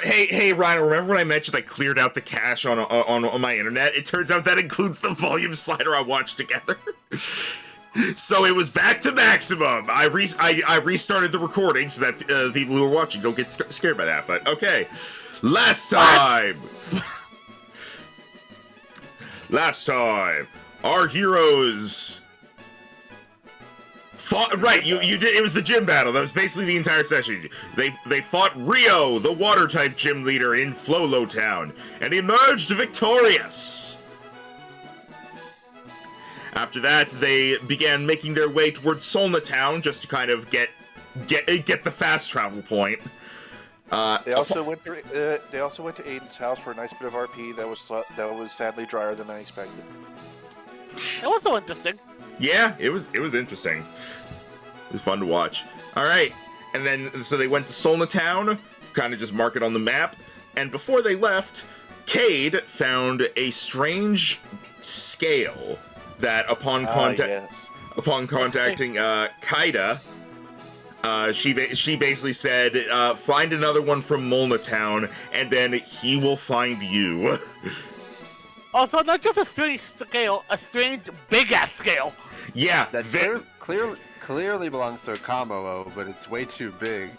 Hey, Ryan, remember when I mentioned I cleared out the cache on my internet? It turns out that includes the volume slider I watched together. So it was back to maximum. I restarted the recording so that the people who are watching don't get scared by that. But okay, last time, our heroes fought. Right, you did. It was the gym battle. That was basically the entire session. They fought Rio, the water type gym leader in Flolo Town, and emerged victorious. After that, they began making their way towards Solna Town just to kind of get the fast travel point. They also went to Aidan's house for a nice bit of RP that was sadly drier than I expected. It was so interesting. Yeah, it was interesting. It was fun to watch. All right, and then so they went to Solna Town, kind of just mark it on the map. And before they left, Cayde found a strange scale that upon contacting Cayde, she basically said, find another one from Molna Town, and then he will find you. Also, not just a strange scale, a strange big-ass scale. Yeah, that clearly belongs to a Kamo, but it's way too big.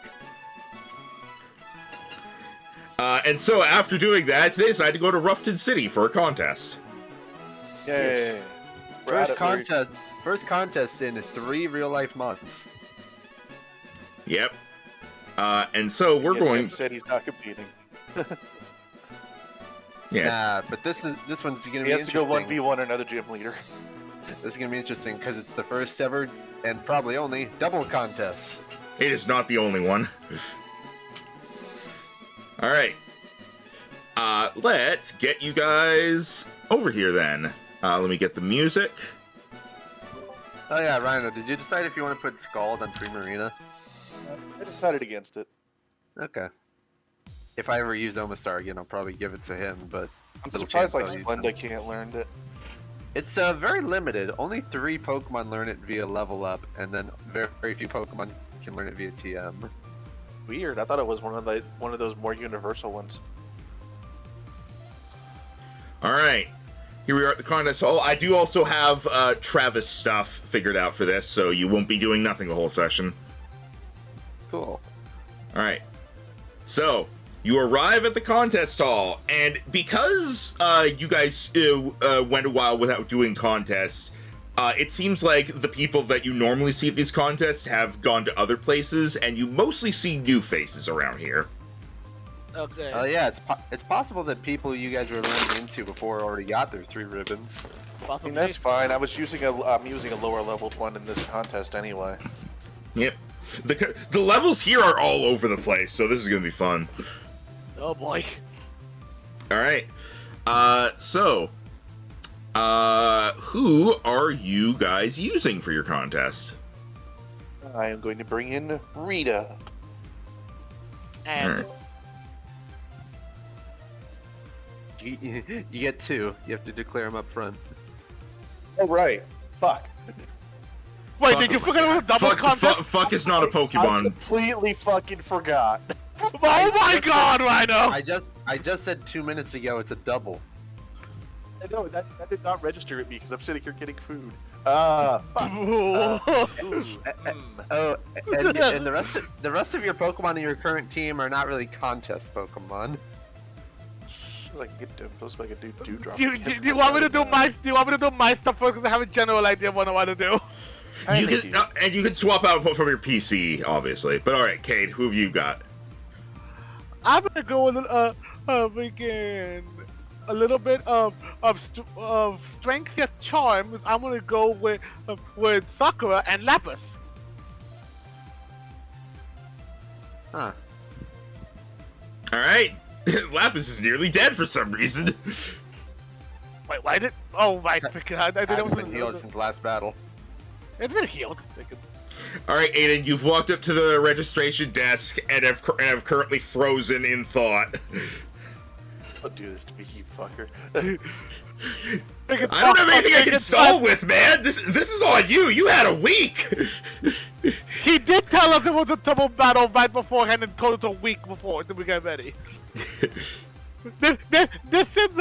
And so after doing that, they decided to go to Roughton City for a contest. Yay! First contest in 3 real-life months. Yep. And so we're going. Tim said he's not competing. Yeah. Nah, but this one's gonna be interesting. He has to go 1v1 another gym leader. This is gonna be interesting because it's the first ever and probably only double contest. It is not the only one. All right. Let's get you guys over here then. Let me get the music. Oh yeah, Rhino, did you decide if you want to put Scald on Primarina? I decided against it. Okay. If I ever use Omastar again, I'll probably give it to him, but... I'm surprised like Splenda can't learn it. It's very limited. Only 3 Pokemon learn it via level up, and then very few Pokemon can learn it via TM. Weird. I thought it was one of those more universal ones. All right. Here we are at the contest hall. I do also have Travis stuff figured out for this, so you won't be doing nothing the whole session. Cool. All right. So, you arrive at the contest hall, and because you guys went a while without doing contests, it seems like the people that you normally see at these contests have gone to other places, and you mostly see new faces around here. Okay. Yeah, it's possible that people you guys were running into before already got their 3 ribbons. I mean, that's fine. I'm using a lower level one in this contest anyway. Yep. The levels here are all over the place, so this is gonna be fun. Oh boy. All right. Who are you guys using for your contest? I am going to bring in Rita. And You get 2. You have to declare them up front. Oh right. Fuck. wait, did you forget about the double contest? Fuck is not a I Pokemon. completely fucking forgot. Oh my god, Rhino! I just said 2 minutes ago it's a double. I know that did not register with me because I'm sitting here getting food. Fuck. Oh, and the rest of your Pokemon in your current team are not really contest Pokemon. Like get those like a dude drop. Do you want me to do my stuff first? Because I have a general idea of what I want to do. You can, and you can swap out from your PC, obviously. But all right, Cayde, who have you got? I'm gonna go with a little bit of strength yet charms. I'm gonna go with Sakura and Lapis. Huh. All right. Lapis is nearly dead for some reason. Wait, why did? Oh my god! I Hasn't didn't been healed since last battle. It's been healed. All right, Aidan, you've walked up to the registration desk and have currently frozen in thought. Don't do this to me, you fucker. I don't have anything I can stall with, man. This is on you. You had a week. He did tell us it was a double battle right beforehand and told us a week before that we got ready. This is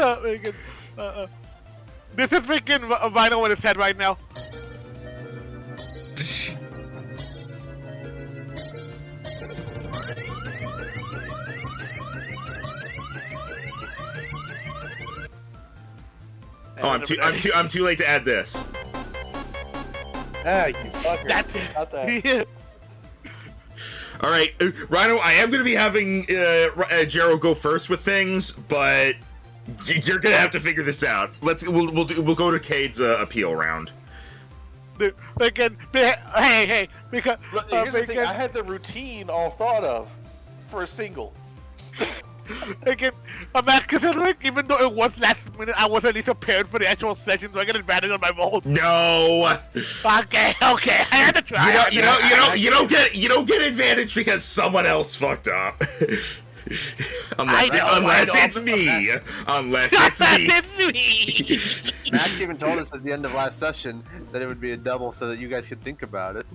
this is freaking Rhino in his head right now. Oh, I'm too late to add this. Ah, you fucker. That's Not that. it. All right, Rhino, I am going to be having Jero go first with things, but you're going to have to figure this out. We'll go to Cayde's appeal round. Again, hey, because Here's the thing, I had the routine all thought of for a single. again, I'm not considering, even though it was last minute, I was at least prepared for the actual session, so I get advantage on my rolls. No. Okay, I had to try. You don't get advantage because someone else fucked up. Unless it's me. Unless it's me. Max even told us at the end of last session that it would be a double so that you guys could think about it.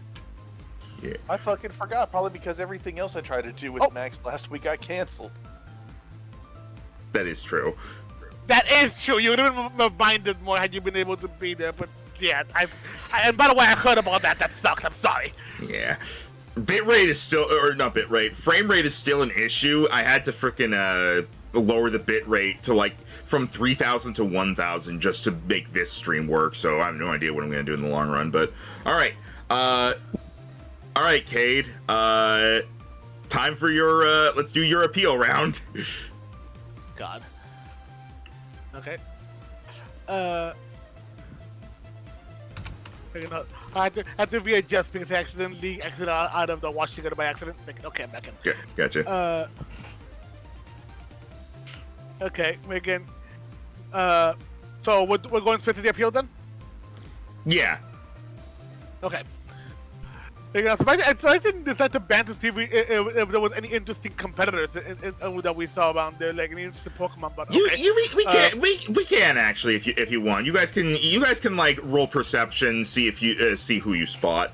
Yeah. I fucking forgot, probably because everything else I tried to do with Max last week got canceled. That is true. That is true. You would have been reminded more had you been able to be there. But yeah, and by the way, I heard about that. That sucks. I'm sorry. Yeah. Bitrate is still, or not bitrate, frame rate is still an issue. I had to frickin' lower the bitrate to like from 3,000 to 1,000 just to make this stream work. So I have no idea what I'm gonna do in the long run. But all right, Cayde. Time for your let's do your appeal round. God. Okay. I had to readjust because I accidentally exited out of the watch together by accident. Okay, I'm back in. Okay, gotcha. Okay, Megan. So we're going straight to the appeal then? Yeah. Okay. So I didn't decide to ban to see if there was any interesting competitors that we saw around there, like any interesting Pokemon. But okay. We can actually if you want. You guys can like roll perception, see if you see who you spot.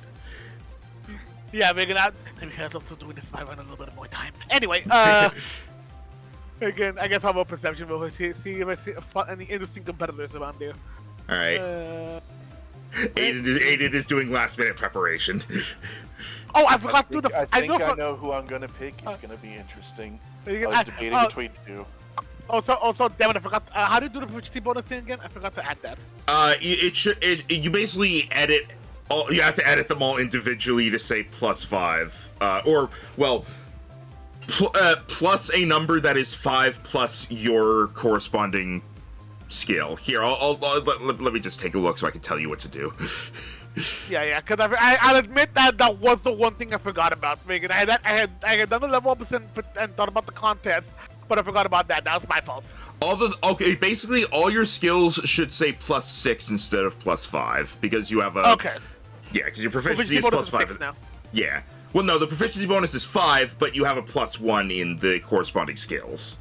Yeah, Megan. Because I'm still doing this, I run a little bit more time. Anyway, again, I guess I'll roll perception, but see if I spot any interesting competitors around there. All right. Aidan is doing last minute preparation. Oh, I forgot to do the. I know who I'm gonna pick. It's gonna be interesting. I was debating between two. Also, damn it, I forgot. How do you do the proficiency bonus thing again? I forgot to add that. You basically edit. You have to edit them all individually to say +5, or well, plus a number that is 5 plus your corresponding skill. Here, let me just take a look so I can tell you what to do. Yeah, because I'll admit that was the one thing I forgot about. Megan, I had done the level up and thought about the contest, but I forgot about that. That was my fault. Basically all your skills should say +6 instead of +5 because you have a. Okay. Yeah, because your proficiency is +5 now. Yeah. Well, no, the proficiency bonus is 5, but you have a +1 in the corresponding skills.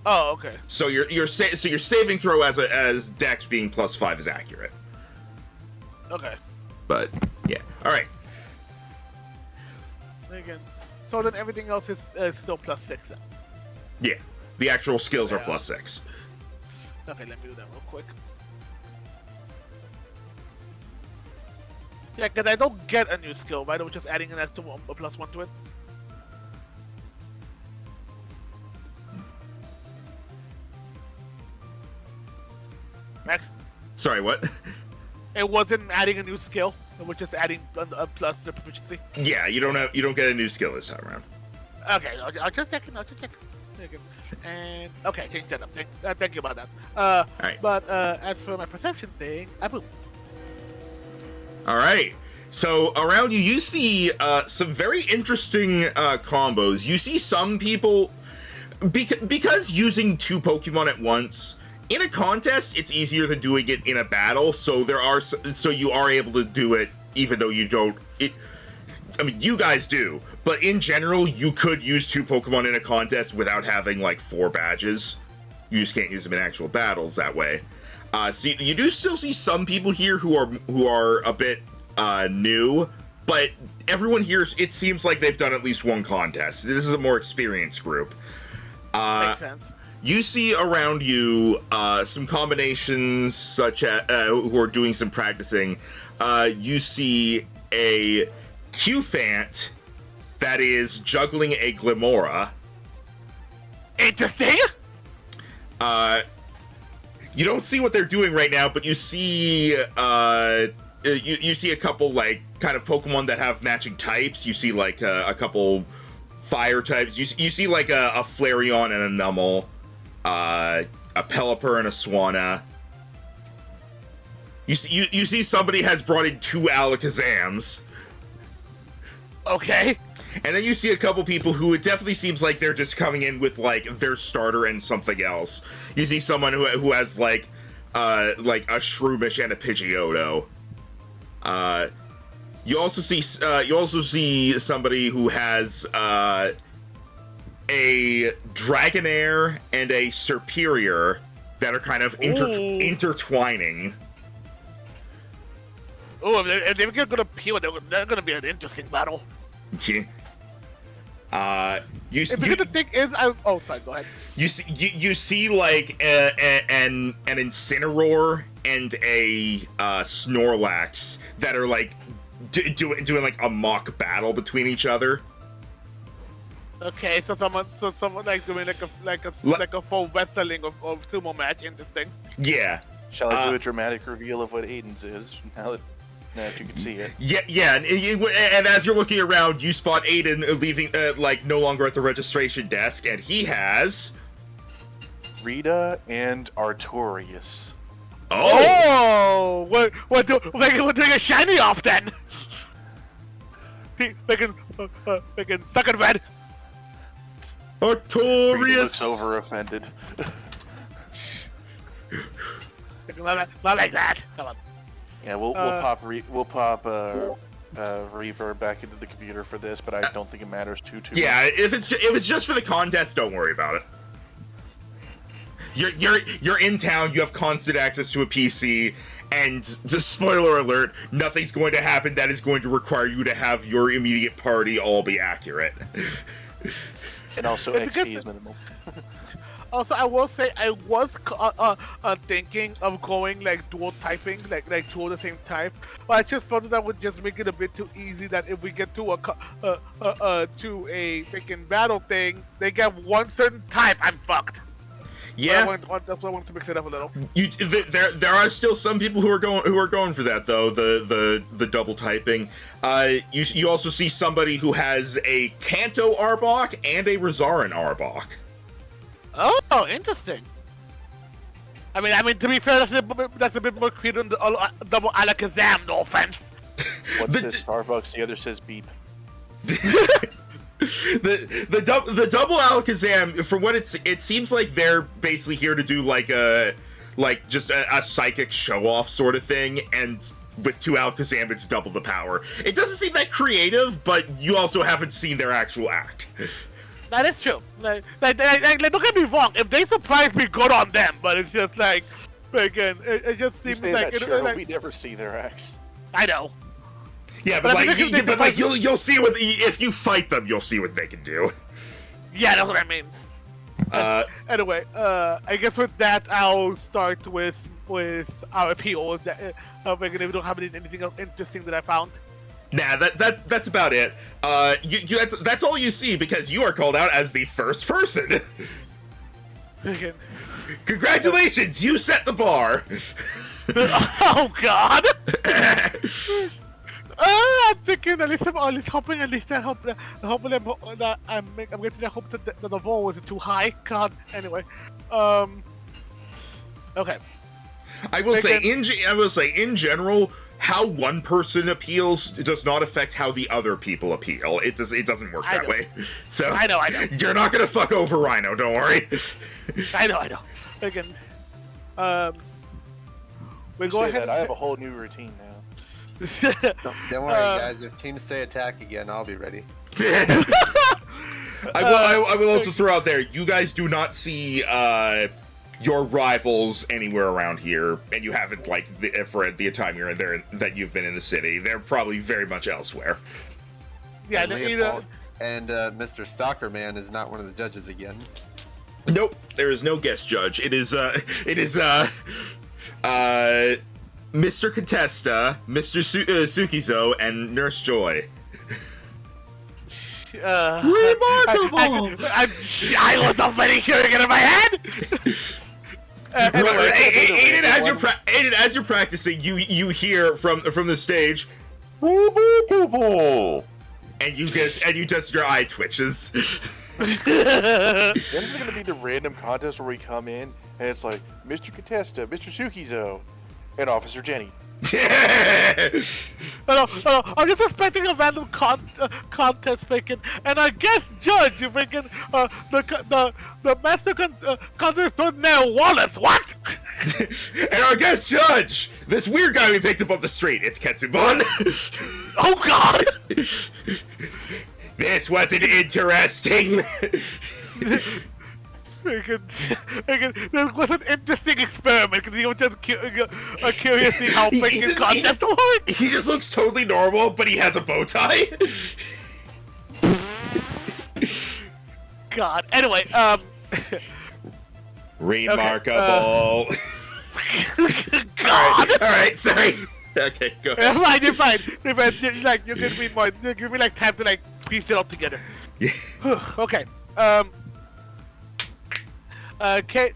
Oh, okay. So your saving throw as Dex being +5 is accurate. Okay. But yeah, all right. Again, so then everything else is still +6 then. Yeah, the actual skills are +6. Okay, let me do that real quick. Yeah, because I don't get a new skill, right? I'm just adding an extra a +1 to it. Max? Sorry, what? It wasn't adding a new skill. It was just adding a plus to the proficiency. Yeah, you don't get a new skill this time around. Okay, I'll just check. Okay. And okay, change that up. Thank you about that. All right. But as for my perception thing, boom. All right. So around you see some very interesting combos. You see some people because using 2 Pokemon at once. In a contest, it's easier than doing it in a battle, so you are able to do it even though you don't. I mean, you guys do, but in general, you could use 2 Pokemon in a contest without having like 4 badges. You just can't use them in actual battles that way. So you do still see some people here who are a bit new, but everyone here, it seems like they've done at least one contest. This is a more experienced group. Makes sense. You see around you some combinations such as who are doing some practicing. You see a Q-Fant that is juggling a Glimora. Interesting. You don't see what they're doing right now, but you see you see a couple like kind of Pokemon that have matching types. You see like a couple fire types. You see like a Flareon and a Numel, a Pelipper and a Swanna. You see somebody has brought in 2 Alakazams. Okay. And then you see a couple people who it definitely seems like they're just coming in with like their starter and something else. You see someone who has like a Shroomish and a Pidgeotto. You also see somebody who has a Dragonair and a Serperior that are kind of intertwining. Oh, if they're gonna appeal, they're gonna be an interesting battle. Yeah. Because the thing is, oh, sorry, go ahead. You see like an Incineroar and a Snorlax that are like doing like a mock battle between each other. Okay, so someone like doing like a full wrestling of sumo match. Interesting. Yeah. Shall I do a dramatic reveal of what Aiden's is now that you can see it? Yeah, and as you're looking around, you spot Aiden leaving, like no longer at the registration desk, and he has Rita and Artorias. Oh, we're doing a shiny off then. Making second red. Artorias. Rita looks over offended. Not like that. Come on. Yeah, we'll pop reverb back into the computer for this, but I don't think it matters too much. Yeah, if it's just for the contest, don't worry about it. You're in town. You have constant access to a PC, and just spoiler alert: nothing's going to happen that is going to require you to have your immediate party all be accurate. And also XP is minimal. Also, I will say I was thinking of going like dual typing, like two of the same type, but I just thought that would just make it a bit too easy. That if we get to a freaking battle thing, they get one certain type, I'm fucked. Yeah, that's why I wanted to mix it up a little. There are still some people who are going for that though. The double typing. You also see somebody who has a Kanto Arbok and a Resaran Arbok. Oh, interesting. I mean, to be fair, that's a bit more creative than the double Alakazam. No offense. One says Starbucks, the other says beep. the double Alakazam, from what it seems like they're basically here to do like just a psychic show off sort of thing, and with 2 Alakazam it's double the power. It doesn't seem that creative, but you also haven't seen their actual act. That is true. Like, don't get me wrong. If they surprise me, good on them. But it's just like, again, it just seems like we never see their acts. I know. Yeah, but you'll see what if you fight them, you'll see what they can do. Yeah, that's what I mean. Anyway, I guess with that, I'll start with our appeal. If we don't have anything else interesting that I found. Nah, that's about it. That's all you see because you are called out as the first person. Congratulations, you set the bar. Oh God! I'm thinking at least I'm hoping I hope that I'm getting the hope that the ball wasn't too high. God. Anyway, okay. I will say in general, how one person appeals does not affect how the other people appeal. It doesn't work that way. So I know. You're not gonna fuck over Rhino, don't worry. I know. Again, we go ahead. I have a whole new routine now. Don't worry, guys. If teams say attack again, I'll be ready. I will also throw out there. You guys do not see your rivals anywhere around here, and you haven't for the time you're in there that you've been in the city. They're probably very much elsewhere. Yeah, And either. Leopold and Mr. Stalker Man is not one of the judges again. Nope, there is no guest judge. It is Mr. Contesta, Mr. Sukizo, and Nurse Joy. Remarkable! I was already hearing it in my head! Anyway, Aiden, as you're practicing, you hear from the stage, remarkable, and you just your eye twitches. Then this is gonna be the random contest where we come in and it's like Mr. Contesta, Mr. Sukizo, and Officer Jenny. No, I'm just expecting a random contest, freaking, and I guess judge, freaking, the master contest nail Wallace. What? And our guest judge, this weird guy we picked up on the street. It's Ketsubon. Oh God! This wasn't interesting. This was an interesting experiment because he was just curious to see how freaking contest works. He just looks totally normal, but he has a bow tie. God. Anyway, remarkable. Okay. God. All right, sorry. Okay, go ahead. You're fine. You're gonna be more. You're gonna be time to piece it all together. Yeah. Okay. Cayde,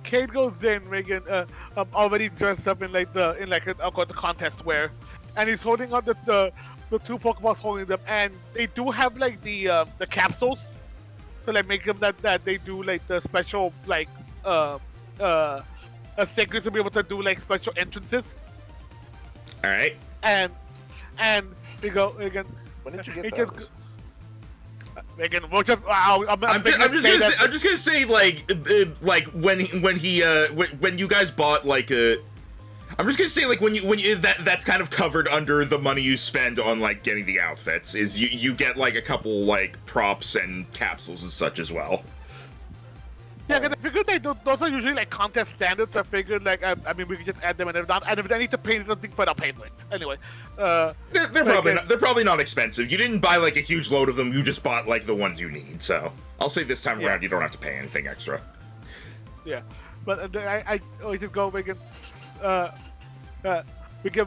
Cayde goes in, already dressed up in the contest wear, and he's holding on the two Pokeballs holding them, and they do have the capsules, so make them that they do the special stickers to be able to do special entrances. All right. And we go again. When did you get those? Again, we'll just. I'm just gonna say when you guys bought I'm just gonna say when you that's kind of covered under the money you spend on getting the outfits is you get a couple props and capsules and such as well. Yeah, because I figured those are usually contest standards. I figured we could just add them, and if I need to pay something for it, I'll pay for it. Anyway, they're probably not expensive. You didn't buy a huge load of them. You just bought the ones you need. So I'll say this time around you don't have to pay anything extra. Yeah, but I just go we get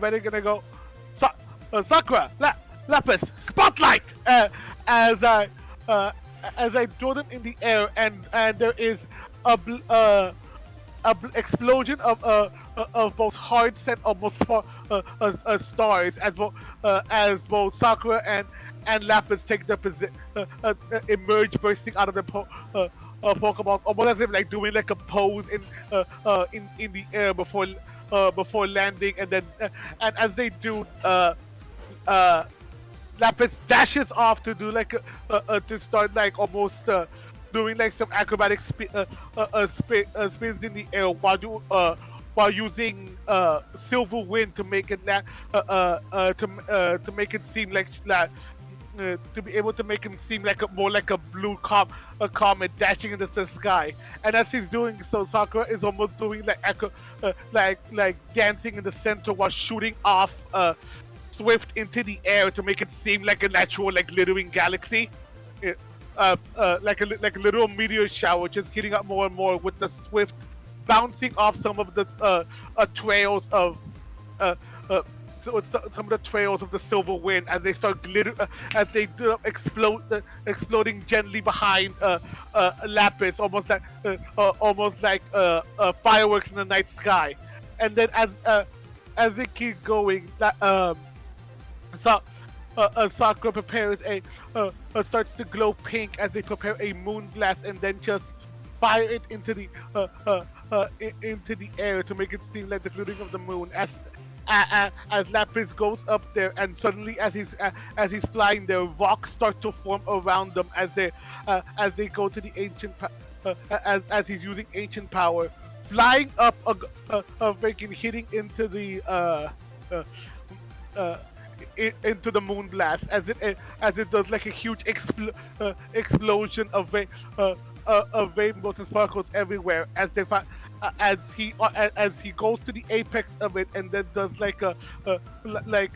ready, gonna go. Sakura, Lapis, Spotlight, as I throw them in the air, and there is a explosion of both hearts and almost stars as both Sakura and Lapis take their position, emerge, bursting out of the Pokemon, almost as if doing a pose in the air before landing, and then and as they do, Lapis dashes off to do to start almost doing some acrobatic spins in the air while using Silver Wind to make it to make it seem to be able to make him seem more like a blue comet dashing into the sky. And as he's doing so, Sakura is almost doing dancing in the center while shooting off Swift into the air to make it seem like a natural glittering galaxy, like a literal meteor shower, just heating up more and more with the Swift bouncing off some of the trails of some of the trails of the Silver Wind as they start exploding gently behind Lapis, almost like fireworks in the night sky. And then as they keep going, Sakura prepares starts to glow pink as they prepare a moon blast, and then just fire it into the air to make it seem like the glittering of the moon. As Lapis goes up there, and suddenly as he's flying there, rocks start to form around them as they go to the ancient as he's using ancient power, flying up, hitting into the into the moon blast as it does a huge explosion of of rainbows and sparkles everywhere as they find. As he goes to the apex of it and then does like a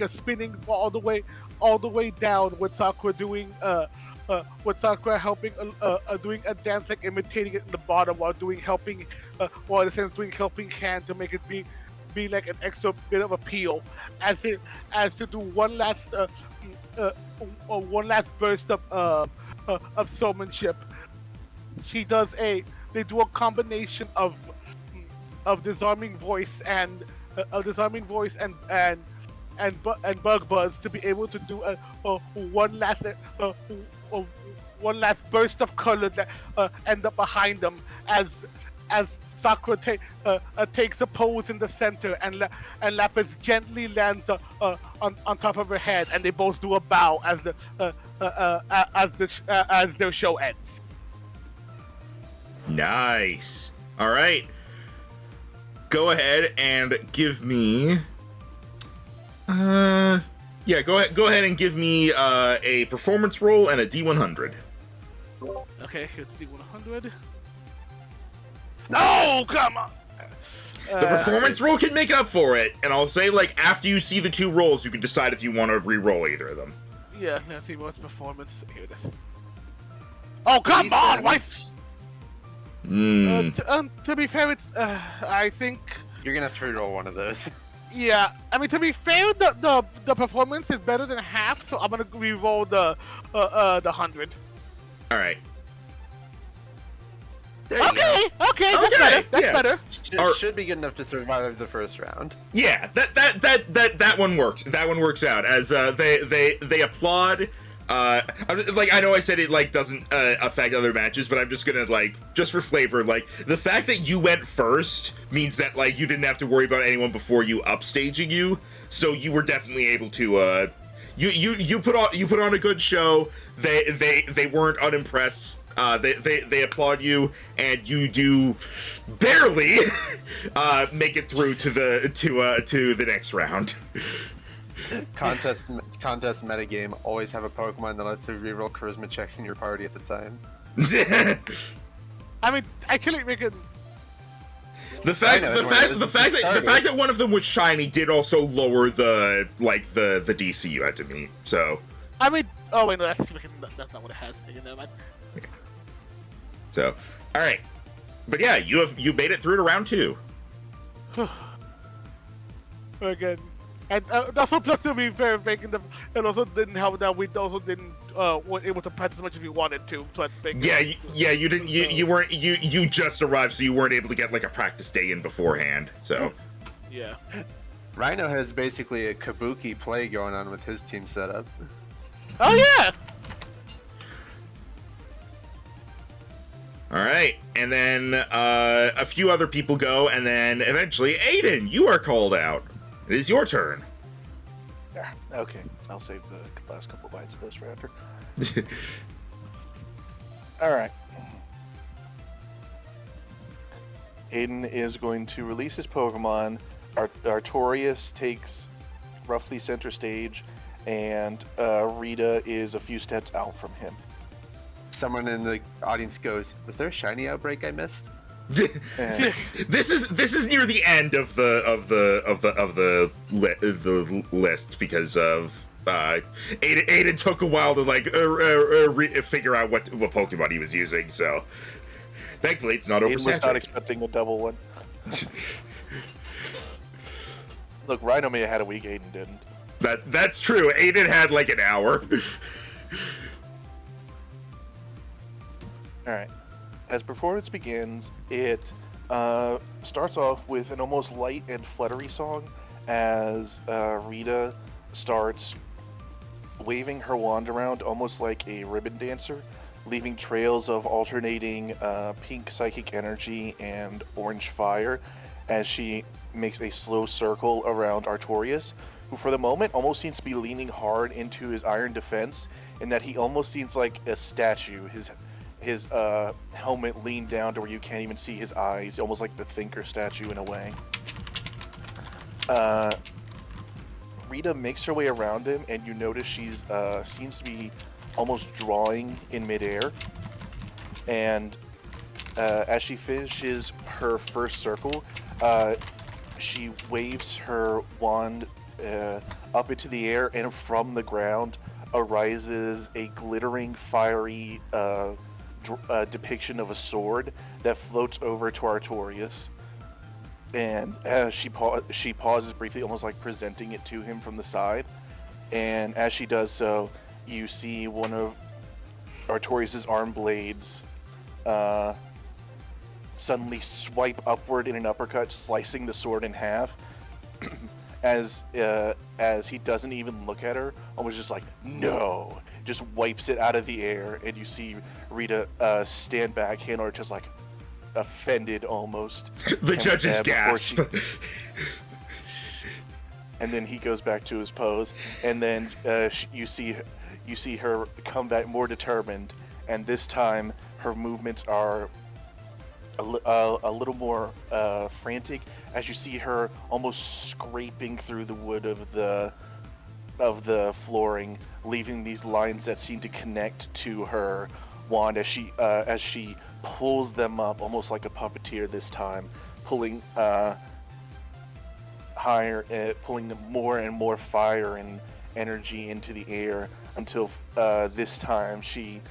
spinning all the way down with Sakura doing with Sakura helping doing a dance like imitating it in the bottom while doing helping while in a sense doing helping hand to make it be like an extra bit of appeal as to do one last burst of showmanship. They do a combination of disarming voice and bug buzz to be able to do one last burst of color that end up behind them as Sakura takes a pose in the center and Lapis gently lands on top of her head, and they both do a bow as their show ends. Nice. All right. Go ahead and give me. Go ahead and give me a performance roll and a D100. Okay, it's D100. No, come on. The performance roll can make up for it, and I'll say like after you see the two rolls, you can decide if you want to re-roll either of them. Yeah, let's see what's performance. Here it is. Oh, come on! Why? To be fair, it's I think You're gonna have to re-roll one of those. yeah. I mean, to be fair, the performance is better than half, so I'm gonna re-roll the 100. All right. There you go. Okay, that's better. That's yeah. better. Should be good enough to survive the first round. Yeah, that one works. That one works out as they applaud. I know I said it like doesn't affect other matches, but I'm just gonna just for flavor, the fact that you went first means that you didn't have to worry about anyone before you upstaging you, so you were definitely able to you put on a good show. They weren't unimpressed. They applaud you, and you do barely make it through to the next round. Contest metagame, always have a Pokemon that lets you reroll charisma checks in your party at the time. I mean, actually, we can. The fact that one of them was shiny did also lower the DC you had to meet. So. I mean, oh wait, no, that's not what it has. Never mind. So, all right, but yeah, you made it through to round 2. Very good. And also, plus to be fair, it also didn't help that we also didn't weren't able to practice as much as we wanted to. So you didn't. You just arrived, so you weren't able to get a practice day in beforehand. So yeah. Rhino has basically a kabuki play going on with his team setup. Oh yeah. All right, and then a few other people go, and then eventually, Aidan, you are called out. It is your turn. Yeah, okay. I'll save the last couple bites of this raptor. Alright. Aidan is going to release his Pokemon. Artorias takes roughly center stage, and Rita is a few steps out from him. Someone in the audience goes, "Was there a shiny outbreak I missed?" This is near the end of the list because of Aidan took a while to figure out what Pokemon he was using. So thankfully it's not Aidan was oversaturated. not expecting a double one. Look, Rhino may have had a week, Aidan didn't. That's true. Aidan had an hour. Alright. As performance begins, it starts off with an almost light and fluttery song as Rita starts waving her wand around almost like a ribbon dancer, leaving trails of alternating pink psychic energy and orange fire as she makes a slow circle around Artorias, who for the moment almost seems to be leaning hard into his iron defense, in that he almost seems like a statue. His helmet leaned down to where you can't even see his eyes, almost like the Thinker statue in a way. Rita makes her way around him, and you notice she's seems to be almost drawing in midair. And as she finishes her first circle, she waves her wand up into the air, and from the ground arises a glittering, fiery depiction of a sword that floats over to Artorias. And she pauses briefly, almost like presenting it to him from the side. And as she does so, you see one of Artorias' arm blades suddenly swipe upward in an uppercut, slicing the sword in half. As he doesn't even look at her, almost just like, no, just wipes it out of the air, and you see Rita stand back, Hanor just like offended almost. The judges gasp. And then he goes back to his pose, and then you see her come back more determined, and this time her movements are a little more frantic, as you see her almost scraping through the wood of the flooring, leaving these lines that seem to connect to her wand as she pulls them up, almost like a puppeteer this time, pulling higher, pulling more and more fire and energy into the air until this time she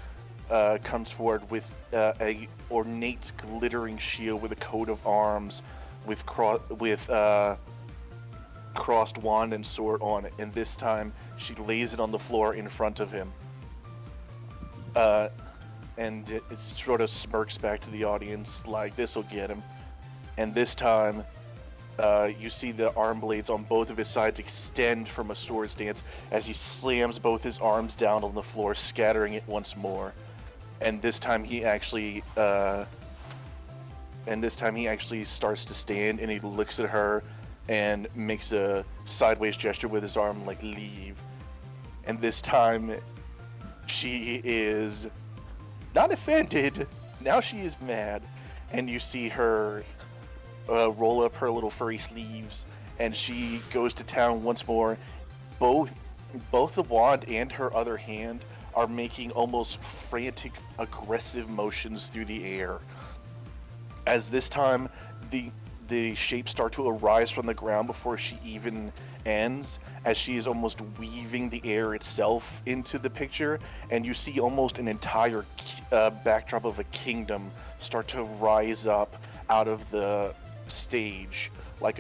comes forward with a ornate, glittering shield with a coat of arms, with crossed wand and sword on it. And this time, she lays it on the floor in front of him. And it sort of smirks back to the audience, like, this'll get him. And this time, you see the arm blades on both of his sides extend from a sword stance as he slams both his arms down on the floor, scattering it once more. And this time he actually starts to stand, and he looks at her and makes a sideways gesture with his arm, like, leave. And this time she is not offended. Now she is mad. And you see her roll up her little furry sleeves, and she goes to town once more. Both the wand and her other hand are making almost frantic, aggressive motions through the air. As this time, the shapes start to arise from the ground before she even ends, as she is almost weaving the air itself into the picture, and you see almost an entire backdrop of a kingdom start to rise up out of the stage, like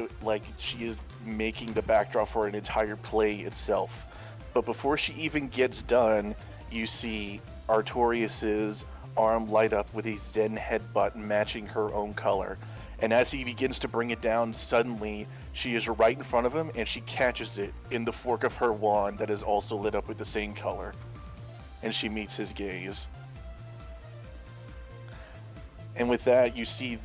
she is making the backdrop for an entire play itself. But before she even gets done, you see Artorias' arm light up with a Zen headbutt matching her own color. And as he begins to bring it down, suddenly she is right in front of him, and she catches it in the fork of her wand that is also lit up with the same color. And she meets his gaze. And with that, you see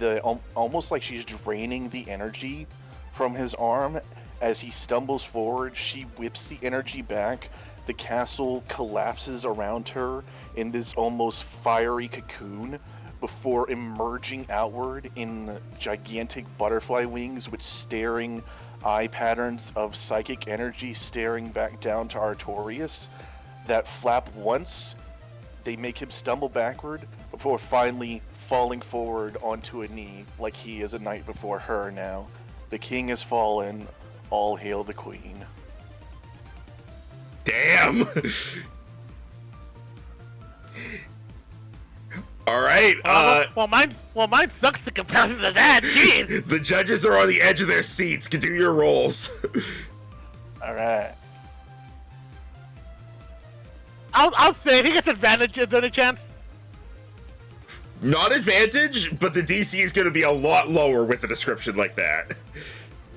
almost like she's draining the energy from his arm. As he stumbles forward, she whips the energy back. The castle collapses around her in this almost fiery cocoon before emerging outward in gigantic butterfly wings with staring eye patterns of psychic energy staring back down to Artorias that flap once. They make him stumble backward before finally falling forward onto a knee like he is a knight before her now. The king has fallen. All hail the queen. Damn! Alright, well, mine sucks in comparison to that, jeez! the judges are on the edge of their seats. Can do your rolls. Alright. I'll say he gets advantage if there's a chance. Not advantage, but the DC is going to be a lot lower with a description like that.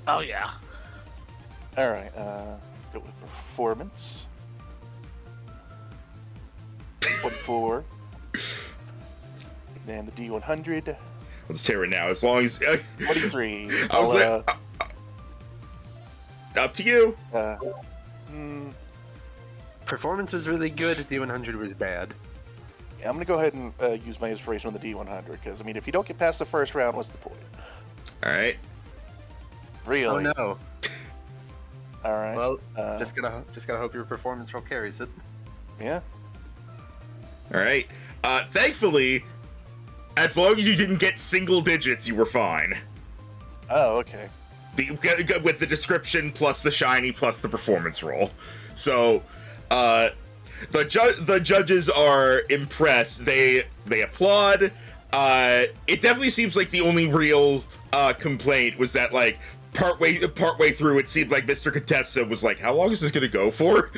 Oh yeah. Alright, go with performance. 24. Then the D100. Let's tear it now, as long as... 23. I was up to you. Performance was really good. D100 was bad. Yeah, I'm gonna go ahead and use my inspiration on the D100, because, I mean, if you don't get past the first round, what's the point? Alright. Really? Oh no. Alright. Well, just gotta hope your performance roll carries it. Yeah. Alright. Thankfully, As long as you didn't get single digits, you were fine. Oh, okay. With the description plus the shiny plus the performance roll. So, the judges are impressed. They applaud. It definitely seems like the only real complaint was that, like, partway through, it seemed like Mr. Contessa was like, "How long is this gonna go for?"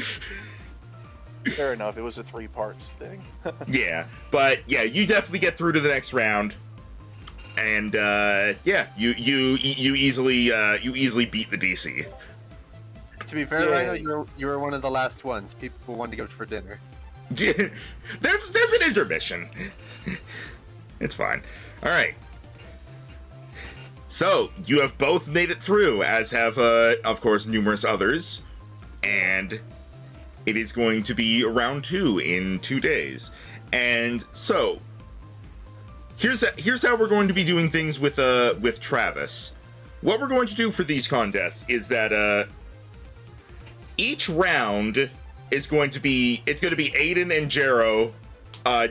Fair enough. It was a 3 parts thing. Yeah, but yeah, you definitely get through to the next round, and yeah, you easily beat the DC. To be fair, Rhino, you were one of the last ones. People wanted to go for dinner. there's an intermission. It's fine. All right. So you have both made it through, as have of course numerous others, and it is going to be round 2 in 2 days. And so here's how we're going to be doing things with Travis. What we're going to do for these contests is that each round is going to be Aidan and Jero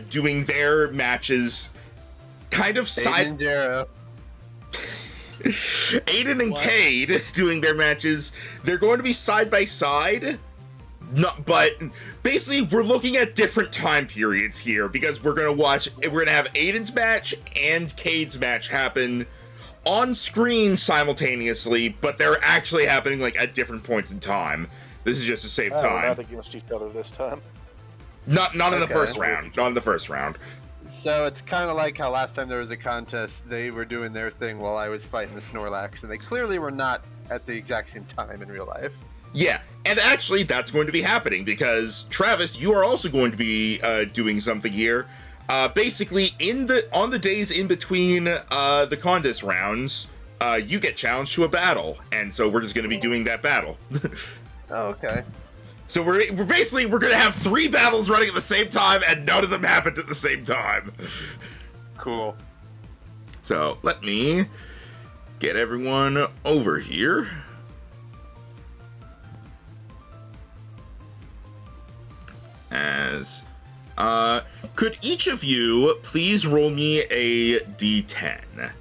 doing their matches kind of side. Aidan, Jero. Aidan and Cayde doing their matches. They're going to be side by side. But basically, we're looking at different time periods here because we're gonna have Aidan's match and Cayde's match happen on screen simultaneously, but they're actually happening like at different points in time. This is just to save time. Not against each other this time. Not in the first round. Not in the first round. So it's kind of like how last time there was a contest, they were doing their thing while I was fighting the Snorlax, and they clearly were not at the exact same time in real life. Yeah, and actually that's going to be happening because Travis, you are also going to be doing something here. Basically, on the days in between the contest rounds, you get challenged to a battle, and so we're just going to be doing that battle. Oh, okay. So we're going to have 3 battles running at the same time, and none of them happened at the same time. Cool. So let me get everyone over here. As could each of you please roll me a d10? D10,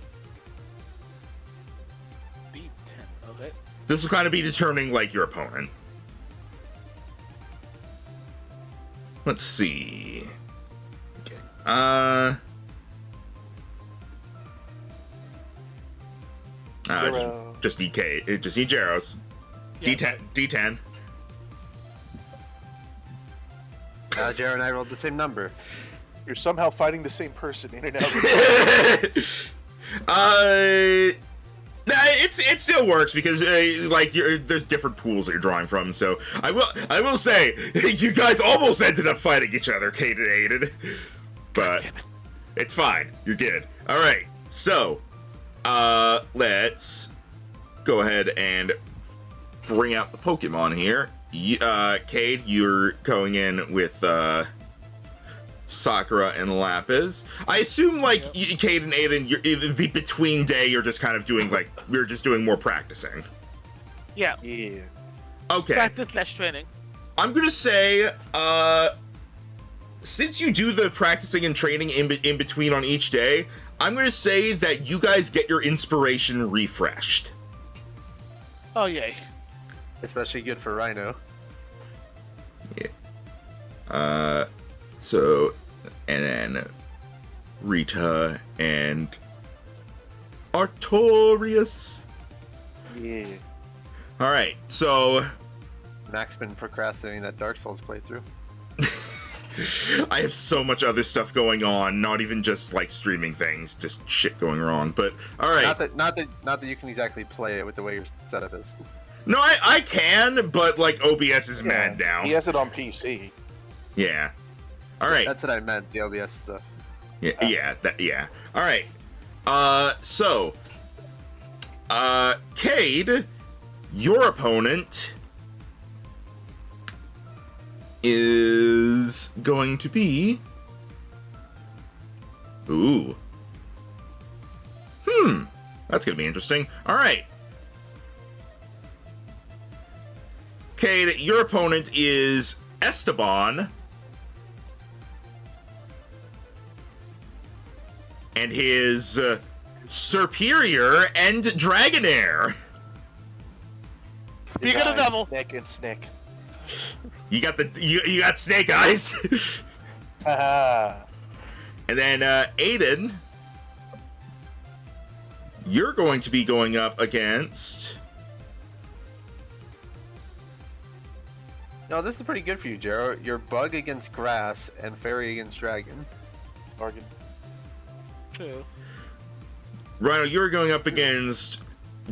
okay. This will kind of be determining like your opponent. Let's see. Okay. Just need K. Just need Jeros. Yeah. D10. Jero and I rolled the same number. You're somehow fighting the same person in and out. Nah, it still works because there's different pools that you're drawing from. So I will say you guys almost ended up fighting each other, Cayde and Aidan, but it's fine. You're good. All right. So let's go ahead and bring out the Pokemon here. Cayde, you're going in with Sakura and Lapis. I assume, Cayde and Aidan, between day, you're just kind of doing, we're just doing more practicing. Yeah. Yeah. Okay. Practice / training. I'm gonna say, since you do the practicing and training in between on each day, I'm gonna say that you guys get your inspiration refreshed. Oh, yay. Especially good for Rhino. Yeah. So, and then Rita and Artorias. Yeah. All right, so Mac's been procrastinating that Dark Souls playthrough. I have so much other stuff going on, not even just streaming things, just shit going wrong. But all right, Not that you can exactly play it with the way your setup is. no, I can, but OBS is mad now. He has it on PC. Yeah. All right. That's what I meant, the LDS stuff. Yeah. All right. So, Cayde, your opponent is going to be. Ooh. That's gonna be interesting. All right. Cayde, your opponent is Esteban. and his superior and Dragonair. Speak of the devil. Snick and Snick. You got you got Snake Eyes. Haha. And then Aidan, you're going to be going up against. No, this is pretty good for you, Jero. You're Bug against Grass and Fairy against Dragon. Bargain. True. Rhino, you're going up against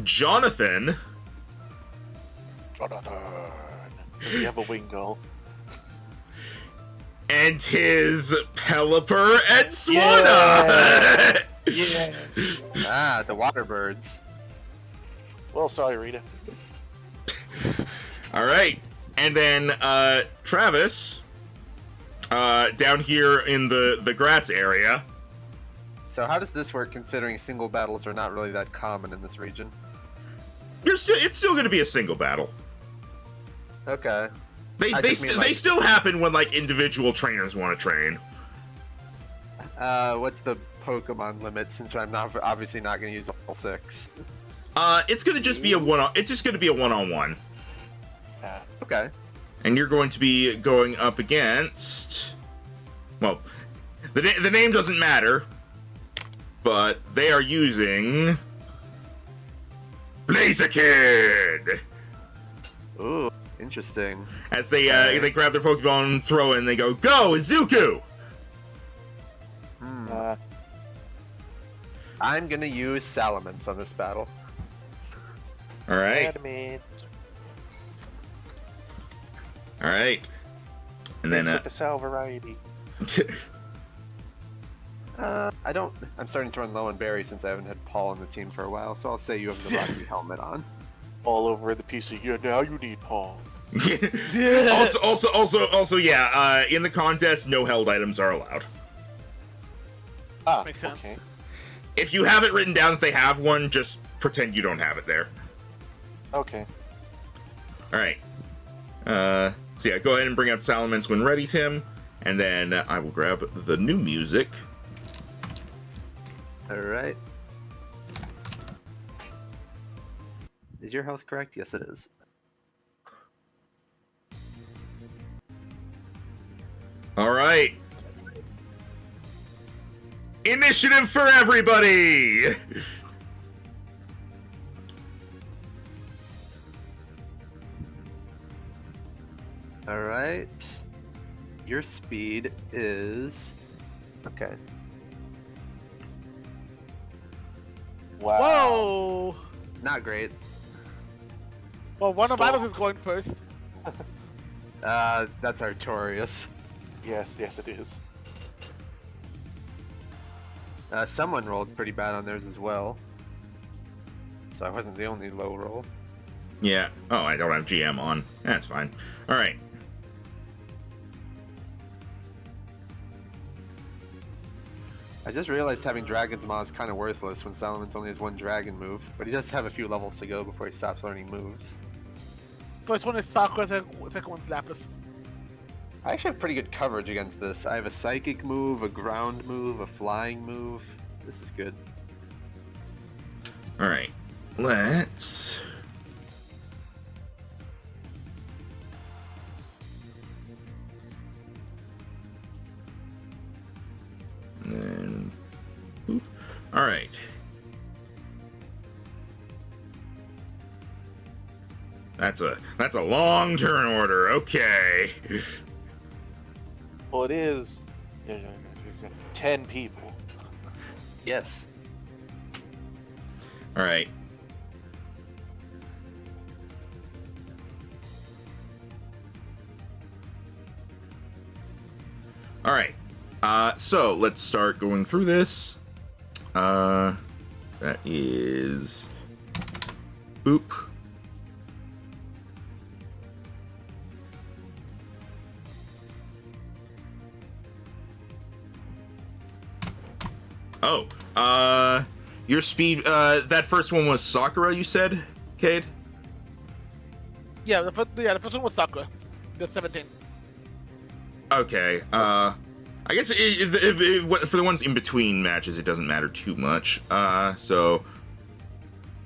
Jonathan. Jonathan. Does he have a Wingull? And his Pelipper and Swanna. Yeah. Ah, the water birds. Well, sorry, Rita. All right. And then Travis, down here in the grass area. So how does this work considering single battles are not really that common in this region? It's still going to be a single battle. Okay. They I just mean, like- they still happen when like individual trainers want to train. What's the Pokemon limit since I'm not obviously not going to use all 6? It's going to just be a one. It's just going to be a one-on-one. Okay. And you're going to be going up against. Well, the name doesn't matter, but they are using Blaziken. Ooh, interesting. As they grab their Pokemon, throw it, and they go, "Go, Izuku!" I'm gonna use Salamence on this battle. All right, Adamant. all right, and then With the Sal variety. I don't. I'm starting to run low on Barry since I haven't had Paul on the team for a while, so I'll say you have the Rocky helmet on. All over the PC. Yeah, now you need Paul. also, yeah. In the contest, no held items are allowed. Ah, Makes sense. okay. If you have it written down that they have one, just pretend you don't have it there. Okay. All right. So yeah, go ahead and bring up Salamence when ready, Tim, and then I will grab the new music. All right. Is your health correct? Yes, it is. All right. Initiative for everybody. All right. Your speed is okay. Wow. Whoa! Not great. Well, one of Stall. ours is going first. That's Artorias. Yes, it is. Someone rolled pretty bad on theirs as well. So I wasn't the only low roll. Yeah. Oh, I don't have GM on. That's fine. All right. I just realized having Dragon's Maw is kind of worthless when Salamence only has one dragon move, but he does have a few levels to go before he stops learning moves. First one is Sakura, second one's Lapis. I actually have pretty good coverage against this. I have a psychic move, a ground move, a flying move. This is good. All right. Let's. And then. Boop. All right. That's a long turn order. Okay. Well, it is 10 people. Yes. All right. All right. So let's start going through this. That is boop. Oh, your speed, that first one was Sakura, you said, Cayde? Yeah, the first one was Sakura. The 17. Okay, I I guess for the ones in between matches, it doesn't matter too much. So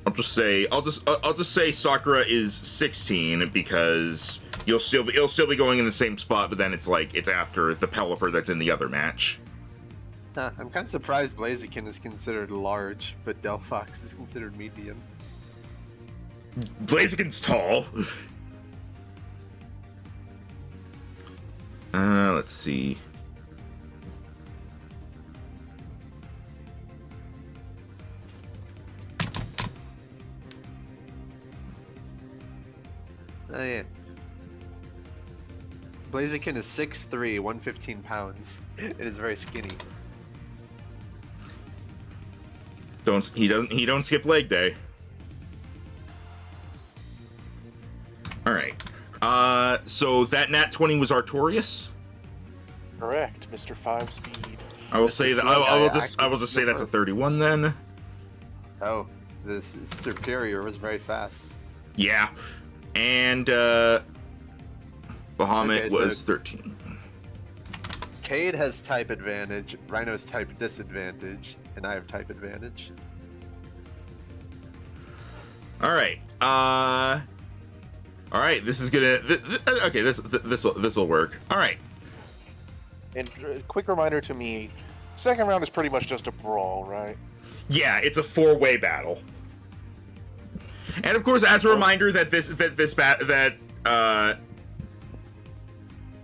I'll just say Sakura is 16 because it'll still be going in the same spot, but then it's after the Pelipper that's in the other match. I'm kind of surprised Blaziken is considered large, but Delphox is considered medium. Blaziken's tall. Let's see. Oh yeah. Blaziken is 6'3", 115 pounds. It is very skinny. He don't skip leg day. All right. So that nat 20 was Artorias. Correct, Mr. 5 speed. I will say that I will just say that's a 31 then. Oh, this superior was very fast. Yeah. And Bahamut was 13. Cayde has type advantage, Rhino's type disadvantage, and I have type advantage. All right. All right. This is gonna. Okay. This will work. All right. And quick reminder to me, second round is pretty much just a brawl, right? Yeah, it's a 4-way battle. And of course, as a reminder that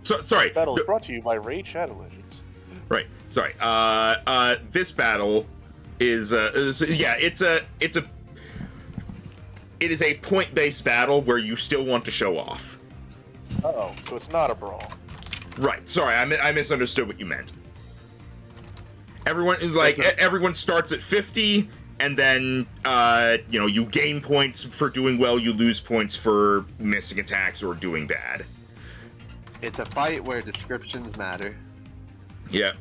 sorry. Battle is brought to you by Raid Shadow Legends. Right. Sorry. This battle is it is a point-based battle where you still want to show off. Oh, so it's not a brawl. Right. Sorry, I misunderstood what you meant. Everyone starts at 50, and then you gain points for doing well, you lose points for missing attacks or doing bad. It's a fight where descriptions matter. Yeah.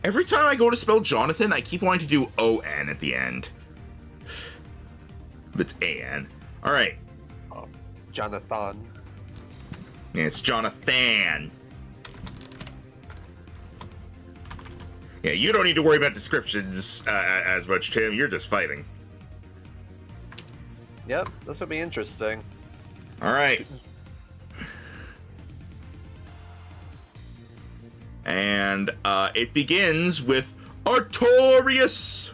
Every time I go to spell Jonathan, I keep wanting to do O-N at the end. But it's A-N. Alright. Jonathan. Yeah, it's Jonathan. Yeah, you don't need to worry about descriptions as much, Tim. You're just fighting. Yep, this will be interesting. Alright. And it begins with Artorias.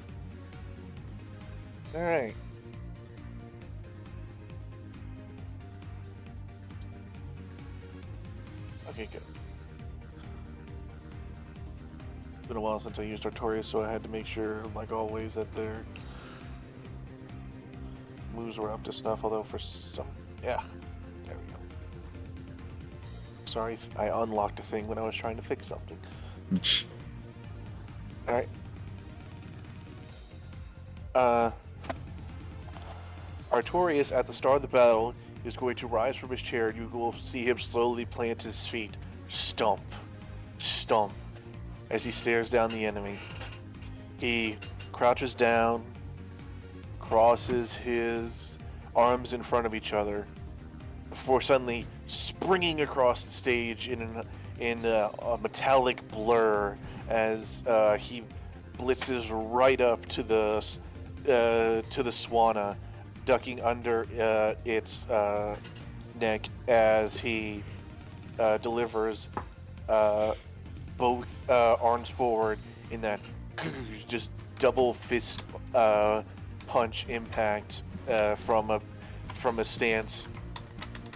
All right. Okay, good. It's been a while since I used Artorias, so I had to make sure, like always, that their moves were up to snuff. Although for some, yeah, there we go. Sorry, I unlocked a thing when I was trying to fix something. Alright. Artorias, at the start of the battle, is going to rise from his chair, and you will see him slowly plant his feet. Stomp. Stomp. As he stares down the enemy. He crouches down, crosses his arms in front of each other, before suddenly springing across the stage in a metallic blur as he blitzes right up to the Swanna, ducking under its neck as he delivers both arms forward in that just double fist punch impact from a stance.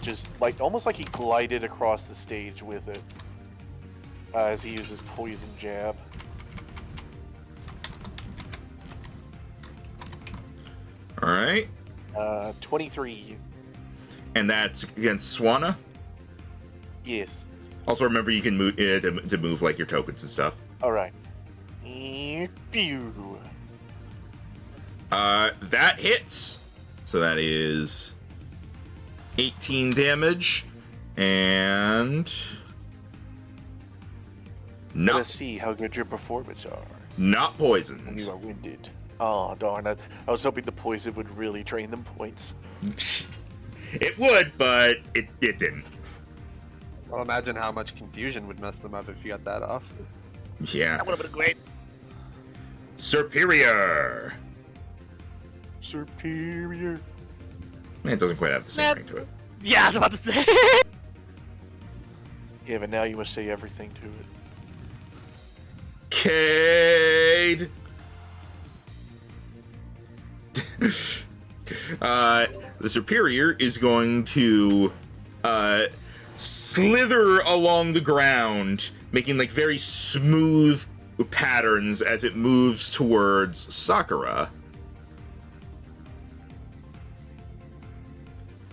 Just almost like he glided across the stage with it as he uses poison jab. All right. 23. And that's against Swanna? Yes. Also remember you can move to move like your tokens and stuff. All right. Pew. That hits. So that is 18 damage, and Let us see how good your performance are. Not poisoned. You are winded. Oh darn! I was hoping the poison would really drain them points. It would, but it didn't. Well, imagine how much confusion would mess them up if you got that off. Yeah. That would have been great. Superior. Superior. Man, it doesn't quite have the same ring to it. Yeah, I was about to say. Yeah, but now you must say everything to it. Cayde. The superior is going to slither along the ground, making like very smooth patterns as it moves towards Sakura.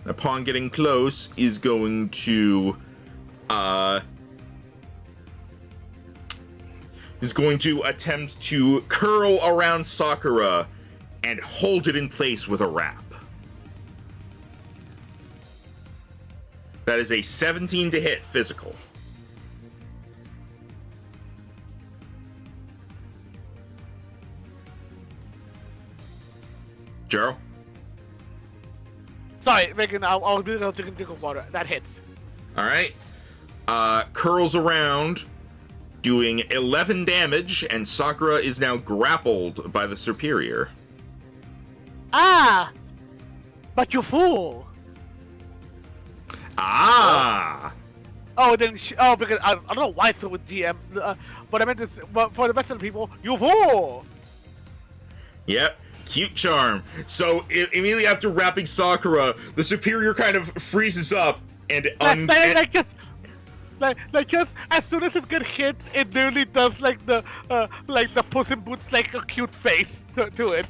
Upon getting close, is going to attempt to curl around Sakura and hold it in place with a wrap. That is a 17 to hit physical. Jero? Sorry, Megan, I'll be able to drink of water. That hits. All right. Curls around, doing 11 damage, and Sakura is now grappled by the superior. Ah! But you fool! Ah! Oh, then because I don't know why so with GM, but I meant this. But for the rest of the people, you fool! Yep. Cute charm. So immediately after wrapping Sakura, the superior kind of freezes up and just as soon as it gets hit, it literally does like the Puss in Boots like a cute face to it.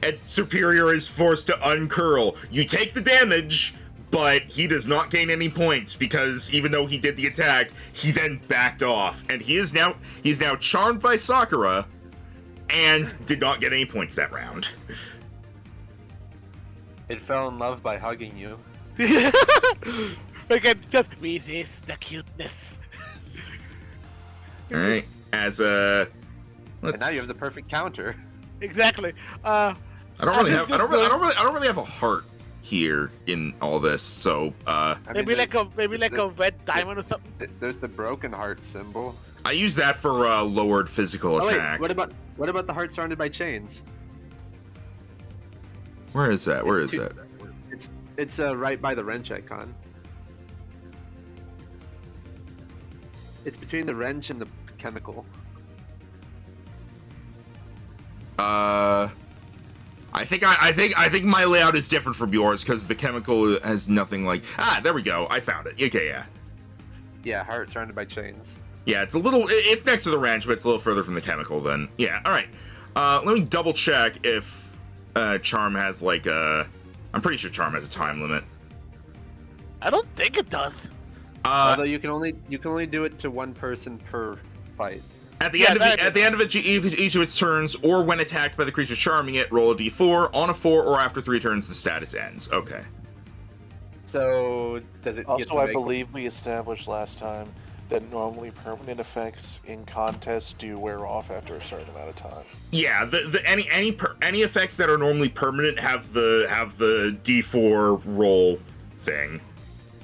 And superior is forced to uncurl. You take the damage, but he does not gain any points because even though he did the attack, he then backed off, and he's now charmed by Sakura, and did not get any points that round. It fell in love by hugging you. We can just resist the cuteness. All right, as a And now you have the perfect counter. Exactly. I don't really have a heart here in all this, so I mean, maybe like a red diamond or something. There's the broken heart symbol. I use that for lowered physical Oh wait, attack. what about the heart surrounded by chains? Where is that? Where is It's that? It's right by the wrench icon. It's between the wrench and the chemical. I think my layout is different from yours because the chemical has nothing like. There we go. I found it. Okay, yeah. Yeah, heart surrounded by chains. Yeah, it's next to the wrench, but it's a little further from the chemical then. Yeah, all right. Let me double check if Charm has like a. I'm pretty sure Charm has a time limit. I don't think it does. Although you can only do it to one person per fight. At the end of each of its turns, or when attacked by the creature charming it, roll a d4. On a 4 or after 3 turns, the status ends. Okay. So does it? Also, I believe we established last time that normally permanent effects in contests do wear off after a certain amount of time. Yeah, any effects that are normally permanent have the d4 roll thing,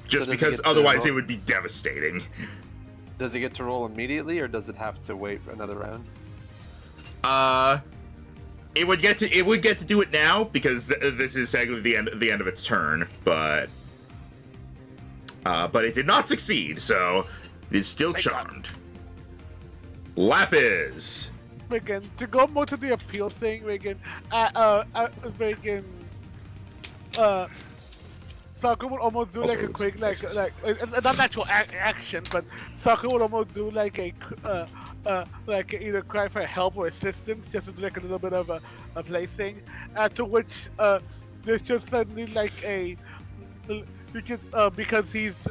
just because otherwise it would be devastating. Does it get to roll immediately, or does it have to wait for another round? It would get to do it now because this is technically the end of its turn, but it did not succeed, so it is still charmed. Lapis. Megan, to go more to the appeal thing, Megan, Sakura would almost do like a quick, like not actual action, but Sakura would almost do like like either cry for help or assistance, just to do like a little bit of a play thing. To which there's just suddenly like because he's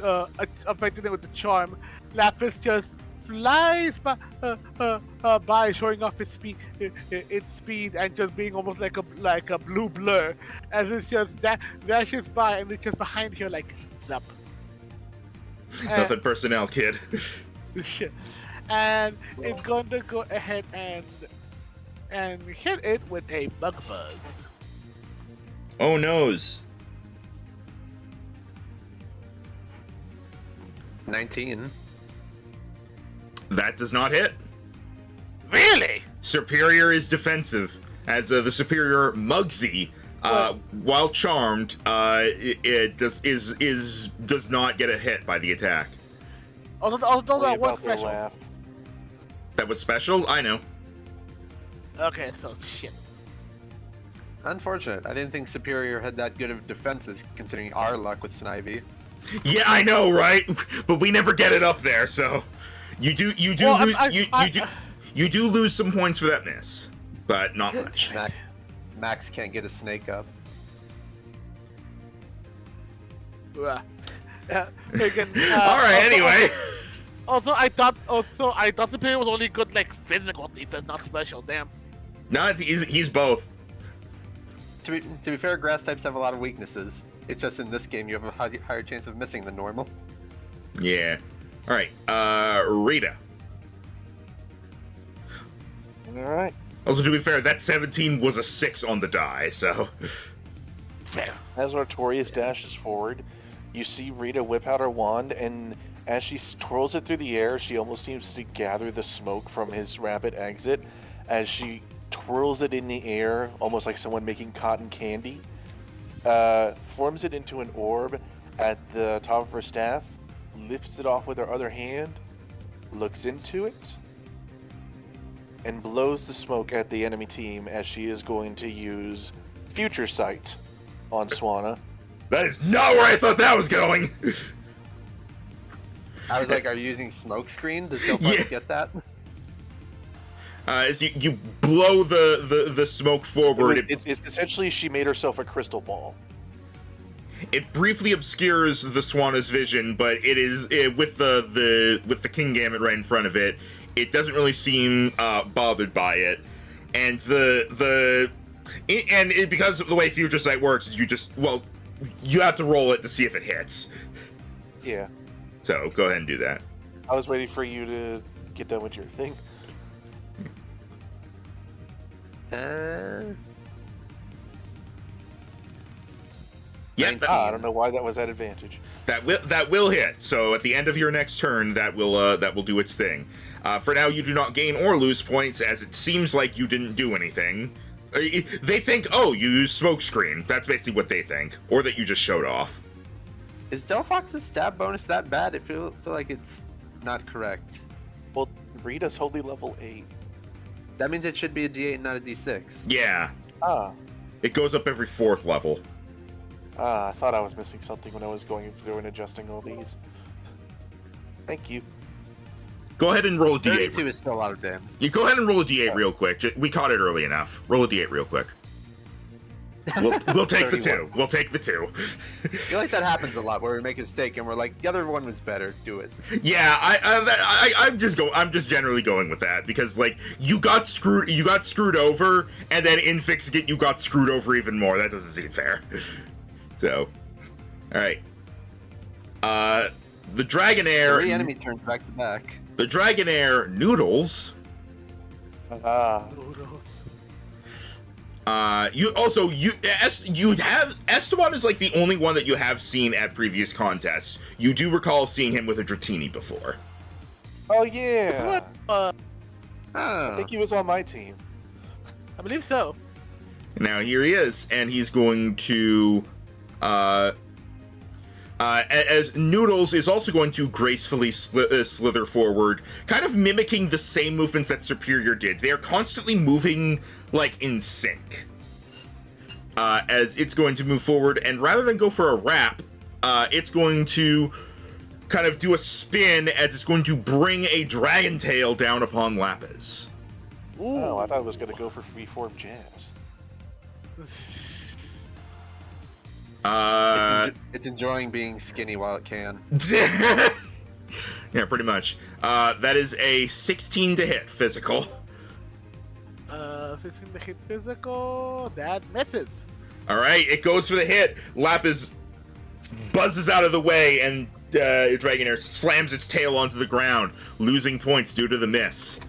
affected it with the charm, Lapis just flies by, showing off its speed and just being almost like a blue blur, as it's just dashes by and it's just behind here like zap. Nothing personnel, kid. And it's going to go ahead and hit it with a bug buzz. Oh noes. 19. That does not hit. Really? Superior is defensive, as the superior Mugsy, while charmed, it does not get a hit by the attack. Although Play that was about their special. laugh. That was special? I know. Okay, so shit. Unfortunate. I didn't think Superior had that good of defenses, considering our luck with Snivy. Yeah, I know, right? But we never get it up there, so you do Well, you do lose some points for that miss, but not much. Max can't get a snake up. Again, All right. Anyway, Also, I thought Superior was only good like physical defense, not special. Damn. no, he's both. To be fair, grass types have a lot of weaknesses. It's just in this game you have a higher chance of missing than normal. Yeah. All right. Rita. All right. Also, to be fair, that 17 was a 6 on the die, so. Fair. As Artorias dashes forward, you see Rita whip out her wand, and as she twirls it through the air, she almost seems to gather the smoke from his rapid exit. As she twirls it in the air, almost like someone making cotton candy, forms it into an orb at the top of her staff, lifts it off with her other hand, looks into it, and blows the smoke at the enemy team as she is going to use Future Sight on Swanna. That is not where I thought that was going. I was like, are you using smoke screen? Does Silphar Yeah. get that? As you blow the smoke forward, It's essentially she made herself a crystal ball. it briefly obscures the Swanna's vision, but with the King Gambit right in front of it, it doesn't really seem bothered by it, and because of the way Future Sight works, you have to roll it to see if it hits. Yeah. So go ahead and do that. I was waiting for you to get done with your thing. Yeah, 19. I don't know why that was at advantage. that will hit. So at the end of your next turn, that will do its thing. For now, you do not gain or lose points, as it seems like you didn't do anything. They think, oh, you used smokescreen. That's basically what they think, or that you just showed off. Is Delphox's stab bonus that bad? I feel like it's not correct. Well, Rita's holy level 8. That means it should be a D8, not a D6. Yeah, Ah. it goes up every 4th level. I thought I was missing something when I was going through and adjusting all these. Thank you. Go ahead and roll a d8. 32 is still a lot of damage. You go ahead and roll a d8 real quick. We caught it early enough. Roll a d8 real quick. We'll take the 2. We'll take the 2. I feel like that happens a lot, where we make a mistake and we're like, the other one was better. Do it. Yeah, I'm just generally going with that because like you got screwed over, and then in fixing it you got screwed over even more. That doesn't seem fair. So, all right. The Dragonair. 3 enemy turns back to back. The Dragonair Noodles. You have Esteban is like the only one that you have seen at previous contests. You do recall seeing him with a Dratini before. Oh, yeah. What? I think he was on my team. I believe so. Now here he is, and he's going to, as Noodles is also going to gracefully slither forward, kind of mimicking the same movements that Superior did. They are constantly moving, like, in sync. As it's going to move forward, and rather than go for a wrap, it's going to kind of do a spin as it's going to bring a dragon tail down upon Lapis. Ooh. Oh, I thought it was going to go for freeform jazz. It's enjoying being skinny while it can. Yeah, pretty much. That is a 16 to hit physical. 16 to hit physical. That misses. All right, it goes for the hit. Lapis buzzes out of the way, and Dragonair slams its tail onto the ground, losing points due to the miss.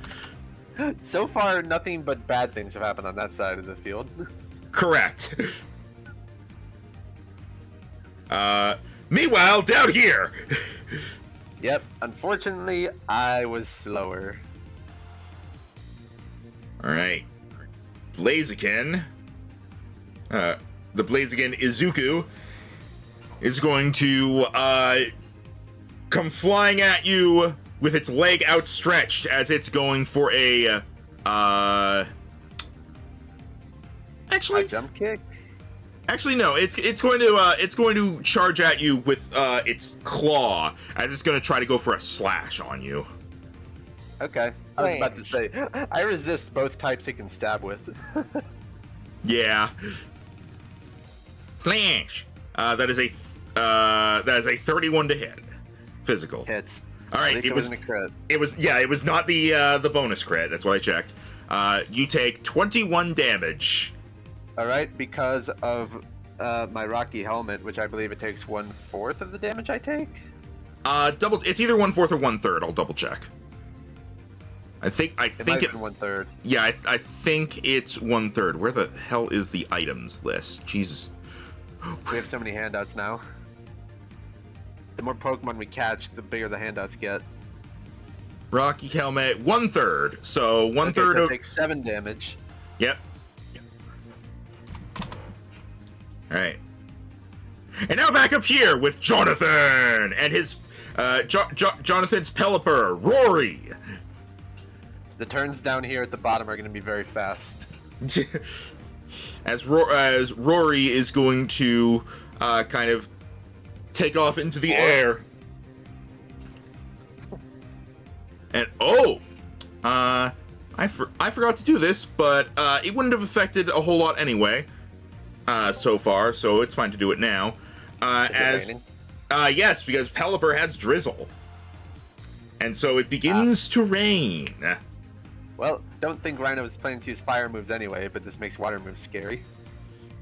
So far, nothing but bad things have happened on that side of the field. Correct. Meanwhile, down here. Yep, unfortunately, I was slower. Alright. Blaziken. The Blaziken Izuku is going to come flying at you with its leg outstretched as it's going for a actually Jump kick. Actually, no. It's going to charge at you with its claw, as it's going to try to go for a slash on you. Okay, I was about to say I resist both types it can stab with. Yeah. Slash. That is a 31 to hit. Physical. Hits. All right. It wasn't a crit. It was not the bonus crit. That's what I checked. You take 21 damage. All right, because of my rocky helmet, which I believe it takes 1/4 of the damage I take. It's either 1/4 or 1/3. I'll double check. I think might have been 1/3. Yeah, I think it's 1/3. Where the hell is the items list? Jesus. We have so many handouts now. The more Pokemon we catch, the bigger the handouts get. Rocky helmet, 1/3. So 1/3 so of. It takes 7 damage. Yep. All right. And now back up here with Jonathan and his Jonathan's Pelipper, Rory. The turns down here at the bottom are going to be very fast. as Rory is going to kind of take off into the air. And I forgot to do this, but it wouldn't have affected a whole lot anyway. So far, so it's fine to do it now. Yes, because Pelipper has drizzle, and so it begins to rain. Well, don't think Rhino was planning to use fire moves anyway, but this makes water moves scary.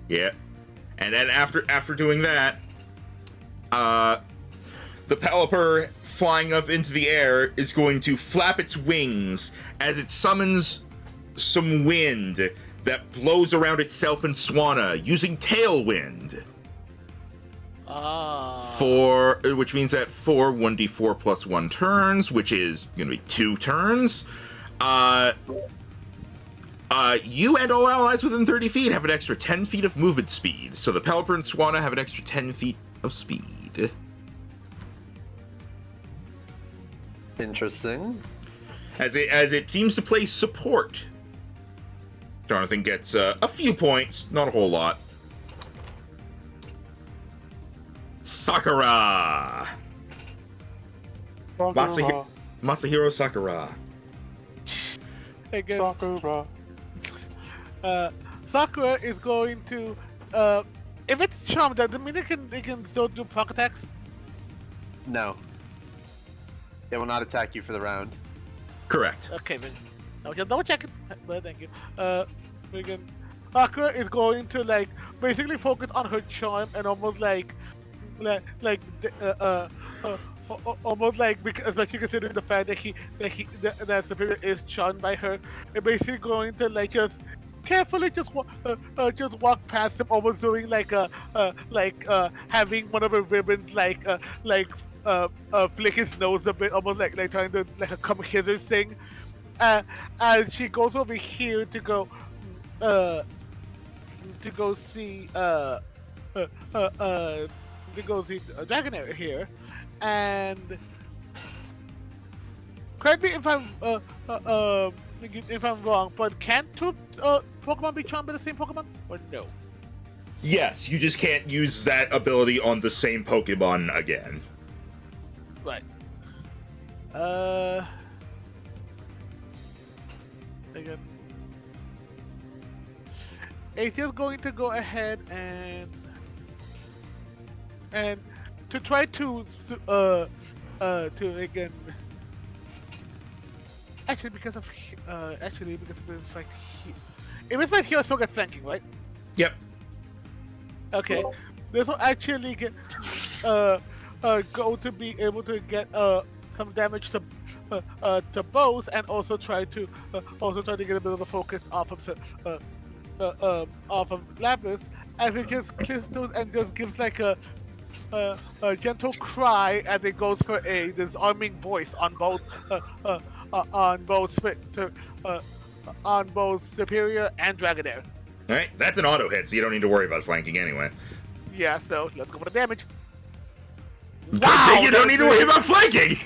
Yeah, and then after doing that, the Pelipper flying up into the air is going to flap its wings as it summons some wind that blows around itself and Swanna using Tailwind. Which means that for 1d4 plus 1 turns, which is going to be 2 turns, you and all allies within 30 feet have an extra 10 feet of movement speed. So the Pelipper and Swanna have an extra 10 feet of speed. Interesting. As it seems to play support. Jonathan gets a few points, not a whole lot. Sakura! Masahiro Sakura. Hey, good. Sakura. Sakura is going to, if it's charmed, does it mean it can still do proc attacks? No. It will not attack you for the round. Correct. Okay, then. Okay, double check it. But thank you. Sakura is going to basically focus on her charm and almost especially considering the fact that Superior is charmed by her, and basically going to just carefully just walk past him, almost doing having one of her ribbons flick his nose a bit, almost like trying to a come hither thing. And she goes over here to go see Dragonair here, and correct me if I'm wrong, but can two Pokemon be charmed by the same Pokemon, or no? Yes, you just can't use that ability on the same Pokemon again. Right. Again. It's just going to go ahead and to try to again. Actually, because of it's like it was right here, so get flanking, right? Yep. Okay. This will actually get go to be able to get some damage to both, and also try to get a bit of the focus off of Lapis, as it just crystals and just gives a gentle cry as it goes for a disarming voice on both on both on both Superior and Dragonair. All right, that's an auto hit, so you don't need to worry about flanking anyway. Yeah, so let's go for the damage. Good thing you don't need to worry about flanking.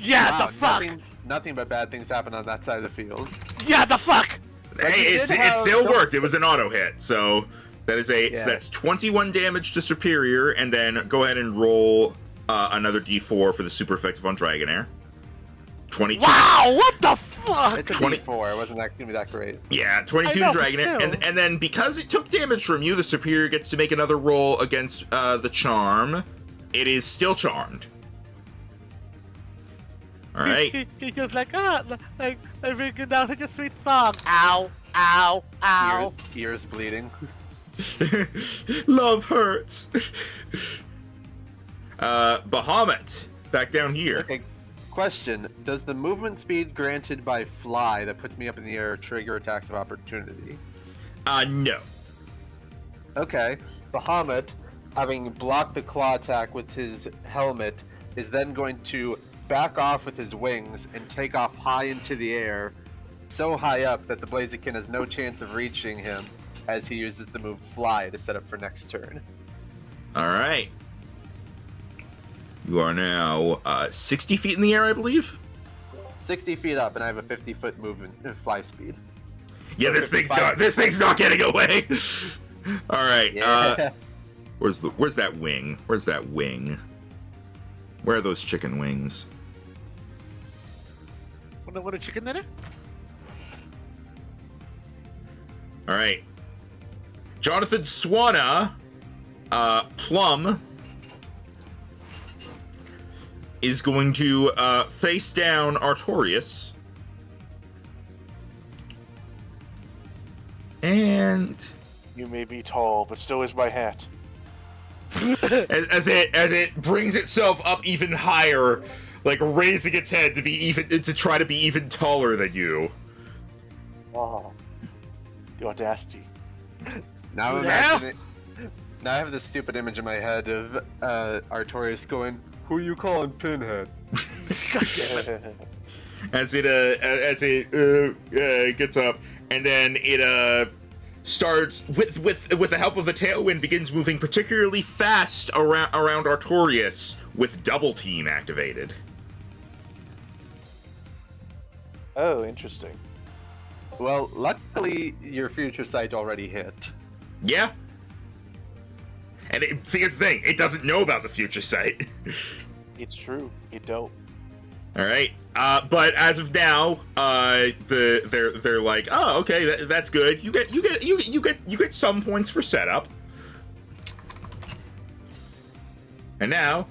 Yeah, Wow, the fuck. Nothing but bad things happen on that side of the field. Yeah, the fuck. Hey, you it did have still some- worked. It was an auto hit, so that is Yeah. so that's 21 damage to Superior, and then go ahead and roll another D4 for the super effective on Dragonair. 22. Wow, what the fuck? It's a 20 D4. It wasn't gonna be that great. Yeah, 22 I know, to but Dragonair, still. and then because it took damage from you, the Superior gets to make another roll against the charm. It is still charmed. All right. He's just like, like freaking down such a sweet song. Ow, ow, ow. Ears bleeding. Love hurts. Bahamut, back down here. Okay. Question: does the movement speed granted by fly that puts me up in the air trigger attacks of opportunity? No. Okay. Bahamut, having blocked the claw attack with his helmet, is then going to back off with his wings and take off high into the air, so high up that the Blaziken has no chance of reaching him as he uses the move Fly to set up for next turn. All right. You are now 60 feet in the air, I believe. 60 feet up, and I have a 50-foot movement fly speed. Yeah, this thing's not getting away. All right. Yeah. Where's that wing? Where's that wing? Where are those chicken wings? What a chicken dinner? All right. Jonathan Swanna, Plum, is going to face down Artorias. And You may be tall, but so is my hat. as it brings itself up even higher, like raising its head to try to be even taller than you. Oh, the audacity. Now I'm Yeah? imagining. Now I have this stupid image in my head of Artorias going, "Who you calling Pinhead?" As it gets up, and then it starts with the help of the tailwind begins moving particularly fast around Artorias with double team activated. Oh, interesting. Well, luckily your future sight already hit. Yeah. And here's the thing, it doesn't know about the future sight. It's true. It don't. All right, but as of now, they're like, oh, okay, that's good. You get some points for setup. And now,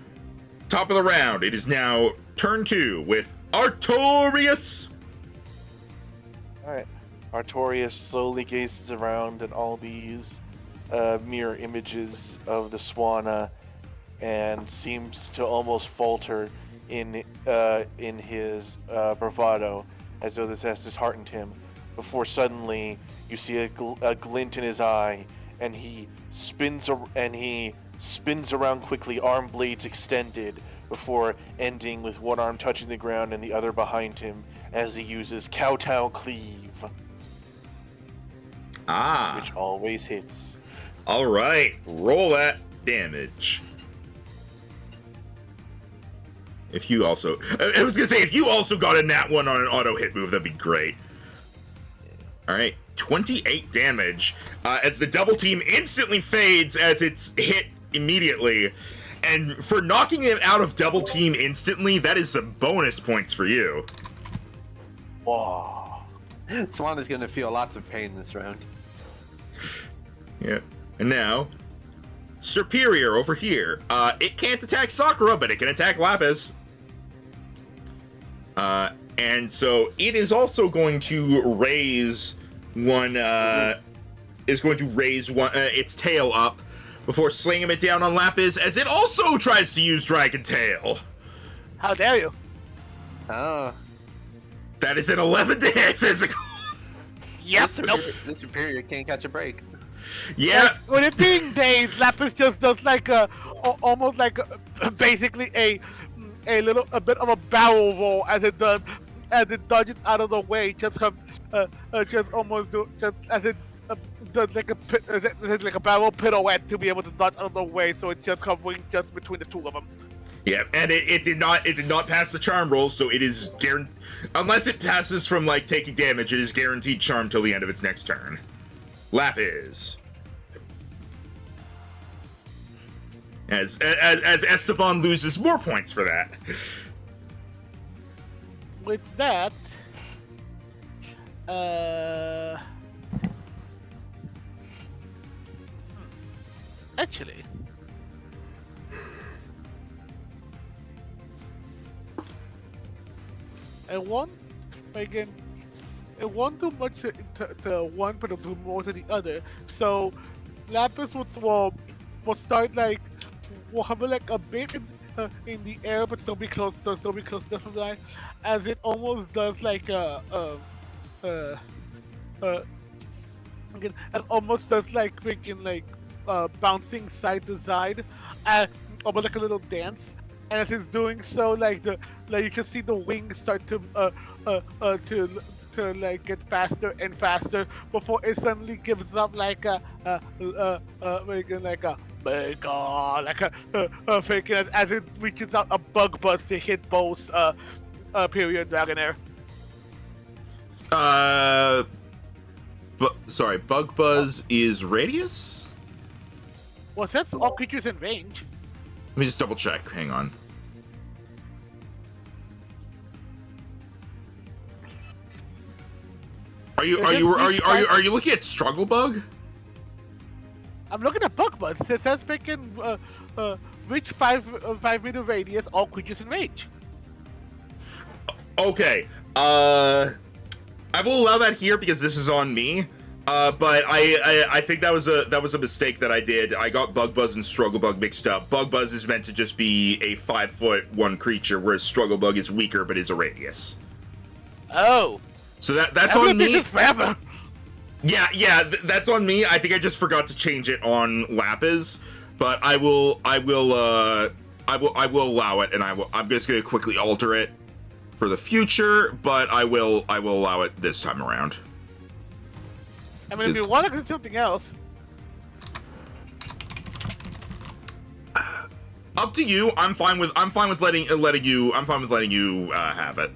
top of the round, it is now turn 2 with Artorias. All right. Artorias slowly gazes around at all these mirror images of the Swanna and seems to almost falter in his bravado, as though this has disheartened him, before suddenly you see a glint in his eye, and he spins around quickly, arm blades extended, before ending with one arm touching the ground and the other behind him as he uses Kowtow Cleave, which always hits. All right, roll that damage. If you also, I was gonna say, if you also got a nat 1 on an auto hit move, that'd be great. All right, 28 damage as the double team instantly fades as it's hit immediately. And for knocking it out of double team instantly, that is some bonus points for you. Wow. Swan is going to feel lots of pain this round. Yeah. And now, Superior over here. It can't attack Sakura, but it can attack Lapis. And so it is also going to raise its tail up before slinging it down on Lapis, as it also tries to use Dragon Tail. How dare you? Oh. That is an 11 to hit physical. Yep, nope. The Superior can't catch a break. Yeah. When the thing days, Lapis just does like a almost like basically a bit of a barrel roll as it dodges out of the way, just as it does like a like a barrel pirouette to be able to dodge out of the way, so it's just hovering just between the two of them. Yeah, and it did not pass the charm roll, so it is guaranteed. Unless it passes from like taking damage, it is guaranteed charm till the end of its next turn. Lapis. As Esteban loses more points for that. With that, actually, I won't do much to one, but I'll do more to the other. So, Lapis will start like will hover like a bit in the air, but still be close enough to fly, as it almost does like again, it almost does like freaking like bouncing side to side, almost like a little dance. And as it's doing so, like you can see the wings start to like get faster and faster before it suddenly gives up like a freaking as it reaches out a bug buzz to hit both period Dragonair. Sorry, bug buzz is radius? Well, that's all creatures in range. Let me just double check. Hang on. Are you looking at struggle bug? I'm looking at bug buzz. It says freaking reach 5 meter radius, all creatures in range. Okay. I will allow that here because this is on me. But I think that was a mistake that I did. I got Bug Buzz and Struggle Bug mixed up. Bug Buzz is meant to just be a 5'1" creature, whereas Struggle Bug is weaker but is a radius. Oh. So that's on me. Forever. Yeah, that's on me. I think I just forgot to change it on Lapis, but I will allow it, and I'm just gonna quickly alter it for the future, but I will allow it this time around. I mean, if you want to do something else, up to you. I'm fine with letting you have it.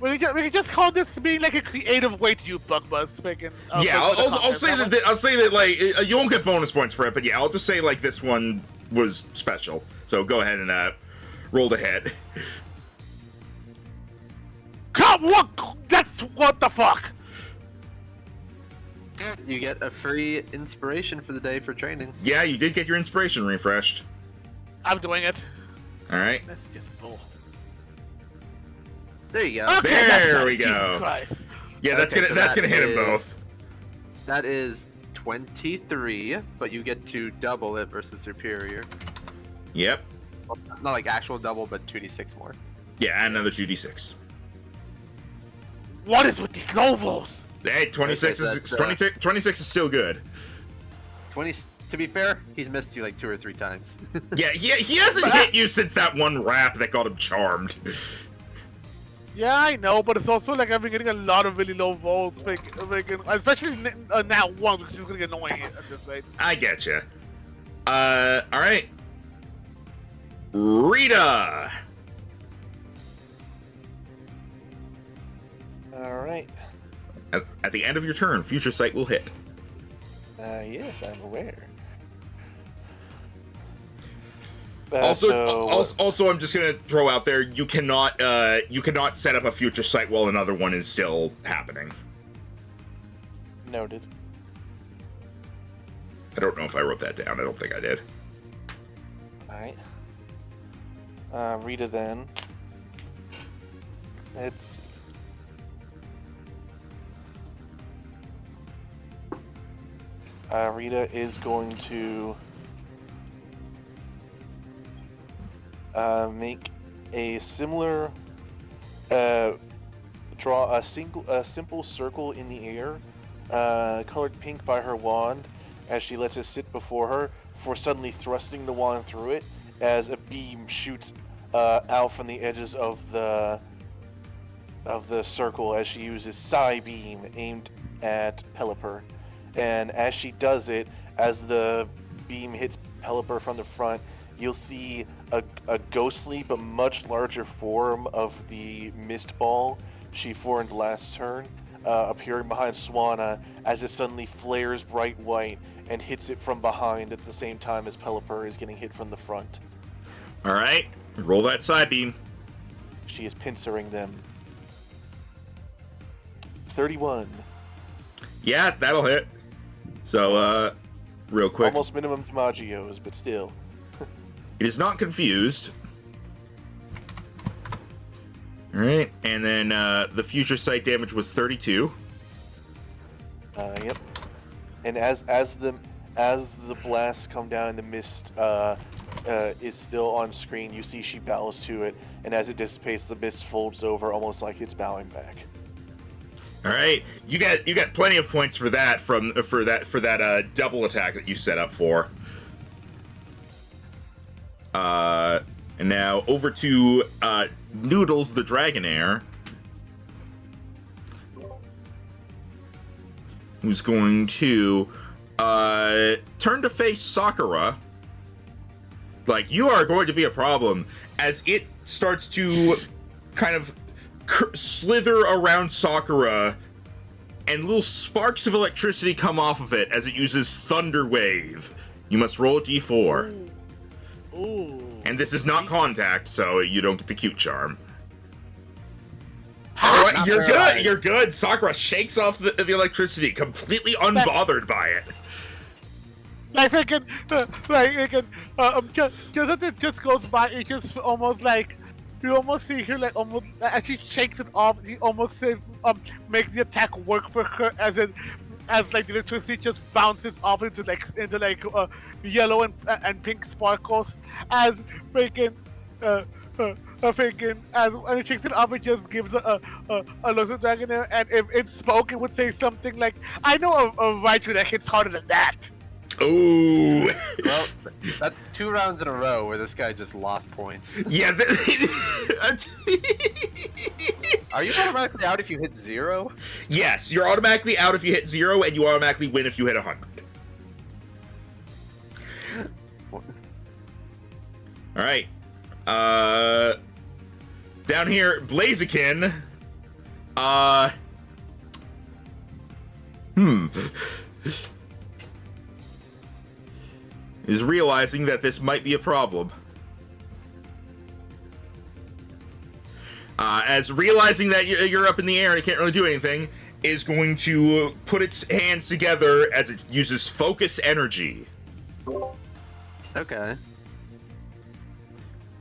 we can just call this being like a creative way to use Bug Buzz. Freaking. Yeah, I'll say that like you won't get bonus points for it, but yeah, I'll just say like this one was special. So go ahead and roll the hit. Come what? That's what the fuck. You get a free inspiration for the day for training. Yeah, you did get your inspiration refreshed. I'm doing it. All right. That's just bull. There you go. Okay, there we Jesus go. Christ. Yeah, that's Okay, gonna hit them both. That is 23, but you get to double it versus superior. Yep. Well, not like actual double, but 2d6 more. Yeah, and another 2d6. What is with these levels? Hey, 26 26 is still good. 20. To be fair, he's missed you like 2 or 3 times. Yeah, he hasn't hit you since that one rap that got him charmed. Yeah, I know, but it's also like I've been getting a lot of really low volts, especially now one, which is gonna get annoying at this rate. I get you. All right. Rita. All right. At the end of your turn, Future Sight will hit. Yes, I'm aware. Also, I'm just gonna throw out there: you cannot set up a Future Sight while another one is still happening. Noted. I don't know if I wrote that down. I don't think I did. Alright. Rita then. Let's see. Rita is going to make a similar draw a simple circle in the air, colored pink by her wand, as she lets it sit before her, before suddenly thrusting the wand through it as a beam shoots out from the edges of the circle as she uses Psy Beam aimed at Pelipper. And as she does it, as the beam hits Pelipper from the front, you'll see a ghostly but much larger form of the mist ball she formed last turn appearing behind Swanna as it suddenly flares bright white and hits it from behind at the same time as Pelipper is getting hit from the front. All right, roll that side beam. She is pincering them. 31. Yeah, that'll hit. So, real quick. Almost minimum Damagios, but still. It is not confused. All right, and then the future sight damage was 32. Yep. And as the blasts come down and the mist is still on screen, you see she bows to it, and as it dissipates, the mist folds over almost like it's bowing back. All right, you got plenty of points for that for that double attack that you set up for. And now over to Noodles the Dragonair, who's going to turn to face Sakura. Like, you are going to be a problem as it starts to kind of slither around Sakura, and little sparks of electricity come off of it as it uses Thunder Wave. You must roll a d4. Ooh. And this is not contact, so you don't get the cute charm. Oh, you're good. You're good. Sakura shakes off the electricity, completely unbothered by it. Like freaking, just it just goes by. It just almost like you almost see her like almost as she shakes it off. He almost says, makes the attack work for her as like the electricity just bounces off into yellow and pink sparkles as freaking as when it shakes it off, it just gives a look of Dragonair, and if it spoke, it would say something like, "I know a writer that hits harder than that." Ooh. Well, that's 2 rounds in a row where this guy just lost points. Yeah. Are you automatically out if you hit 0? Yes, you're automatically out if you hit 0, and you automatically win if you hit 100. All right. Down here, Blaziken. Is realizing that this might be a problem. As realizing that you're up in the air and it can't really do anything, is going to put its hands together as it uses focus energy. Okay.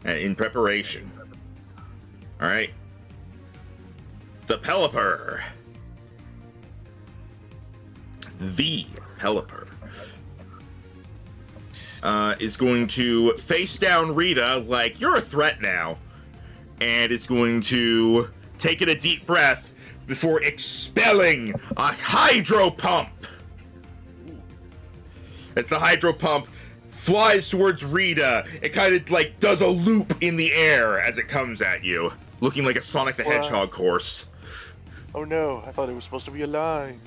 In preparation. Alright. The Pelipper. The Pelipper. Is going to face down Rita like, you're a threat now. And is going to take in a deep breath before expelling a hydro pump. As the hydro pump flies towards Rita, it kind of like does a loop in the air as it comes at you, looking like a Sonic the Hedgehog course. Oh no, I thought it was supposed to be a line.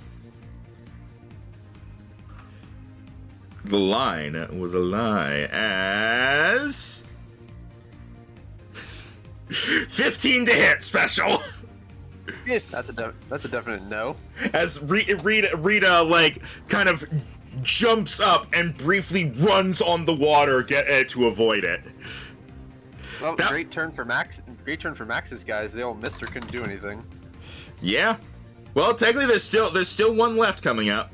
The line was a lie as 15 to hit special. Yes. That's a definite no. As Rita like kind of jumps up and briefly runs on the water to avoid it. Well, great turn for Max. Great turn for Max's guys. The old Mister couldn't do anything. Yeah. Well, technically, there's still one left coming up.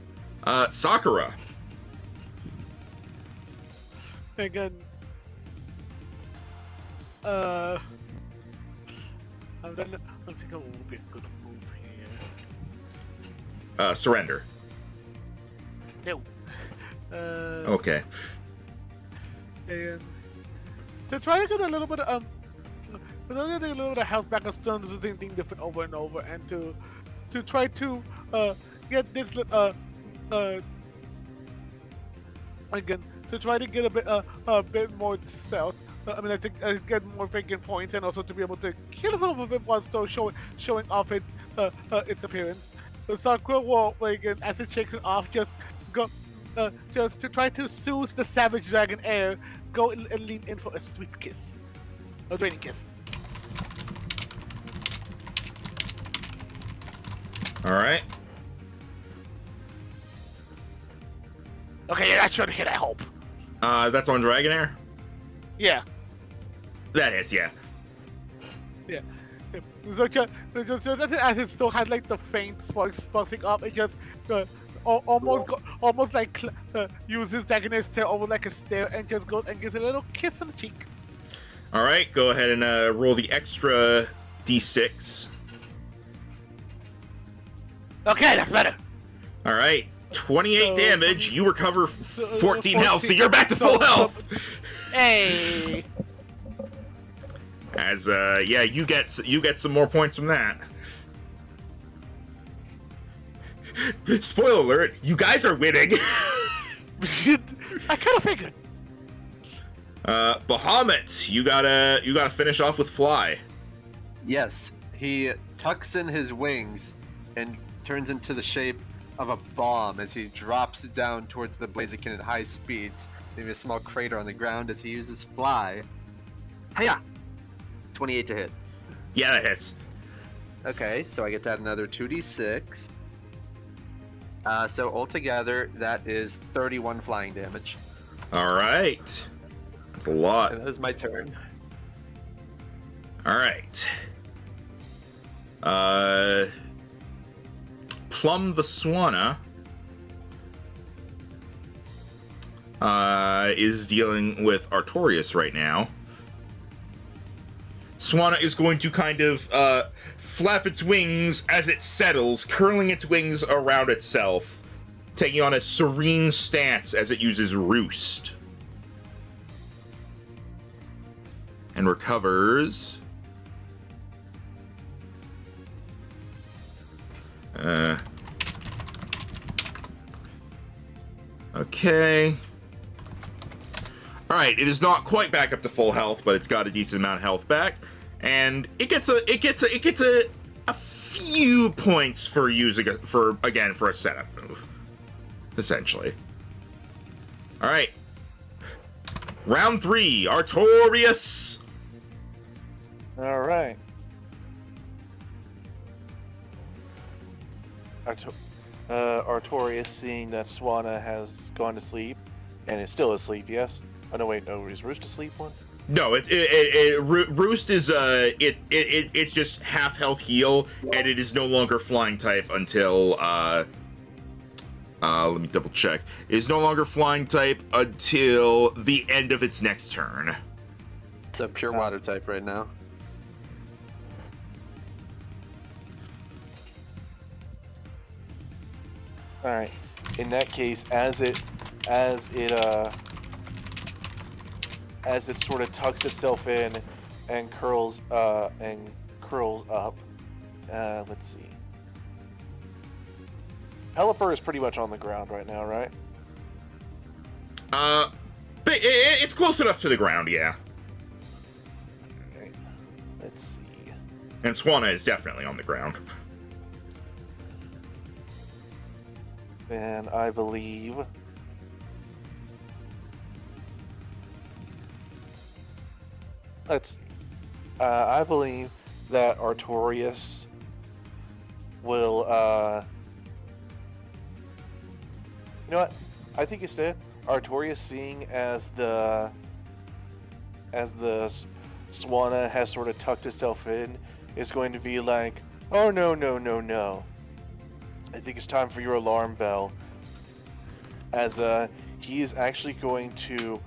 Sakura. Again, I think it will be a good move here. Surrender. No. Okay. And to try to get a little bit of health back, and still do the same thing different over and over, and to try to get this again to try to get a bit more stealth. I mean, I think get more vacant points, and also to be able to kill a little bit while still showing off its appearance. The Sakura will, like, as it shakes it off, just to try to soothe the savage dragon air, go and lean in for a sweet kiss, a draining kiss. All right. Okay, yeah, that should hit. I hope. That's on Dragonair. Yeah. That hits, yeah. Yeah. So just as it still has like the faint sparks buzzing up, it just almost like uses Dagonair's tail over like a stare and just goes and gives a little kiss on the cheek. All right, go ahead and roll the extra d6. Okay, that's better. All right, 28 damage. You recover 14 health, so you're back to full health. Hey. As yeah, you get some more points from that. Spoiler alert: you guys are winning. I kind of figured. Bahamut, you gotta finish off with Fly. Yes, he tucks in his wings and turns into the shape of a bomb as he drops down towards the Blaziken at high speeds, leaving a small crater on the ground as he uses Fly. Hiya! 28 to hit. Yeah, that hits. Okay, so I get to add another 2d6. So altogether, that is 31 flying damage. All right, that's a lot. And that is my turn. All right. Plum the Swanna is dealing with Artorias right now. Swanna is going to kind of flap its wings as it settles, curling its wings around itself, taking on a serene stance as it uses Roost. And recovers... Okay. Alright, it is not quite back up to full health, but it's got a decent amount of health back. And it gets a few points for using it for a setup move. Essentially. Alright. Round 3, Artorias. All right. Artorias, seeing that Swanna has gone to sleep and is still asleep, yes? Oh no, wait, no, is Roost asleep one? No, Roost is it's just half health heal, and it is no longer flying type until let me double check. It is no longer flying type until the end of its next turn. It's a pure water type right now. All right. In that case, as it sort of tucks itself in and curls up. Let's see. Pelipper is pretty much on the ground right now, right? But it's close enough to the ground, yeah. Okay. Let's see. And Swanna is definitely on the ground. And I believe let's see. I believe that Artorias will you know what? I think instead Artorias, seeing as the Swanna has sort of tucked itself in, is going to be like, oh no. I think it's time for your alarm bell. As he is actually going to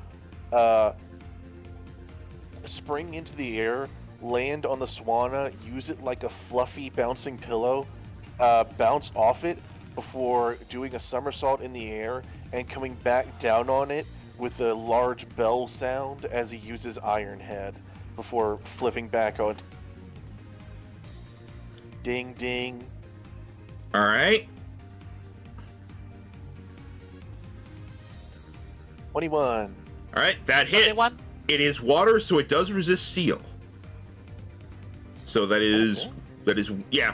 spring into the air, land on the Swanna, use it like a fluffy bouncing pillow, bounce off it before doing a somersault in the air and coming back down on it with a large bell sound as he uses Iron Head before flipping back on. Ding ding. All right. 21. All right, that hits. 21? It is water, so it does resist steel. So that is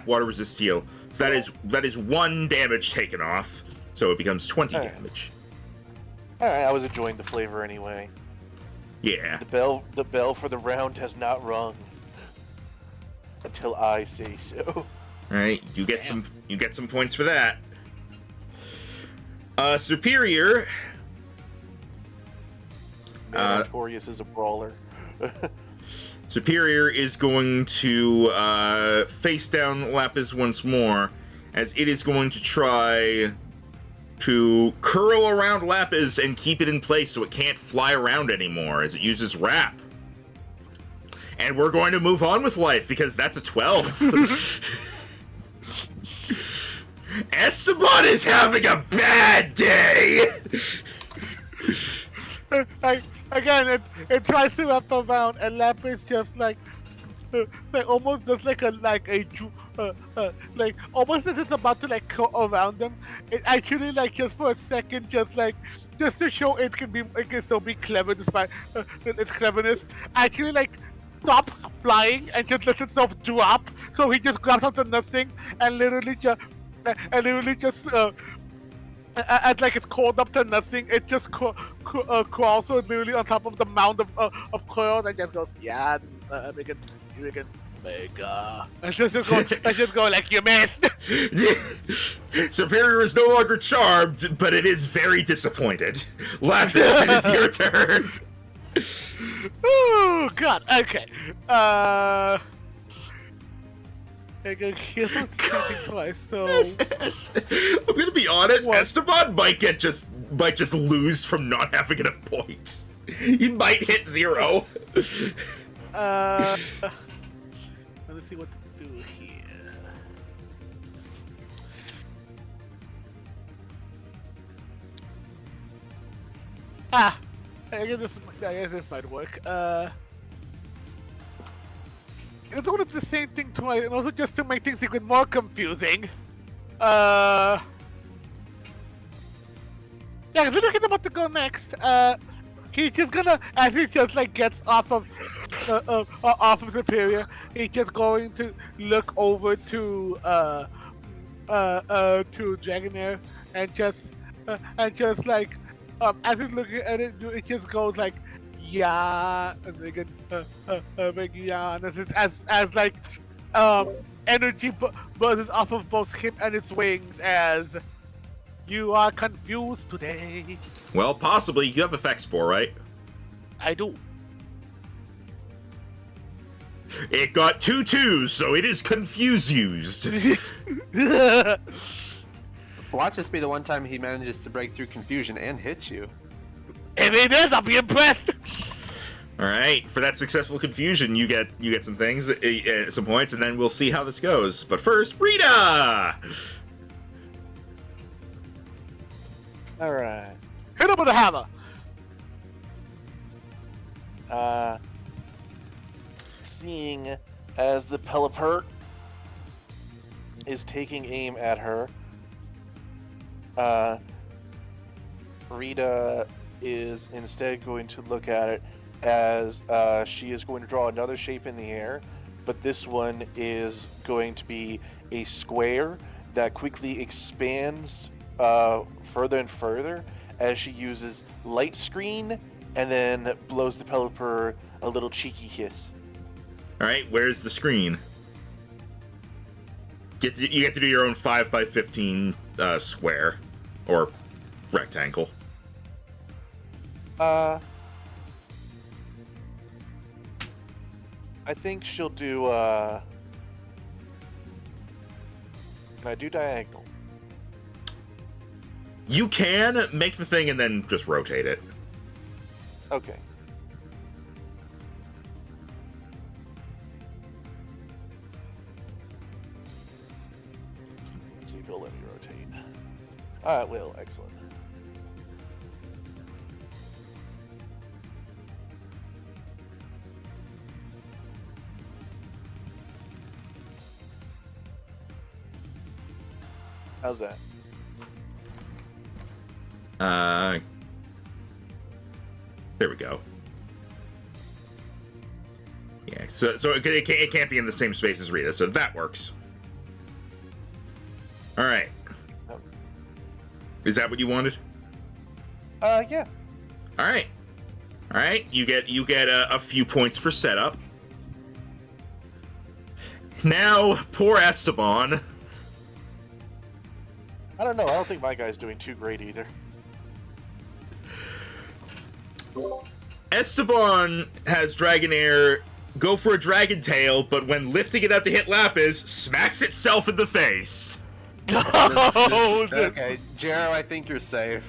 water resist steel. So that is 1 damage taken off. So it becomes 20 Alright. damage. Alright, I was enjoying the flavor anyway. Yeah. The bell for the round has not rung. Until I say so. All right, you get some points for that. Superior. Man, Artorias is a brawler. Superior is going to face down Lapis once more, as it is going to try to curl around Lapis and keep it in place so it can't fly around anymore as it uses Wrap. And we're going to move on with life because that's a 12. Esteban is having a bad day. It tries to wrap around, and Lapis just like almost just like almost as it's about to like go around them. It actually like just for a second, just to show it can still be clever despite its cleverness. Actually, like stops flying and just lets itself drop. So he just grabs onto nothing and literally just as like it's called up to nothing, it just crawls. So it's literally on top of the mound of coils and just goes, yeah, make it mega. And just go like you missed. Superior is no longer charmed, but it is very disappointed. Lapis, it is your turn. Oh god. Okay. I can heal something twice, so I'm gonna be honest. What? Esteban might just lose from not having enough points. He might hit 0. Let's see what to do here. I guess this might work. It's all the same thing twice, and also just to make things even more confusing. Yeah, because Ludovic about to go next. He's just gonna, as he just like gets off of Superior, he's just going to look over to Dragonair and just like as he's looking at it, it just goes like, yeah, and they get yeah, and as like energy buzzes off of both him and its wings as you are confused today. Well, possibly. You have Effect Spore, right? I do. It got 2 2s, so it is confused. Watch this be the one time he manages to break through confusion and hit you. If it is, I'll be impressed. All right, for that successful confusion, you get some things, some points, and then we'll see how this goes. But first, Rita. All right. Hit him with a hammer. Seeing as the Pelipper is taking aim at her, Rita is instead going to look at it as she is going to draw another shape in the air, but this one is going to be a square that quickly expands further and further as she uses Light Screen and then blows the Pelipper a little cheeky kiss. All right, where's the screen? You get to do your own 5x15 square or rectangle. I think she'll do, can I do diagonal? You can make the thing and then just rotate it. Okay. Let's see if it'll let me rotate. It will, excellent. How's that? There we go. Yeah, so it can't be in the same space as Rita, so that works. All right. Is that what you wanted? Yeah. All right. All right. You get a few points for setup. Now, poor Esteban. I don't know. I don't think my guy's doing too great either. Esteban has Dragonair go for a Dragon Tail, but when lifting it up to hit Lapis, smacks itself in the face. Okay, Jero, I think you're safe.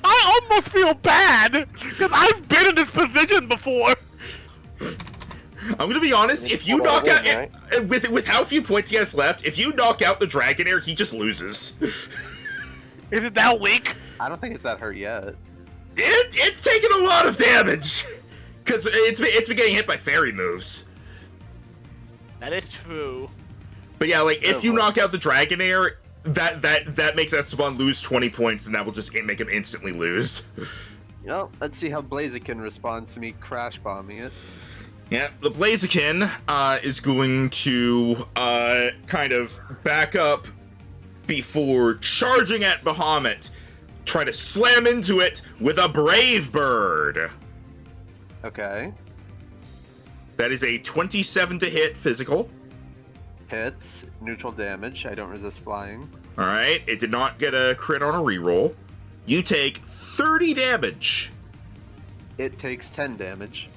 I almost feel bad because I've been in this position before. I'm gonna be honest. If you knock out with how few points he has left, if you knock out the Dragonair, he just loses. Is it that weak? I don't think it's that hurt yet. It's taken a lot of damage because it's been getting hit by fairy moves. That is true. But yeah, like if you knock out the Dragonair, that makes Esteban lose 20 points, and that will just make him instantly lose. Well, let's see how Blaziken responds to me crash bombing it. Yeah, the Blaziken is going to kind of back up before charging at Bahamut, try to slam into it with a Brave Bird. Okay. That is a 27 to hit physical. Hits, neutral damage. I don't resist flying. All right, it did not get a crit on a reroll. You take 30 damage. It takes 10 damage.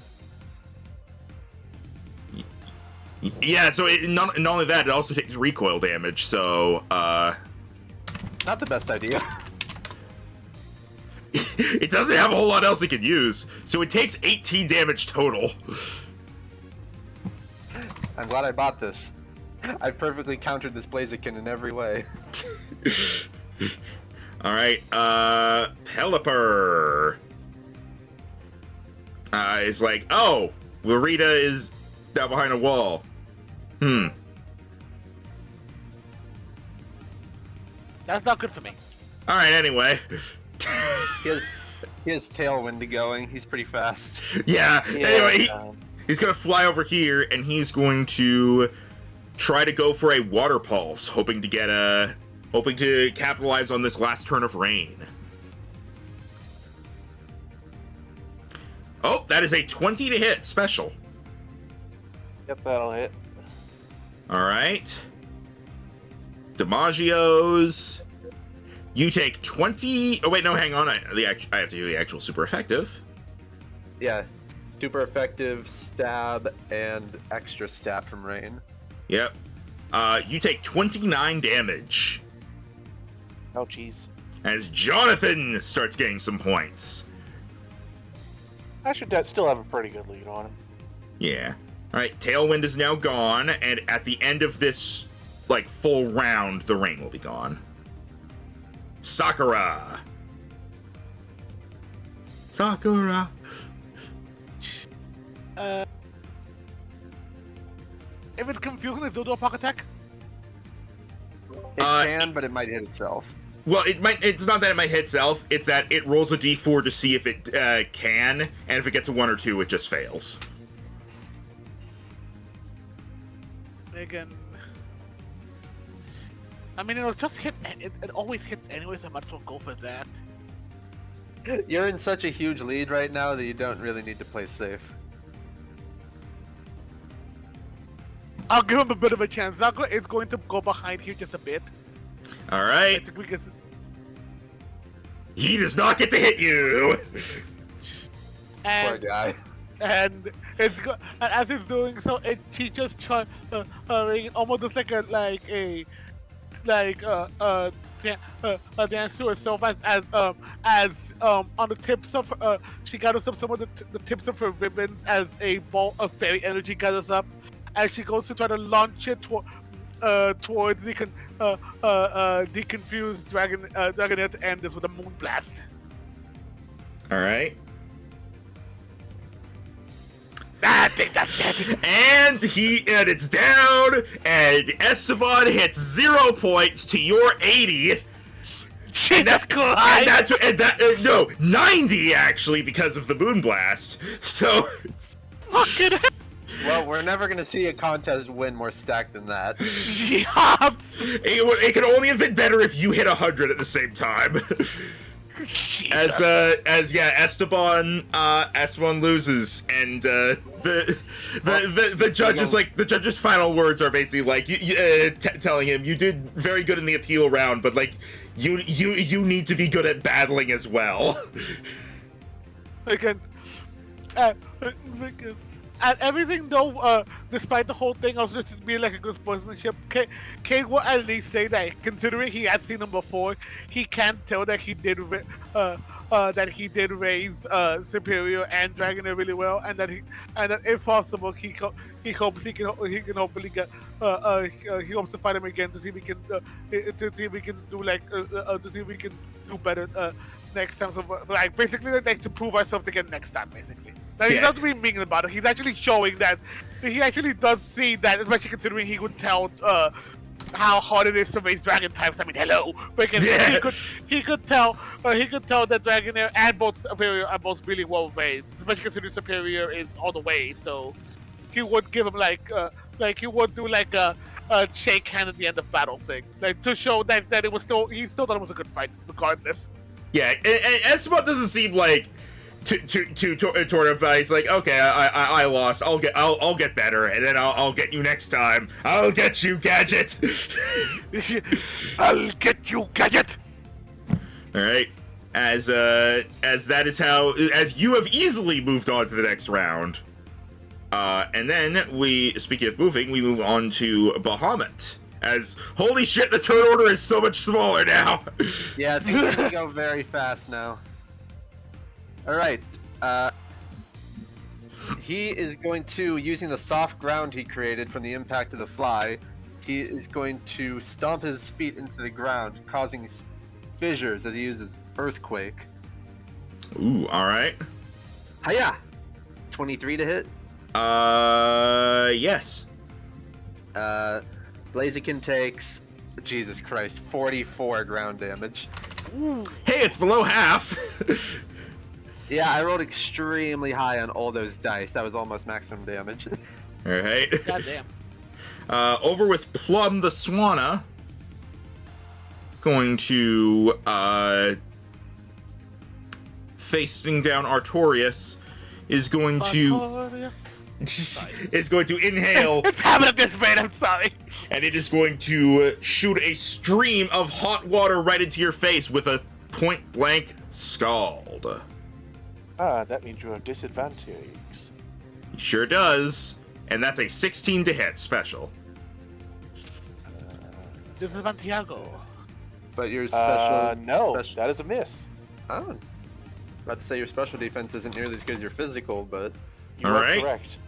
Yeah, so not only that, it also takes recoil damage, so, Not the best idea. it doesn't have a whole lot else it can use, so it takes 18 damage total. I'm glad I bought this. I perfectly countered this Blaziken in every way. Alright, Pelipper is like, oh, Larita is down behind a wall. That's not good for me. Alright, anyway. He has Tailwind going. He's pretty fast. Yeah, anyway, um, he's gonna fly over here, and he's going to try to go for a Water Pulse, hoping to capitalize on this last turn of rain. Oh, that is a 20 to hit special. Yep, that'll hit. All right. DiMaggio's. You take 20. Oh, wait, no, hang on. I have to do the actual super effective. Yeah, super effective, stab, and extra stab from rain. Yep. You take 29 damage Oh, jeez. as Jonathan starts getting some points. I should still have a pretty good lead on him. Yeah. All right, Tailwind is now gone, and at the end of this, like, full round, the rain will be gone. Sakura. Sakura. If it's confusing, it's do a pocket attack. It can, but it might hit itself. Well, it's not that it might hit itself. It's that it rolls a d4 to see if it can, and if it gets a 1 or 2, it just fails. Again, I mean, it'll just hit. It always hits anyways. I might as well go for that. You're in such a huge lead right now that you don't really need to play safe. I'll give him a bit of a chance. Sakura is going to go behind here just a bit. All I right. think we can. He does not get to hit you. Poor And guy. and and as it's doing so, she just try almost looks like a dance to herself as on the tips of she gathers up some of the tips of her ribbons as a ball of fairy energy gathers up, as she goes to try to launch it towards the confused Dragonair to end this with a moon blast. All right. I think that's it. And it's down, and Esteban hits 0 points to your 80. Jesus Christ! No, 90 actually because of the moonblast. So Fucking hell! Well, we're never gonna see a contest win more stacked than that. Yup! it could only have been better if you hit 100 at the same time. Esteban loses, and the judge's final words are basically like telling him you did very good in the appeal round, but like you need to be good at battling as well. Again, and everything though, despite the whole thing also just being like a good sportsmanship, Cayde will at least say that considering he has seen him before, he can tell that he did raise Superior and Dragonair really well, and that if possible he hopes he can hopefully get he hopes to fight him again to see if we can do better next time. So like basically like to prove ourselves again next time basically. Now, he's not being mean about it. He's actually showing that he actually does see that, especially considering he could tell how hard it is to raise dragon types. I mean, hello, because he could tell that Dragonair and both Superior are both really well raised, especially considering Superior is all the way. So he would give him he would do like a shake hand at the end of battle thing, like to show that it was he still thought it was a good fight regardless. Yeah, and Esteban doesn't seem like toward him, but he's like, okay, I lost. I'll get better, and then I'll get you next time. I'll get you, Gadget. I'll get you, Gadget. All right, as that is how you have easily moved on to the next round, and then speaking of moving, we move on to Bahamut. As holy shit, the turn order is so much smaller now. Yeah, things can go very fast now. Alright, he is going to, using the soft ground he created from the impact of the fly, he is going to stomp his feet into the ground, causing fissures as he uses Earthquake. Ooh, alright. Hiya! 23 to hit? Yes. Blaziken takes, Jesus Christ, 44 ground damage. Hey, it's below half. Yeah, I rolled extremely high on all those dice. That was almost maximum damage. Alright. Goddamn. Over with Plum the Swanna. Going to, facing down Artorias, is going to... is going to inhale. It's happening this way, I'm sorry. And it is going to shoot a stream of hot water right into your face with a point-blank scald. That means you have disadvantage. He sure does. And that's a 16 to hit special. This is Santiago. But your special... No, that is a miss. Oh. About to say your special defense isn't nearly as good as your physical, but... You are correct.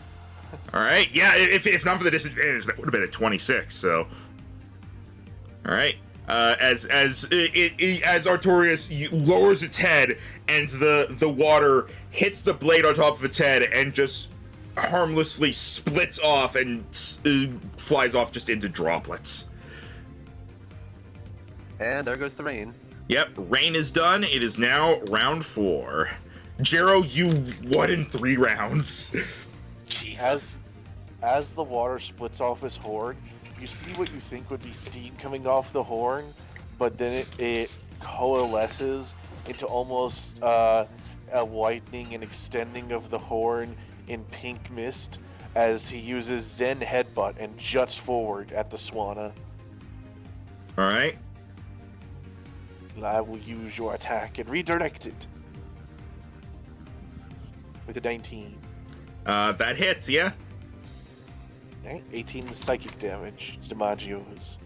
Alright, yeah, if not for the disadvantage, that would have been a 26, so... Alright. As Artorias lowers its head and the water hits the blade on top of its head and just harmlessly splits off and flies off just into droplets. And there goes the rain. Yep, rain is done. It is now round 4. Jero, you won in 3 rounds. Jesus. As the water splits off his horn, you see what you think would be steam coming off the horn, but then it coalesces into almost a widening and extending of the horn in pink mist as he uses Zen Headbutt and juts forward at the Swanna. Alright. I will use your attack and redirect it with a 19. That hits, yeah. Okay, 18 psychic damage to DiMaggio's.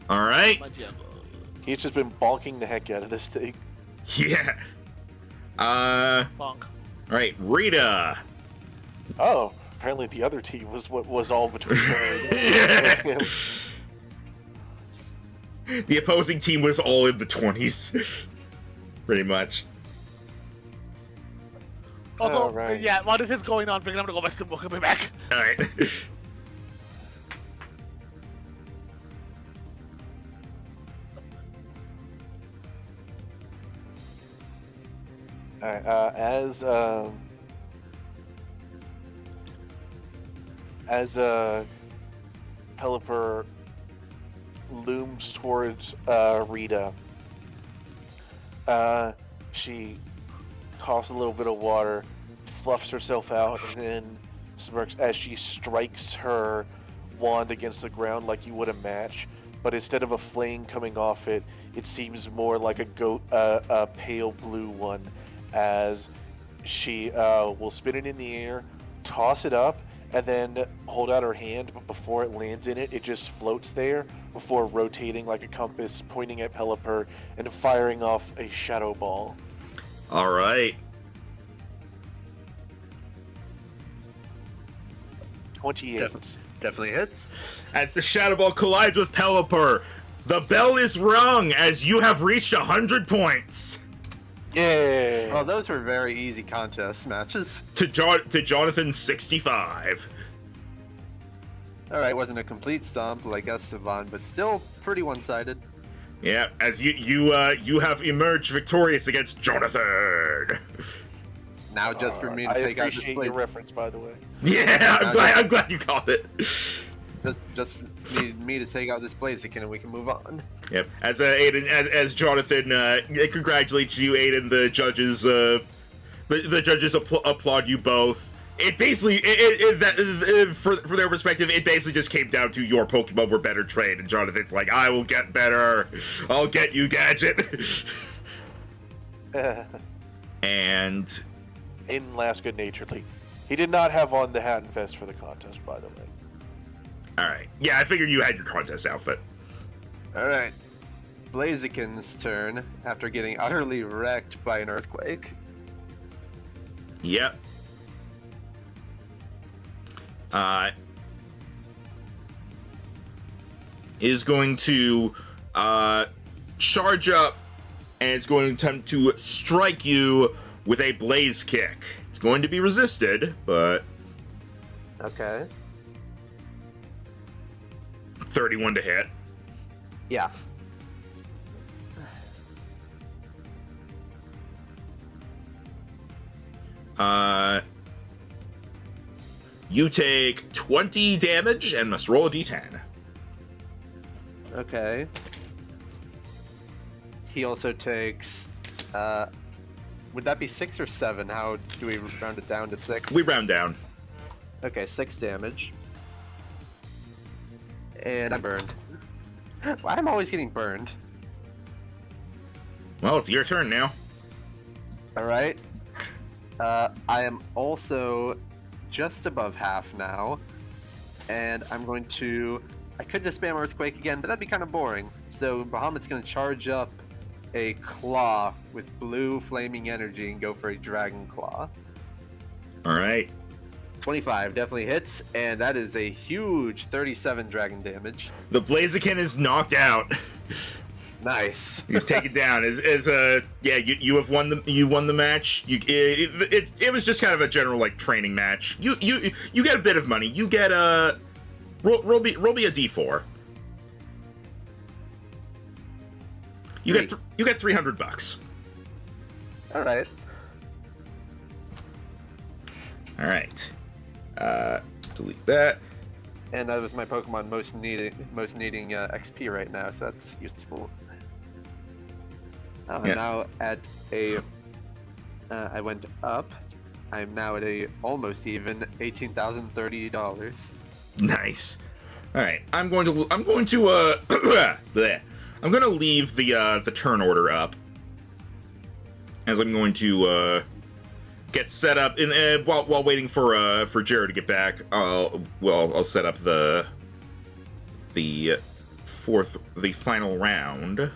Alright. He's just been bonking the heck out of this thing. Yeah. Bonk. Alright, Rita. Oh, apparently the other team was what was all between her and him. The opposing team was all in the 20s. Pretty much. Also, right. yeah, while this is going on, I'm gonna go back to the book and be back. Alright. Alright, as Pelipper looms towards Rita, she coughs a little bit of water, fluffs herself out, and then smirks as she strikes her wand against the ground like you would a match. But instead of a flame coming off it, it seems more like a pale blue one, as she will spin it in the air, toss it up, and then hold out her hand, but before it lands in it, it just floats there before rotating like a compass, pointing at Pelipper and firing off a shadow ball. All right. 28. Definitely hits. As the shadow ball collides with Pelipper, the bell is rung as you have reached 100 points. Yeah. Well, those were very easy contest matches. To Jonathan's 65. All right, wasn't a complete stomp like Esteban, but still pretty one-sided. Yeah, as you have emerged victorious against Jonathan. Now just for me to I take out this appreciate place. your reference, by the way. Yeah, I'm glad you caught it. Just need me to take out this Blaziken and we can move on. Yep. As Aidan, as Jonathan congratulates you, Aidan. The judges, the judges applaud you both. It basically, for their perspective, it basically just came down to your Pokemon were better trained, and Jonathan's like, I will get better. I'll get you, Gadget. And Aiden laughs good-naturedly. He did not have on the hat and vest for the contest, by the way. all right, yeah, I figured you had your contest outfit. All right, Blaziken's turn after getting utterly wrecked by an earthquake. Yep. Is going to charge up and it's going to attempt to strike you with a blaze kick. It's going to be resisted, but Okay. 31 to hit. Yeah. You take 20 damage and must roll a d10. Okay. He also takes. Would that be 6 or 7? How do we round it down to 6? We round down. Okay, 6 damage. And I'm burned. Why am I always getting burned? Well, it's your turn now. Alright. I am also just above half now. And I'm going to... I could just spam Earthquake again, but that'd be kind of boring. So Bahamut's going to charge up a claw with blue flaming energy and go for a Dragon Claw. All right. 25 definitely hits, and that is a huge 37 dragon damage. The Blaziken is knocked out. Nice. He's taken down. Yeah, you have won the match. It was just kind of a general like training match. You get a bit of money. You get roll me a d4. You get $300. All right. All right. Delete that. And that was my Pokemon most needing XP right now, so that's useful. I'm now at a. I went up. I'm now at a almost even $18,030. Nice. All right. I'm going to bleh. I'm going to leave the turn order up, as I'm going to get set up in while waiting for Jared to get back. I'll set up the final round.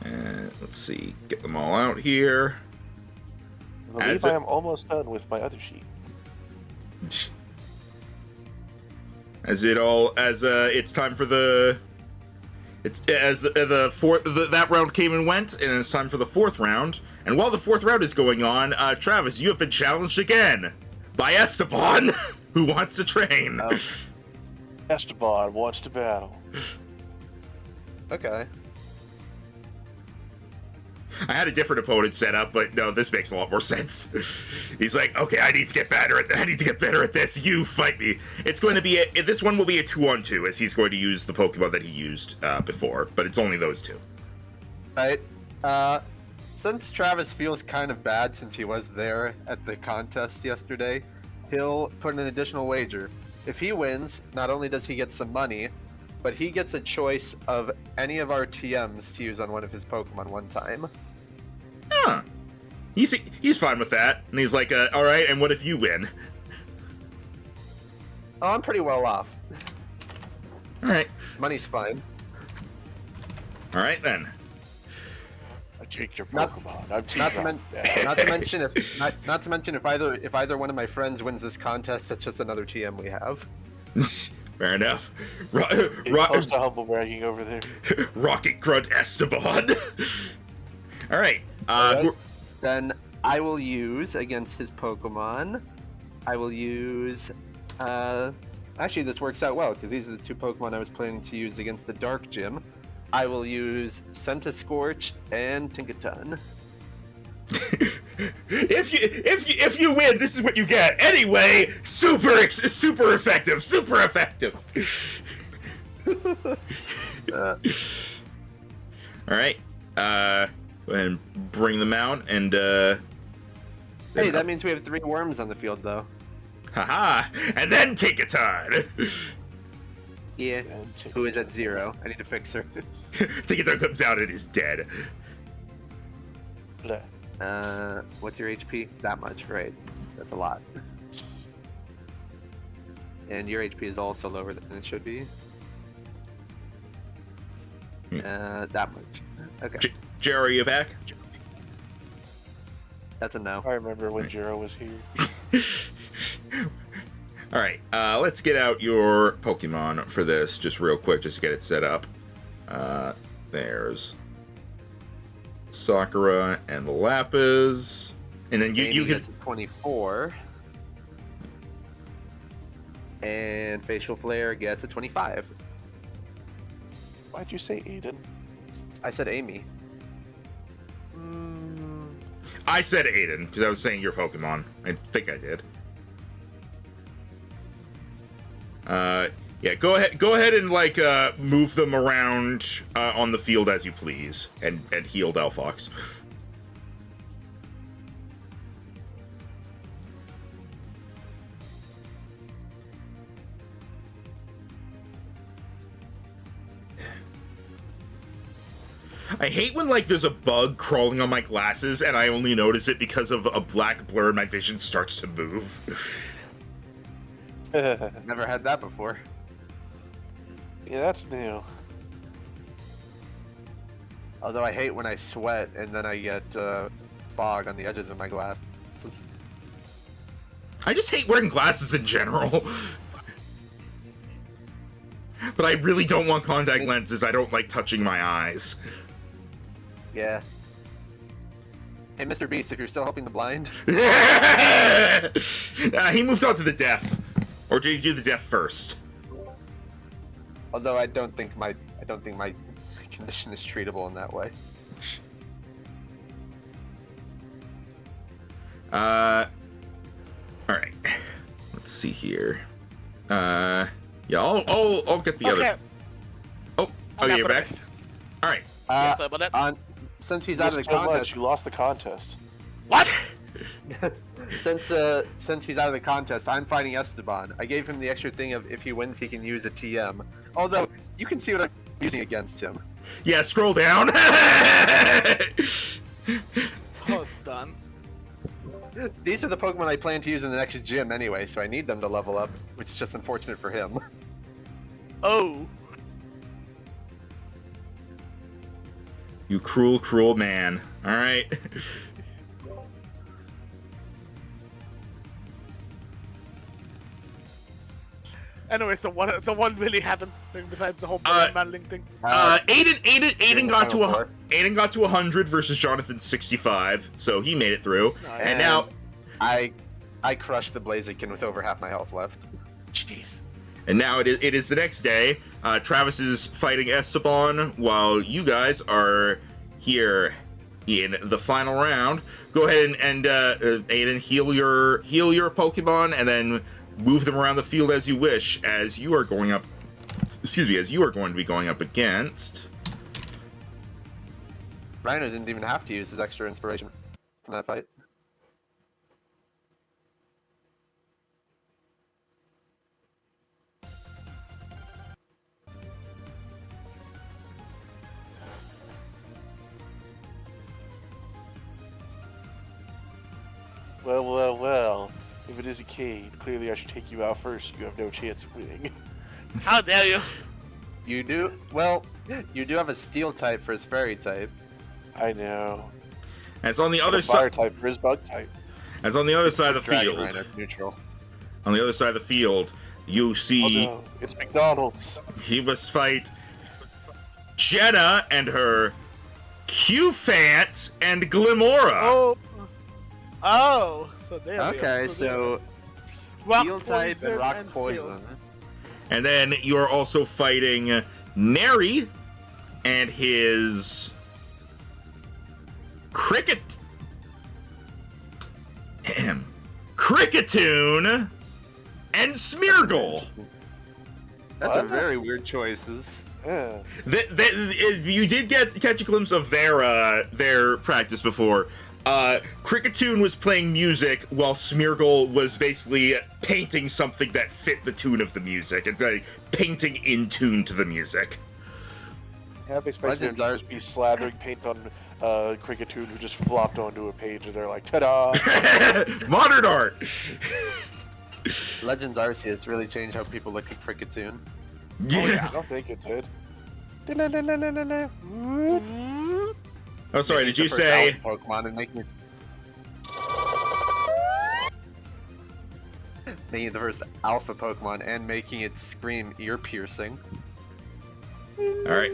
And let's see, get them all out here. I believe I am almost done with my other sheet. It's time for the It's as that round came and went, and it's time for the fourth round. And while the fourth round is going on, Travis, you have been challenged again by Esteban, who wants to train. Oh. Esteban wants to battle. Okay. I had a different opponent set up, but no, this makes a lot more sense. He's like, okay, I need to get better at this. You fight me. It's going to be this one will be a 2-on-2, as he's going to use the Pokemon that he used before, but it's only those two. Right. Since Travis feels kind of bad since he was there at the contest yesterday, he'll put an additional wager. If he wins, not only does he get some money, but he gets a choice of any of our TMs to use on one of his Pokemon one time. Huh. He's fine with that. And he's like, all right, and what if you win? Oh, I'm pretty well off. All right. Money's fine. All right, then. I take your Not- Pokemon. I'm Not to mention if either one of my friends wins this contest, that's just another TM we have. Fair enough. close to humble bragging over there. Rocket Grunt Esteban. All right. Alright. Then I will use against his Pokemon. I will use. Actually, this works out well because these are the two Pokemon I was planning to use against the Dark Gym. I will use Centiskorch and Tinkaton. if you win, this is what you get. Anyway, super effective. All right. Go ahead and bring them out and. Hey, that means we have 3 worms on the field, though. Haha, and then take a turn. Yeah. Who is at 0? I need to fix her. Take a turn comes out and is dead. Blah. What's your HP? That much, right? That's a lot. And your HP is also lower than it should be. That much. Okay. Jerry, you back? That's a no. I remember when Jiro was here. All right, let's get out your Pokemon for this, just real quick, just to get it set up. There's Sakura and Lapis, and then you can. Gets a 24, and Facial Flare gets a 25. Why'd you say Aiden? I said Amy. I said Aiden because I was saying your Pokemon. I think I did. Yeah, go ahead and like move them around on the field as you please, and heal Delphox. I hate when like there's a bug crawling on my glasses and I only notice it because of a black blur and my vision starts to move. Never had that before. Yeah, that's new. Although I hate when I sweat and then I get fog on the edges of my glasses. I just hate wearing glasses in general. But I really don't want contact lenses. I don't like touching my eyes. Yeah. Hey, Mr. Beast, if you're still helping the blind. He moved on to the deaf. Or did you do the deaf first? Although I don't think my condition is treatable in that way. All right. Let's see here. Yeah, I'll get the other. Oh, okay, you're back. All right. Yeah, sorry about that. Since he's You out of the missed so much, contest, you lost the contest. What? since he's out of the contest, I'm fighting Esteban. I gave him the extra thing of if he wins, he can use a TM. Although you can see what I'm using against him. Yeah, scroll down. Oh, done. These are the Pokemon I plan to use in the next gym anyway, so I need them to level up, which is just unfortunate for him. Oh. You cruel, cruel man. All right. Anyway, so what really happened besides the whole battling thing? Aiden got to Final four. Aiden got to 100 versus Jonathan 65, so he made it through. And now I crushed the Blaziken with over half my health left. Jeez. And now it is the next day. Travis is fighting Esteban while you guys are here in the final round. Go ahead and Aiden, heal your Pokemon and then move them around the field as you wish. As you are going up, as you are going to be going up against. Rhino didn't even have to use his extra inspiration from that fight. Well. If it is a Cayde, clearly I should take you out first. You have no chance of winning. How dare you? You do have a steel type for his fairy type. I know. As on the other Fire side, type for his bug type. as on the other side of the Dragon field, Rhino, neutral. on the other side of the field, you Oh see no, it's McDonald's. he must fight Jenna and her Q-Fant and Glimora. Oh, so there we Okay, are. so rock steel type and rock steel. poison. And then you're also fighting Neri and his Cricketoon and Smeargle. That's What? a very weird choices. Yeah. You did catch a glimpse of their practice before. Cricketoon was playing music while Smeargle was basically painting something that fit the tune of the music and like painting in tune to the music. Yeah, they expect him Legends to are- just be slathering paint on Cricketoon who just flopped onto a page and they're like, ta-da! Modern art. Legends Arceus really changed how people look at Cricketoon. Yeah. I don't think it did. Oh, sorry. Did Making you the first say? alpha Pokemon and making it the first alpha Pokemon and making it scream ear piercing. All right.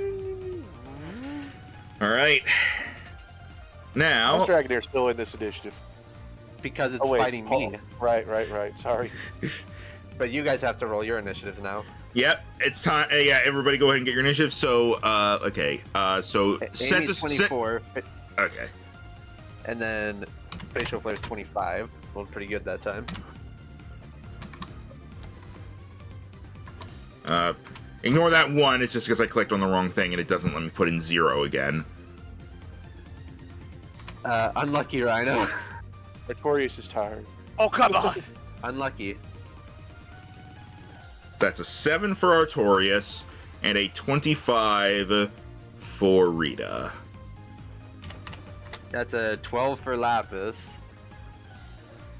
All right. Now. How's Dragonair still in this initiative? Because it's Oh, wait, fighting me. Right. Sorry. But you guys have to roll your initiatives now. Yep, it's time. Yeah, everybody, go ahead and get your initiative. So, okay. So set Amy's to 24, Okay. and then Facial Flare's 25. Rolled pretty good that time. Ignore that one. It's just because I clicked on the wrong thing and it doesn't let me put in 0 again. Unlucky Rhino. Victorious is tired. Oh, come on. Unlucky. That's a 7 for Artorias and a 25 for Rita. That's a 12 for Lapis.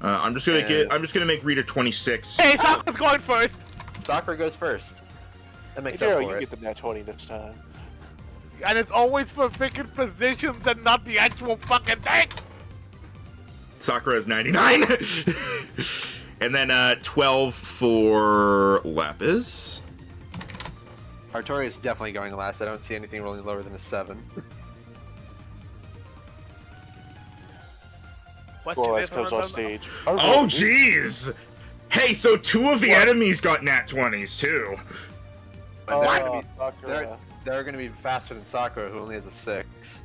I'm just gonna make Rita 26. Hey, Sakura's going first. Sakura goes first. That Hey, makes Daryl, up you for get it. the nat 20 this time. And it's always for freaking positions and not the actual fucking thing. Sakura has 99. And then 12 for Lapis. Artorias is definitely going last. I don't see anything rolling lower than a 7. Flores comes on stage. Oh, jeez! Hey, so 2 of the enemies got nat 20s, too. But Sakura. they're going to be faster than Sakura, who only has a 6.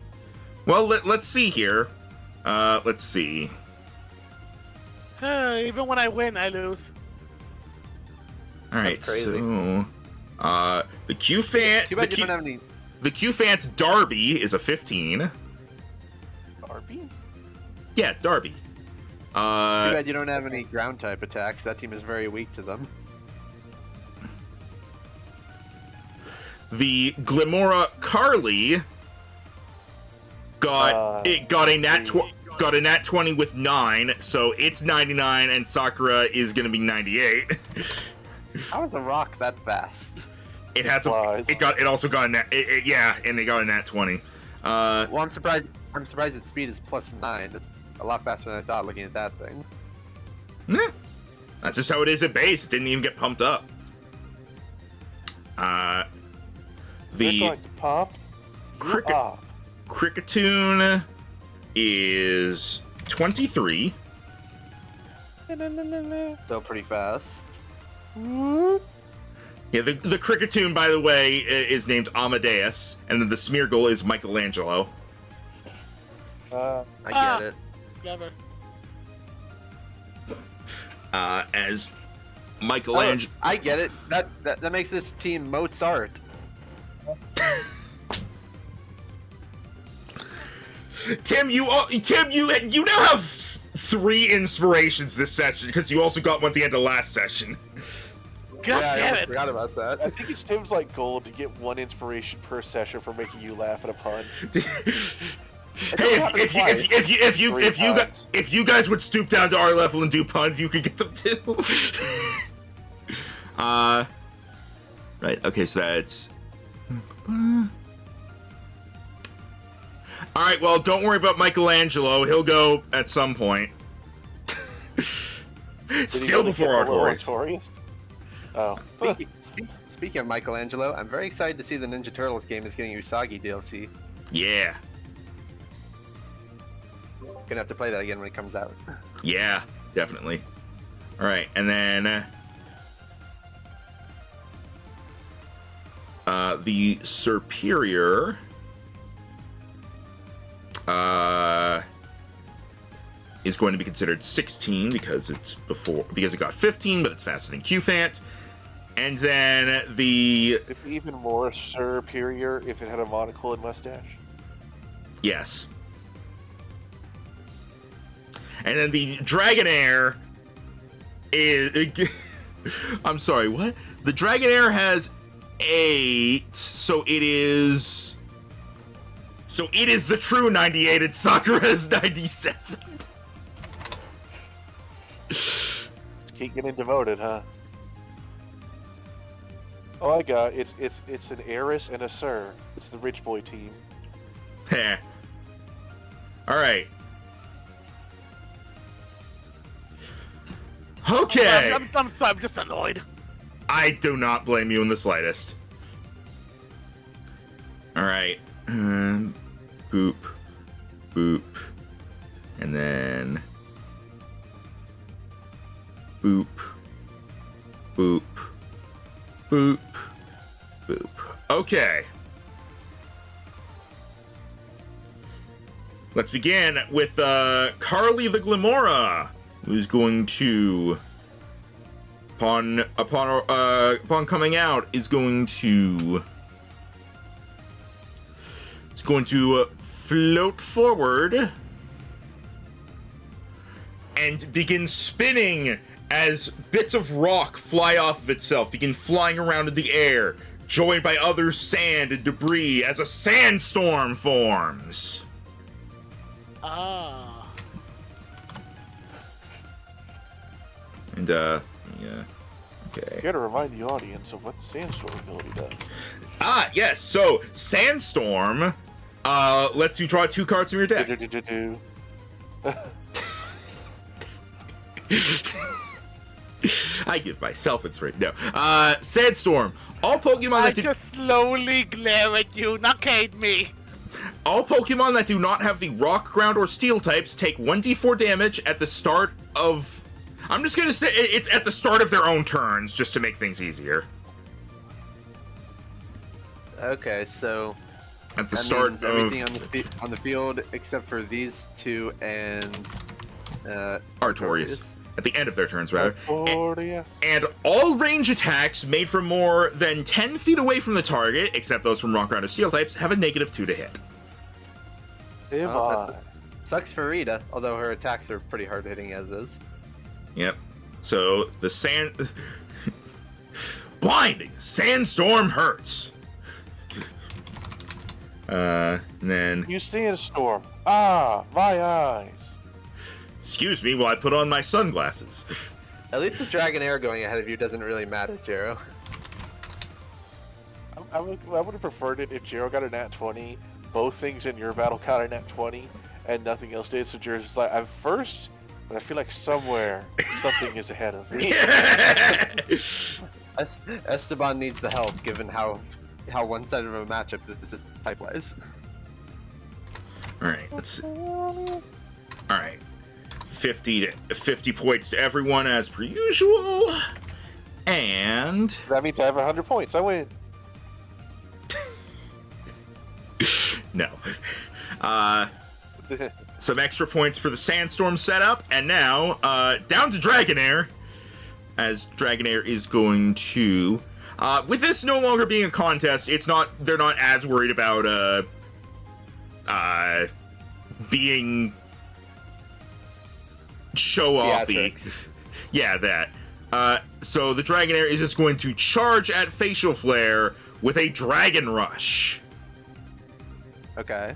Well, let's see here. Let's see. Even when I win, I lose. Alright, That's crazy. so... the Q-Fan... Too bad you don't have any... The Q-Fant's Darby is a 15. Darby? Yeah, Darby. Too bad you don't have any ground type attacks. That team is very weak to them. The Glimora Carly got a nat 20 with 9, so it's 99, and Sakura is gonna be 98. How is a rock that fast? It has Flies. it also got a nat yeah, and they got a nat 20. Well, I'm surprised its speed is +9. That's a lot faster than I thought looking at that thing. That's just how it is at base. It didn't even get pumped up. They're The going to pop you Cricket- up. Cricketune is 23. Still pretty fast. Yeah, the Cricketune, by the way, is named Amadeus, and then the Smeargle is Michelangelo. I get it. Clever. As Michelangelo. I get it. That makes this team Mozart. Tim, you now have 3 inspirations this session because you also got one at the end of last session. God I damn almost it. forgot about I that. think it's Tim's like goal to get 1 inspiration per session for making you laugh at a pun. Hey, if you guys would stoop down to our level and do puns, you could get them too. Right. Okay, so that's. All right. Well, don't worry about Michelangelo. He'll go at some point. Still before Artorias. Oh. Speaking of Michelangelo, I'm very excited to see the Ninja Turtles game is getting Usagi DLC. Yeah. Gonna have to play that again when it comes out. Yeah. Definitely. All right, and then. The Superior is going to be considered 16 because it got 15, but it's faster than Qfant. And then the It'd be even more superior if it had a monocle and mustache. yes. And then the Dragonair is I'm sorry, what? The Dragonair has 8, so it is the true 98 and Sakura's 97. It's keep getting devoted, huh? Oh, I got it's an heiress and a sir. It's the rich boy team. Heh. All right. Okay. I'm sorry, I'm just annoyed. I do not blame you in the slightest. All right. Boop. Boop. And then... Boop. Boop. Boop. Boop. Okay. Let's begin with Carly the Glamora, who's going to, upon coming out, is going to float forward and begin spinning as bits of rock fly off of itself, begin flying around in the air, joined by other sand and debris as a sandstorm forms. Ah. And, yeah. Okay. Gotta remind the audience of what Sandstorm ability does. Ah, yes, so Sandstorm lets you draw 2 cards from your deck. Do-do-do-do-do. I give myself inspiration. No. Sandstorm. All Pokemon I that do just slowly glare at you, not Cayde me. all Pokemon that do not have the Rock, Ground, or Steel types take 1d4 damage at the start of. I'm just gonna say it's at the start of their own turns, just to make things easier. Okay, so At the that start means of everything on the field except for these 2 and Artorias. At the end of their turns, rather. Artorias. And all range attacks made from more than 10 feet away from the target, except those from Rock, Ground, or Steel types, have a -2 to hit. Divine. Sucks for Rita, although her attacks are pretty hard hitting as is. Yep. So the sand. Blinding! Sandstorm hurts! And then. You see a storm. Ah, my eyes. Excuse me while I put on my sunglasses. At least the Dragonair going ahead of you doesn't really matter, Jero. I would have preferred it if Jero got a nat 20, both things in your battle got a nat 20, and nothing else did. So Jero's just like, I'm first, but I feel like somewhere something is ahead of me. Esteban needs the help, given how one-sided of a matchup this is type-wise. All right, let's see. All right, 50 points to everyone as per usual, and That means I have 100 points. I win. no. Some extra points for the Sandstorm setup, and now down to Dragonair, as Dragonair is going to. With this no longer being a contest, they're not as worried about being show-offy. Yeah, that. So the Dragonair is just going to charge at Facial Flare with a Dragon Rush. Okay.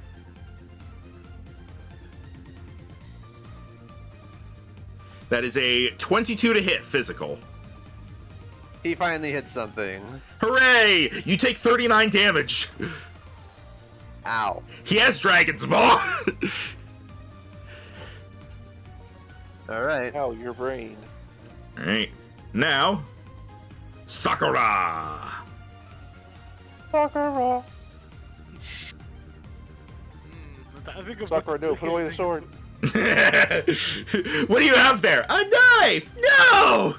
That is a 22 to hit physical. He finally hit something. Hooray! You take 39 damage. Ow. He has Dragon's Maw. Alright. Ow, your brain. Alright. Now, Sakura. Sakura. I think Sakura, no, put away the sword. What do you have there? A knife! No!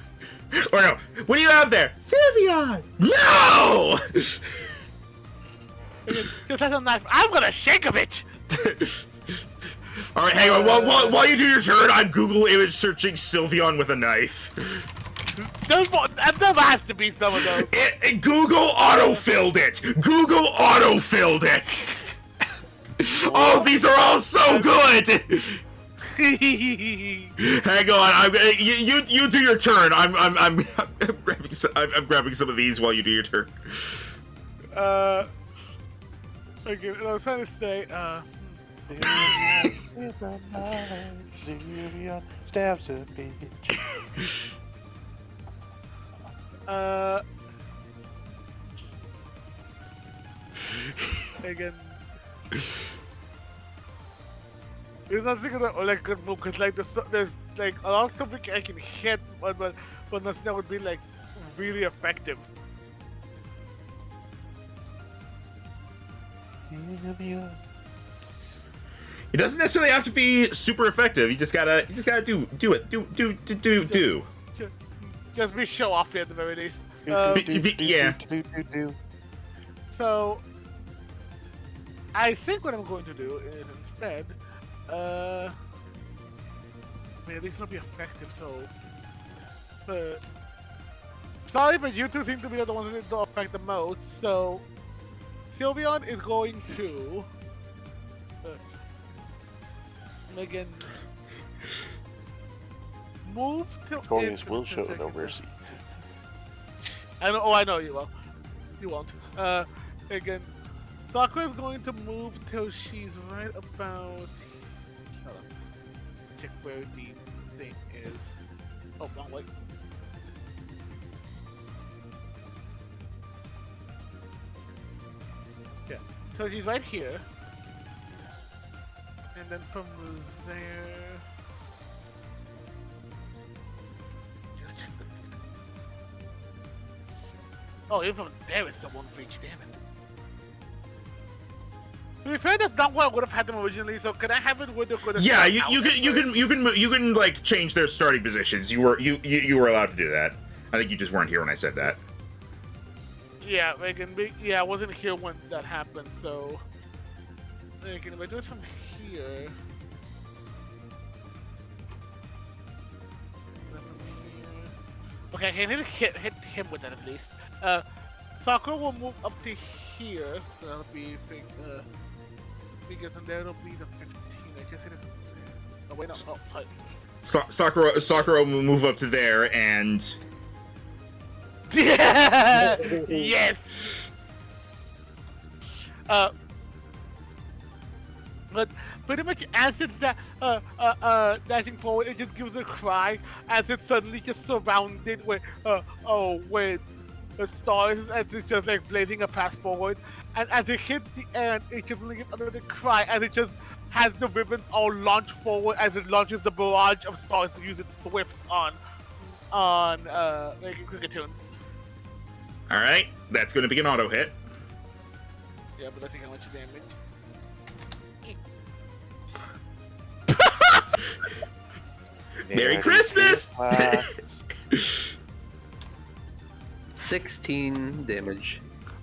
Or no, what do you have there? Sylveon! No! Just has a knife. I'm gonna shake a bit. Alright, hang on. While you do your turn, I'm Google image searching Sylveon with a knife. There has to be some of those. Google autofilled it! Google autofilled it! Oh, these are all so good! Hang on, you do your turn. I'm grabbing some of these while you do your turn. Okay, I was trying to say, Sylveon stabs a bitch. again. It's not thinking of like good move because like there's like a lot of stuff I can hit, but nothing that would be like really effective. It doesn't necessarily have to be super effective. You just gotta do it. Just be show off at the very least. Yeah. So I think what I'm going to do is instead, at least it'll be effective. So, sorry, but you two seem to be the ones that don't affect the most. So, Sylveon is going to again move to. Victorious will show no mercy. I know. Oh, I know you will. You won't. Again, Sakura is going to move till she's right about. Hold on. Check where the thing is. Oh, wrong way. Yeah. So she's right here. And then from there. Just check the. Oh, even from there is someone reach, damn it. To be fair, that's not what I would have had them originally. So can I have it with the? Yeah, you can like change their starting positions. You were allowed to do that. I think you just weren't here when I said that. Yeah, I wasn't here when that happened. So, if I do it from here. Okay, I can hit him with that at least. Sakura will move up to here, so that'll be because then that'll be the 15. I guess it. Oh wait, no. Oh, sorry. Sakura will move up to there and. Yes. But pretty much as it's dashing forward, it just gives a cry as it's suddenly just surrounded with with stars, as it's just like blazing a path forward. And as it hits the end, it just gives another cry as it just has the ribbons all launch forward as it launches the barrage of stars to use its swift on Cricketune. All right, that's going to be an auto hit. Yeah, but I think how much damage. Merry Christmas! 16 damage.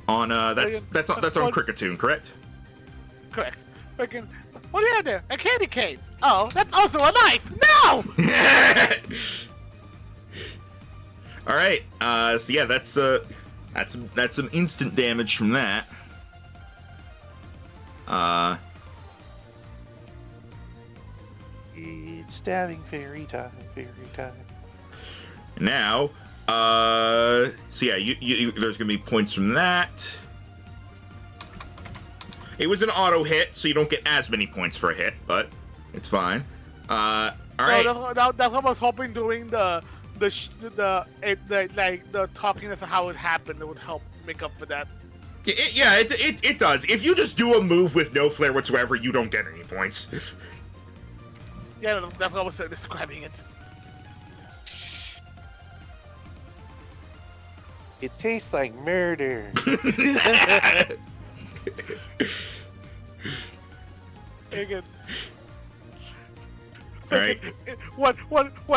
On that's on Cricketune, correct? Correct. Freaking, what do you have there? A candy cane. Oh, that's also a knife. No! All right. So yeah, that's some instant damage from that. It's stabbing fairy time, fairy time. Now, so yeah, you there's gonna be points from that. It was an auto hit, so you don't get as many points for a hit, but it's fine. All right. No, that's what I was hoping doing the talking as to how it happened. It would help make up for that. It does. If you just do a move with no flair whatsoever, you don't get any points. Yeah, that's what I was describing it. It tastes like murder. Again. All right. When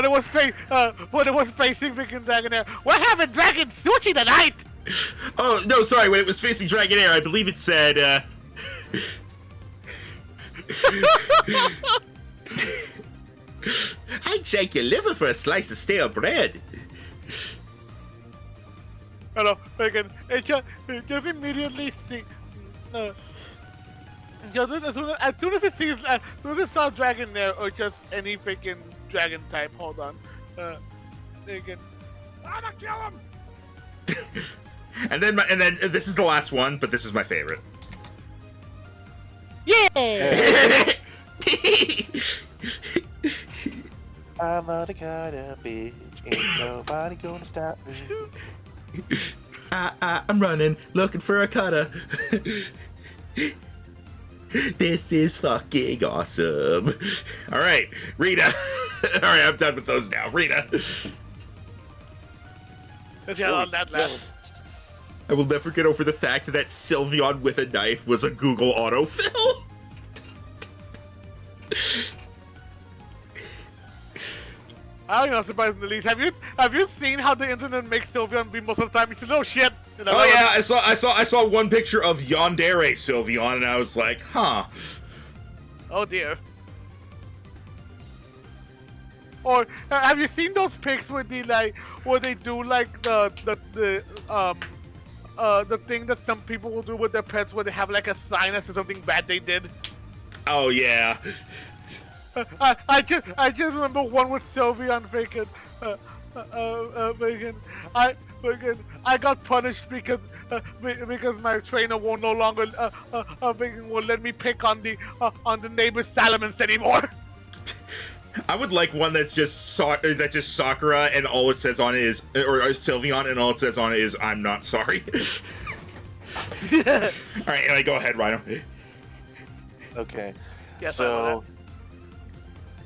it was facing freaking Dragonair, what happened, Dragon Sushi tonight? Oh no, sorry. When it was facing Dragonair, I believe it said. I'd shake your liver for a slice of stale bread. Hello, freaking. It just immediately see. Just as soon as it sees, as soon as it saw Dragonair or just any freaking dragon type. Hold on. Freaking. I'm gonna kill him. And then this is the last one, but this is my favorite. Yeah. I'm a kind of bitch. Ain't nobody gonna stop me. I'm running, looking for a cutter. This is fucking awesome. All right, Rita. All right, I'm done with those now. Rita. On that level. I will never get over the fact that Sylveon with a knife was a Google autofill. I don't know, surprisingly, least. Have you seen how the internet makes Sylveon be most of the time? It's a little shit. You know, Oh yeah, I saw one picture of Yandere Sylveon, and I was like, huh. Oh dear. Or have you seen those pics where they do like the thing that some people will do with their pets, where they have like a sign as to something bad they did? Oh yeah. I just remember one with Sylveon freaking I got punished because my trainer will no longer will let me pick on the neighbor's Salamence anymore. I would like one that's just Sakura, and all it says on it is, or Sylveon, and all it says on it is, "I'm not sorry." All right, and go ahead, Rhino. Okay. Yes, so,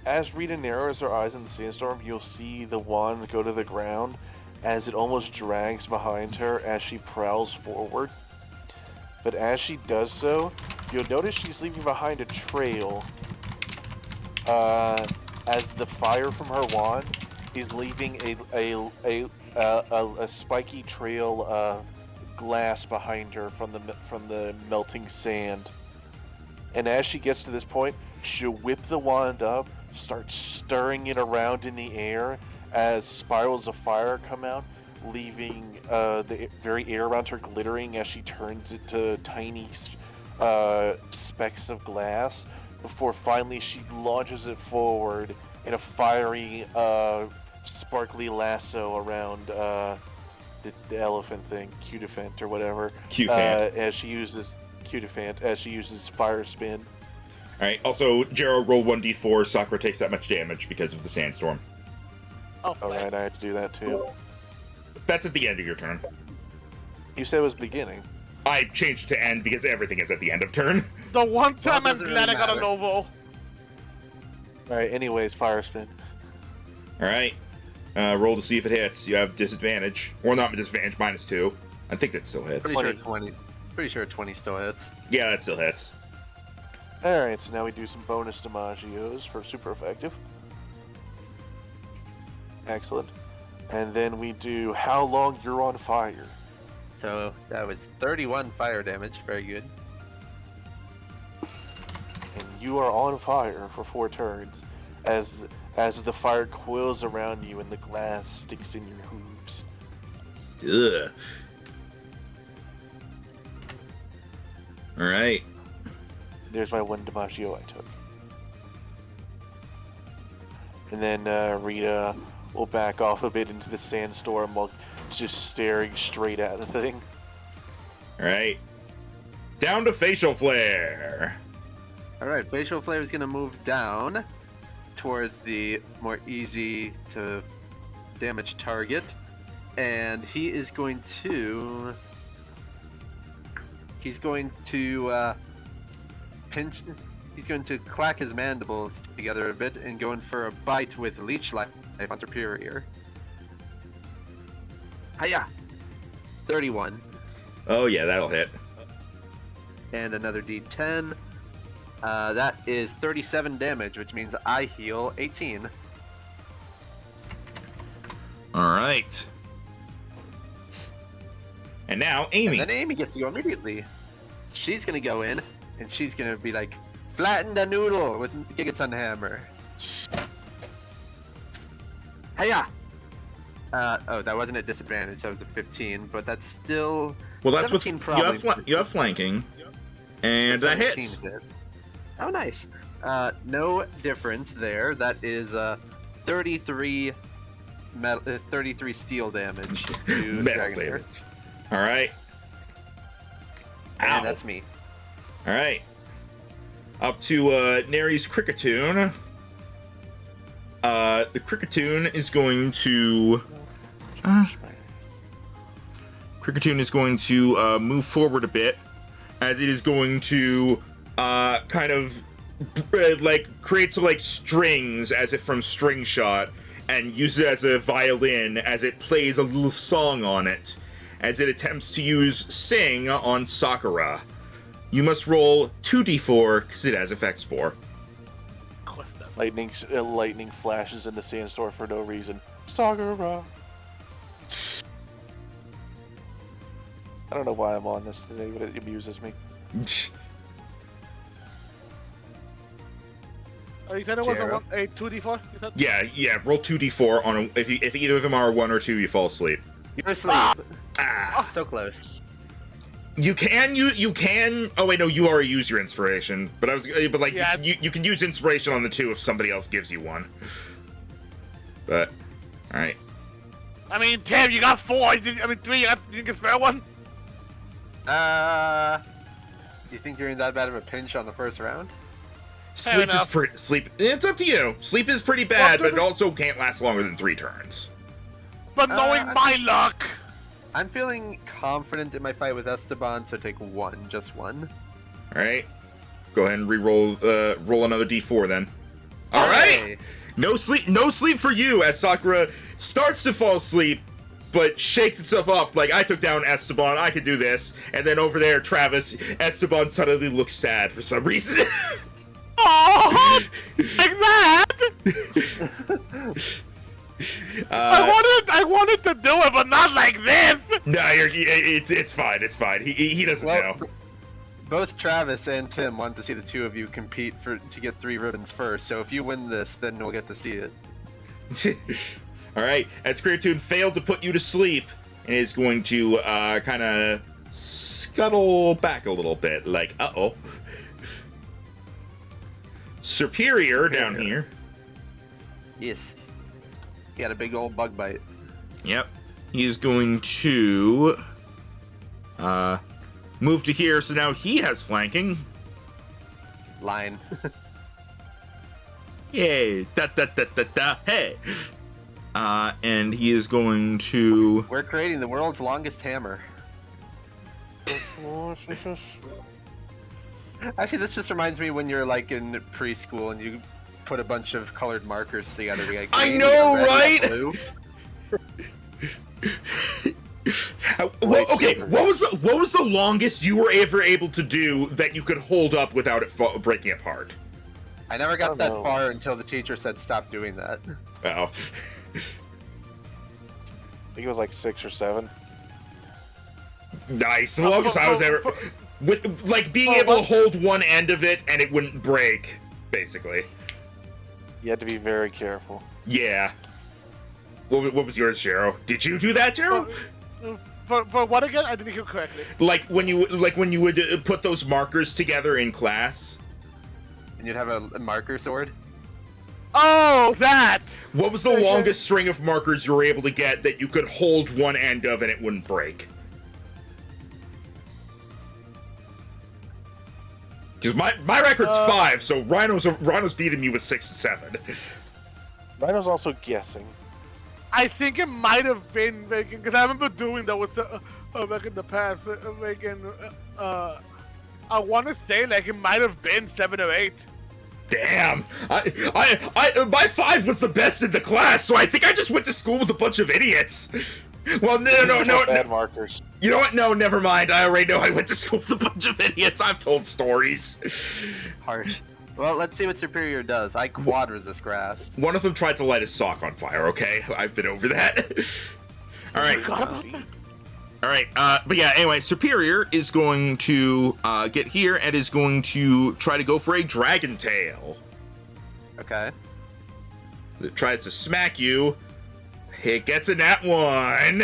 as Rita narrows her eyes in the sandstorm, you'll see the wand go to the ground as it almost drags behind her as she prowls forward. But as she does so, you'll notice she's leaving behind a trail. As the fire from her wand is leaving a spiky trail of glass behind her from the melting sand. And as she gets to this point, she'll whip the wand up, start stirring it around in the air as spirals of fire come out, leaving the very air around her glittering as she turns it to tiny specks of glass, before finally she launches it forward in a fiery, sparkly lasso around the elephant thing, Cudifant or whatever. Cufant. As she uses fire spin. All right. Also, Jero, roll 1d4. Sakura takes that much damage because of the sandstorm. Oh, Alright, I had to do that too. That's at the end of your turn. You said it was beginning. I changed to end because everything is at the end of turn. the one time I'm doesn't glad really I got a matter. Novo. Alright, anyways, fire spin. All right. Roll to see if it hits. You have disadvantage, or not disadvantage, -2. I think that still hits. Pretty sure 20. Pretty sure 20 still hits. Yeah, that still hits. Alright, so now we do some bonus damagios for super effective. Excellent. And then we do how long you're on fire. So that was 31 fire damage. Very good. And you are on fire for 4 turns as the fire coils around you and the glass sticks in your hooves. Ugh. Alright. There's my 1 Dimaggio I took. And then Rita will back off a bit into the sandstorm while just staring straight at the thing. Alright. Down to Facial Flare. Alright, Facial Flare is going to move down towards the more easy to damage target. And he is going to... He's going to pinch. He's going to clack his mandibles together a bit and go in for a bite with Leech Life on Superior. Hiya! 31. Oh yeah, that'll hit. And another D10. That is 37 damage, which means I heal 18. Alright. And now, Amy. And then Amy gets to go immediately. She's gonna go in, and she's gonna be like, flatten the noodle with Gigaton Hammer. Hiya! Oh, that wasn't a disadvantage, that was a 15, but that's still... Well, that's what 17 you have flanking, and that hits. Hit. Oh, nice. No difference there. That is 33 steel damage to Metal Dragon damage. Earth. All right. Ow. And that's me. All right. Up to Neri's Cricketoon. The Cricketoon is going to... Cricketoon is going to move forward a bit, as it is going to kind of like create some like strings, as if from String Shot, and use it as a violin as it plays a little song on it, as it attempts to use Sing on Sakura. You must roll 2d4 because it has effect spore. Lightning flashes in the sandstorm for no reason. Sakura. I don't know why I'm on this today, but it amuses me. You said it was Jero. a 2d4? You said? Yeah. Roll 2d4 on if either of them are 1 or 2, you fall asleep. You're asleep. Ah. So close. You can. Oh wait, no, you already used your inspiration. But Yeah. you can use inspiration on the 2 if somebody else gives you one. But all right. I mean, Tim, you got 4. 3. You didn't get spare one. You think you're in that bad of a pinch on the first round? Sleep is sleep. It's up to you. Sleep is pretty bad, but it also can't last longer than 3 turns. But knowing my luck. I'm feeling confident in my fight with Esteban, so take 1, just 1. All right. Go ahead and re-roll. Roll another d4 then. All right. Hey. No sleep for you, as Sakura starts to fall asleep, but shakes itself off like, I took down Esteban, I could do this. And then over there, Travis, Esteban suddenly looks sad for some reason. Oh, like that! I wanted to do it, but not like this. No, it's fine. It's fine. He doesn't know. Both Travis and Tim want to see the 2 of you compete to get 3 ribbons first. So if you win this, then we'll get to see it. All right. As Cricketoon failed to put you to sleep, and is going to kind of scuttle back a little bit, like uh-oh. Superior down here. Yes. He had a big old bug bite. Yep. He is going to move to here, so now he has flanking. Line. Yay. Da, hey. And he is going to... We're creating the world's longest hammer. Actually, this just reminds me when you're like in preschool and you put a bunch of colored markers together. Like I know, red, right? blue. Okay, what was the longest you were ever able to do that you could hold up without it breaking apart? I never got that far until the teacher said stop doing that. Oh. I think it was like 6 or 7. Nice. The longest I was ever with like being able to hold one end of it and it wouldn't break, basically. You had to be very careful. Yeah. What was yours, Jero? Did you do that, Jero? For what again? I didn't hear correctly. Like when you would put those markers together in class. And you'd have a marker sword. Oh, that! What was the longest string of markers you were able to get that you could hold one end of and it wouldn't break? Because my record's 5, so Rhino's beating me with 6 and 7. Rhino's also guessing. I think it might have been making, because I remember doing that with back in the past. I want to say like it might have been 7 or 8. Damn! My 5 was the best in the class, so I think I just went to school with a bunch of idiots. Well, no. Bad markers. You know what? No, never mind. I already know I went to school with a bunch of idiots. I've told stories. Harsh. Well, let's see what Superior does. I quad resist grass. One of them tried to light his sock on fire, okay? I've been over that. Alright. Alright, but yeah, anyway, Superior is going to get here and is going to try to go for a Dragon Tail. Okay. It tries to smack you. It gets a nat 1.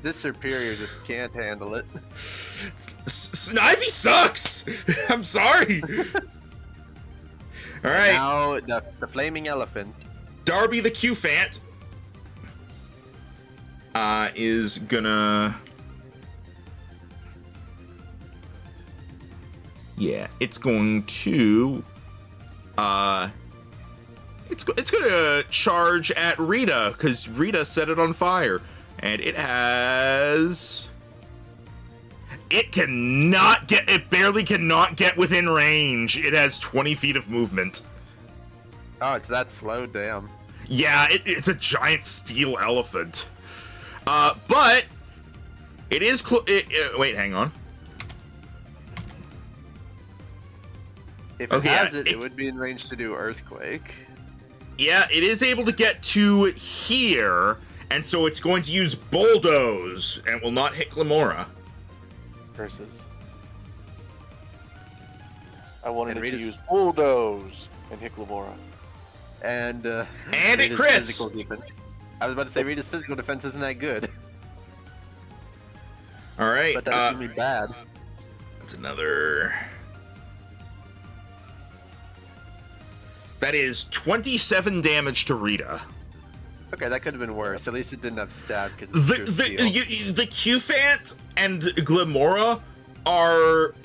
This Superior just can't handle it. Snivy sucks! I'm sorry! Alright. Now, the Flaming Elephant. Darby the Q-Fant is gonna... Yeah, it's going to... It's gonna charge at Rita, because Rita set it on fire. And it has... It barely cannot get within range. It has 20 feet of movement. Oh, it's that slow, damn. Yeah, it's a giant steel elephant. But it is wait, hang on. If it has it would be in range to do Earthquake. Yeah, it is able to get to here, and so it's going to use Bulldoze, and will not hit Glamora. Curses. I wanted And it to Rita's- use Bulldoze and hit Glamora. And it Rita's crits! physical defense. I was about to say Rita's physical defense isn't that good. Alright, But that doesn't be bad. that's another... That is 27 damage to Rita. Okay, that could have been worse. At least it didn't have stab because it's The Q-Fant and Glamora are,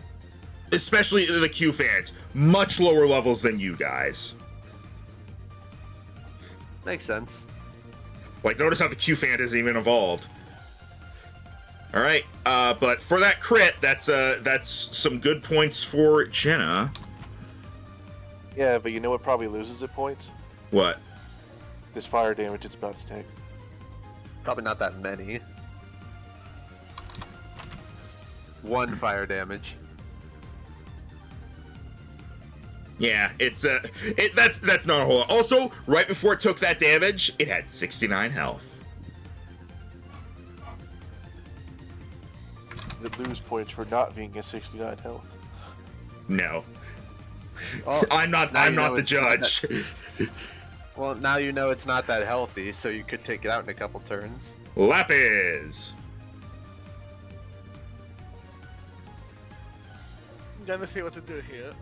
especially the Q-Fant, much lower levels than you guys. Makes sense. Like, notice how the Q-Fant isn't even evolved. Alright, but for that crit, that's some good points for Jenna. Yeah, but you know what probably loses it points? What? This fire damage it's about to take. Probably not that many. 1 fire damage. Yeah, that's not a whole lot. Also, right before it took that damage, it had 69 health. You lose points for not being at 69 health. No. Well, I'm not the judge. Well, now you know it's not that healthy, so you could take it out in a couple turns. Lapis. I'm gonna see what to do here.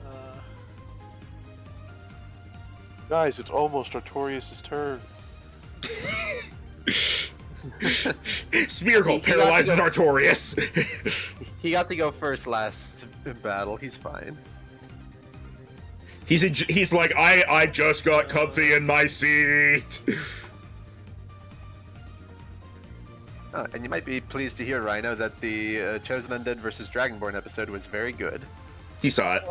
Guys, it's almost Artorias' turn. Smeargle paralyzes Artorias. He got to go first last in battle. He's fine. He's like, I just got comfy in my seat. And you might be pleased to hear, Rhino, that the Chosen Undead vs. Dragonborn episode was very good. He saw it.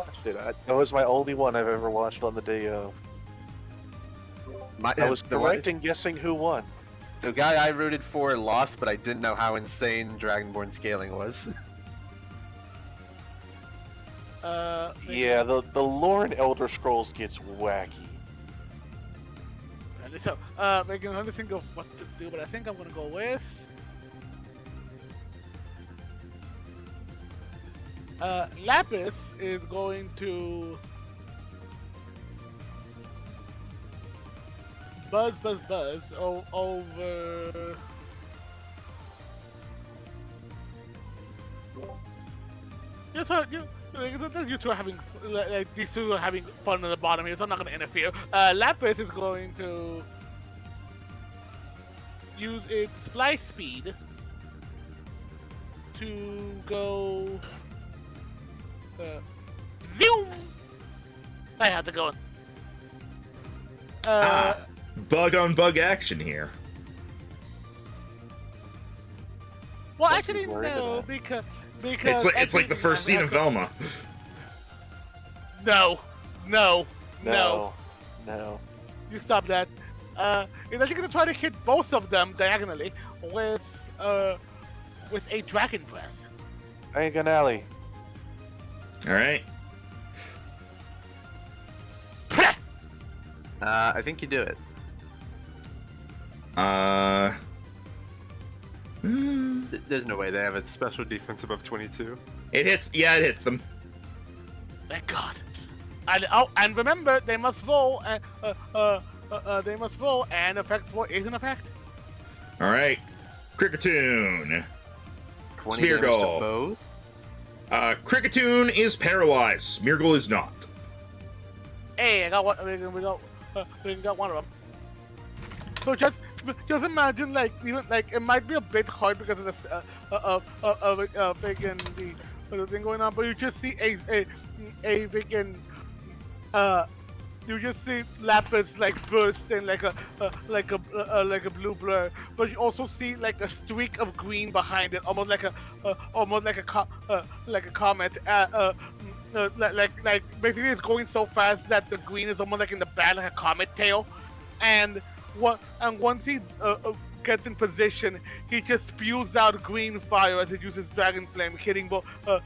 That was my only one I've ever watched on the day of. I was correct in guessing who won. The guy I rooted for lost, but I didn't know how insane Dragonborn scaling was. Yeah, the lore in Elder Scrolls gets wacky. So, making another think of what to do, but I think I'm gonna go with Lapis is going to buzz over. You two are having like these two are having fun on the bottom here, so I'm not going to interfere. Lapis is going to use its fly speed to go. Zoom! I had to go. Bug on bug action here. Well, Don't actually, be worried no, about because It's like the first scene of Velma. No. No. You stop that. He's actually gonna try to hit both of them diagonally with a dragon breath. Diagon Alley. All right. I think you do it. There's no way they have a special defense above 22. It hits. Yeah, it hits them. Thank God. And remember, they must roll. They must roll, and effect 4 is an effect. All right. Cricketoon. 20 Smeargle. damage to both. Cricketoon is paralyzed. Smeargle is not. Hey, I got one. We got one of them. So just imagine, like, even like it might be a bit hard because of the freaking the thing going on, but you just see a freaking you just see Lapis like burst in like a blue blur, but you also see like a streak of green behind it, almost like a comet. Like basically it's going so fast that the green is almost like in the back, like a comet tail, and once he gets in position, he just spews out green fire as he uses dragon flame, hitting both a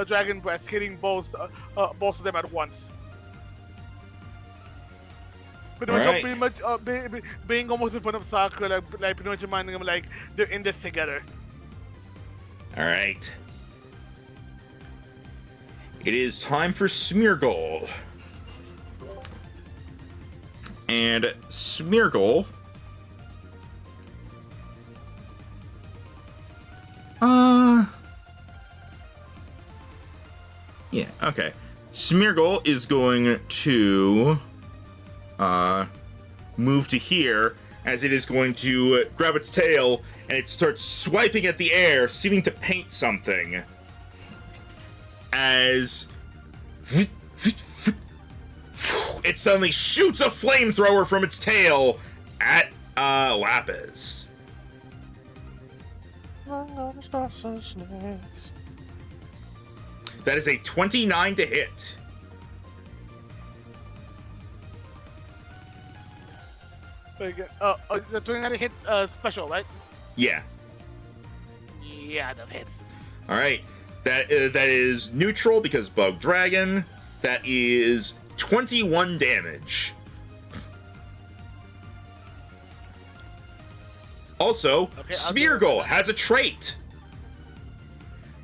dragon breath, hitting both of them at once. Pretty much being almost in front of Sakura, like pretty much reminding him like they're in this together. All right. It is time for Smeargle. And Smeargle... Yeah, okay. Smeargle is going to... move to here, as it is going to grab its tail, and it starts swiping at the air, seeming to paint something. As it suddenly shoots a flamethrower from its tail at Lapis. That is a 29 to hit. Very good. The 29 hit special, right? Yeah. Yeah, that hits. All right. That is neutral because Bug Dragon. That is 21 damage. Also, Smeargle has a trait.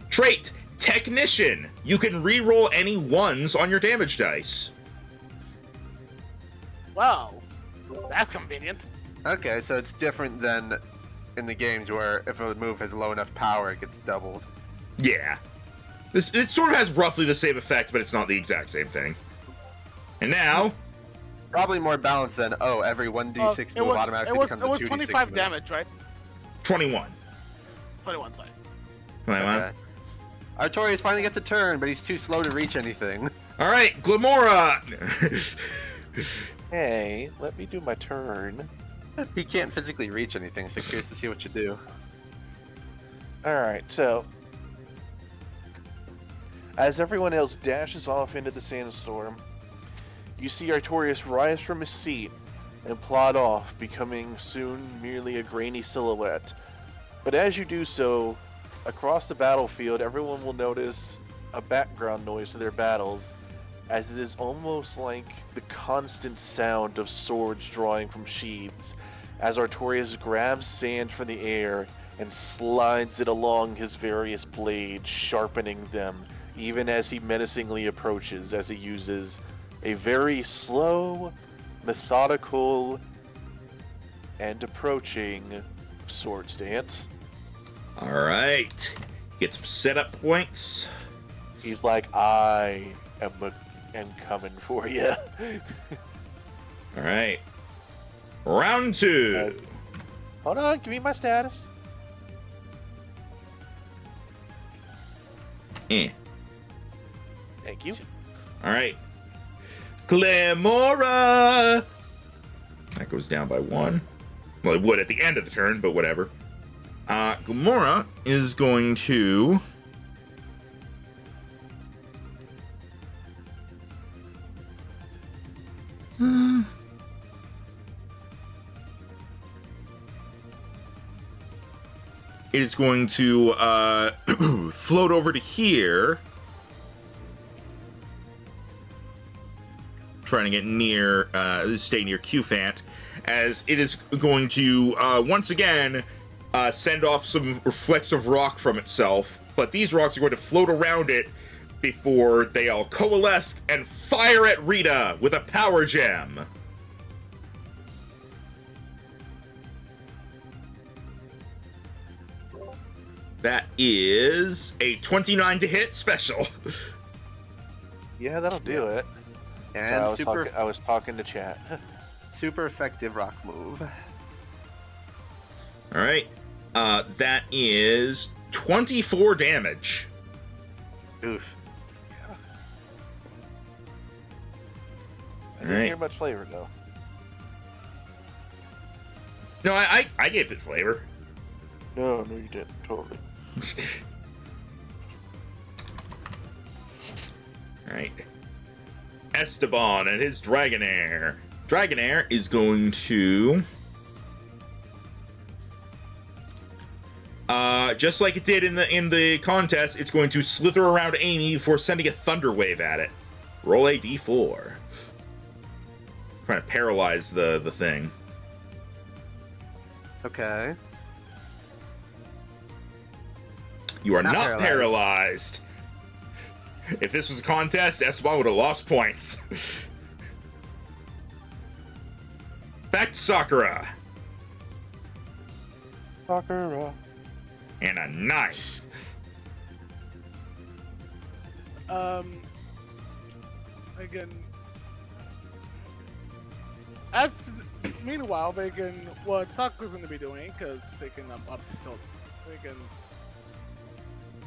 Trait, Technician. You can re-roll any ones on your damage dice. Wow, that's convenient. Okay, so it's different than in the games where if a move has low enough power, it gets doubled. Yeah. It sort of has roughly the same effect, but it's not the exact same thing. And now... Probably more balanced than, every 1d6 move automatically becomes a 2d6 It was 25 move. damage, right? 21. 21, sorry. 21. Okay. Artorias finally gets a turn, but he's too slow to reach anything. Alright, Glamora! Hey, let me do my turn. He can't physically reach anything, so curious to see what you do. Alright, so as everyone else dashes off into the sandstorm, you see Artorias rise from his seat and plod off, becoming soon merely a grainy silhouette. But as you do so, across the battlefield, everyone will notice a background noise to their battles, as it is almost like the constant sound of swords drawing from sheaths, as Artorias grabs sand from the air and slides it along his various blades, sharpening them, even as he menacingly approaches, as he uses a very slow, methodical, and approaching sword stance. All right. Get some setup points. He's like, I am coming for you. All right. Round 2. Hold on, give me my status. Eh. Thank you. All right. Clemora. That goes down by 1. Well, it would at the end of the turn, but whatever. Gamora is going to... It is going to float over to here. Trying to get near, stay near Qfant, as it is going to, once again, send off some reflective rock from itself, but these rocks are going to float around it before they all coalesce and fire at Rita with a power gem. That is a 29 to hit special. Yeah, that'll do it. And I was talking to chat. super effective rock move. All right. That is 24 damage. Oof. I didn't hear much flavor though. No, I gave it flavor. No, you didn't. Totally. Alright. Esteban and his Dragonair. Dragonair is going to... just like it did in the contest, it's going to slither around Amy before sending a Thunder Wave at it. Roll a d4. Trying to paralyze the thing. Okay. You are Not not paralyzed. If this was a contest, Esteban would have lost points. Back to Sakura. Sakura. And a knife. Again. Meanwhile, they can what Sakura's going to be doing, because they can obviously still they can.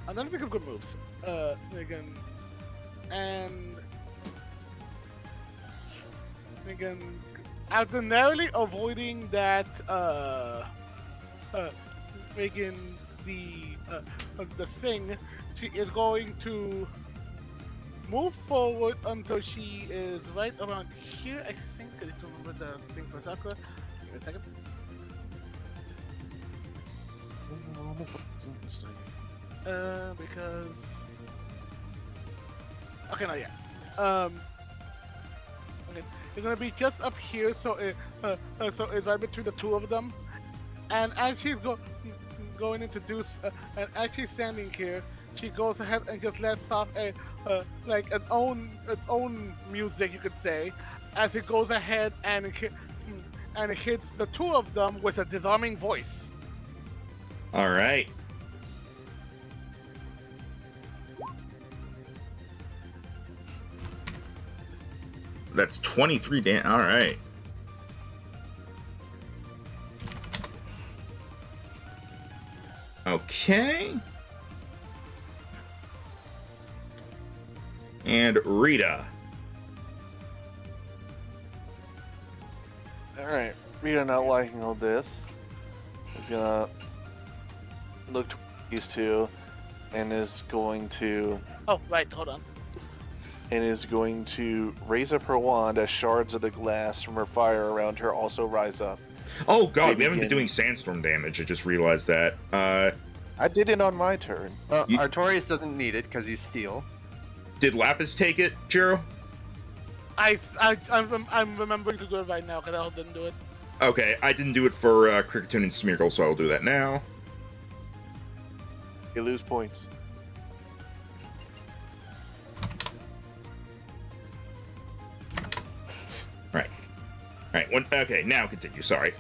I'm not think of good moves. They can ordinarily avoiding that making the thing. She is going to move forward until she is right around here. I think I need to remember the thing for Sakura. Give me a second. Because okay, no, yeah. Okay. It's gonna be just up here, so so it's right between the two of them. And as she's going to do, and as she's standing here, she goes ahead and just lets off like its own music, you could say, as it goes ahead and it hits the two of them with a disarming voice. All right. That's 23 damage. All right. Okay. And Rita. Alright, Rita, not liking all this, is gonna look to these two and is going to. Oh, right, hold on. and is going to raise up her wand as shards of the glass from her fire around her also rise up. Oh god, They we haven't been begin- doing sandstorm damage. I just realized that. I did it on my turn. Artorias doesn't need it because he's steel. Did Lapis take it, Jiro? I'm remembering to do it right now because I didn't do it. Okay, I didn't do it for Cricketune and Smeargle, so I'll do that now. You lose points. Right, okay, now continue, sorry.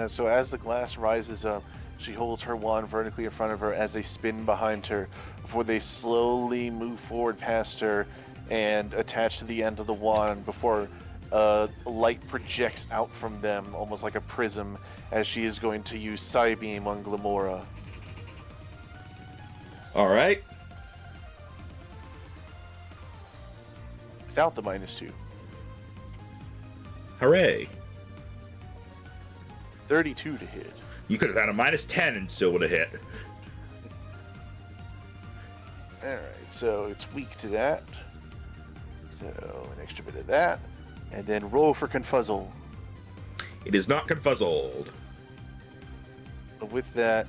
So as the glass rises up, she holds her wand vertically in front of her as they spin behind her before they slowly move forward past her and attach to the end of the wand before light projects out from them almost like a prism as she is going to use Psybeam on Glamora. Alright. Without the -2. Hooray. 32 to hit. You could have had a -10 and still would have hit. Alright, so it's weak to that. So an extra bit of that. And then roll for Confuzzle. It is not confuzzled. With that,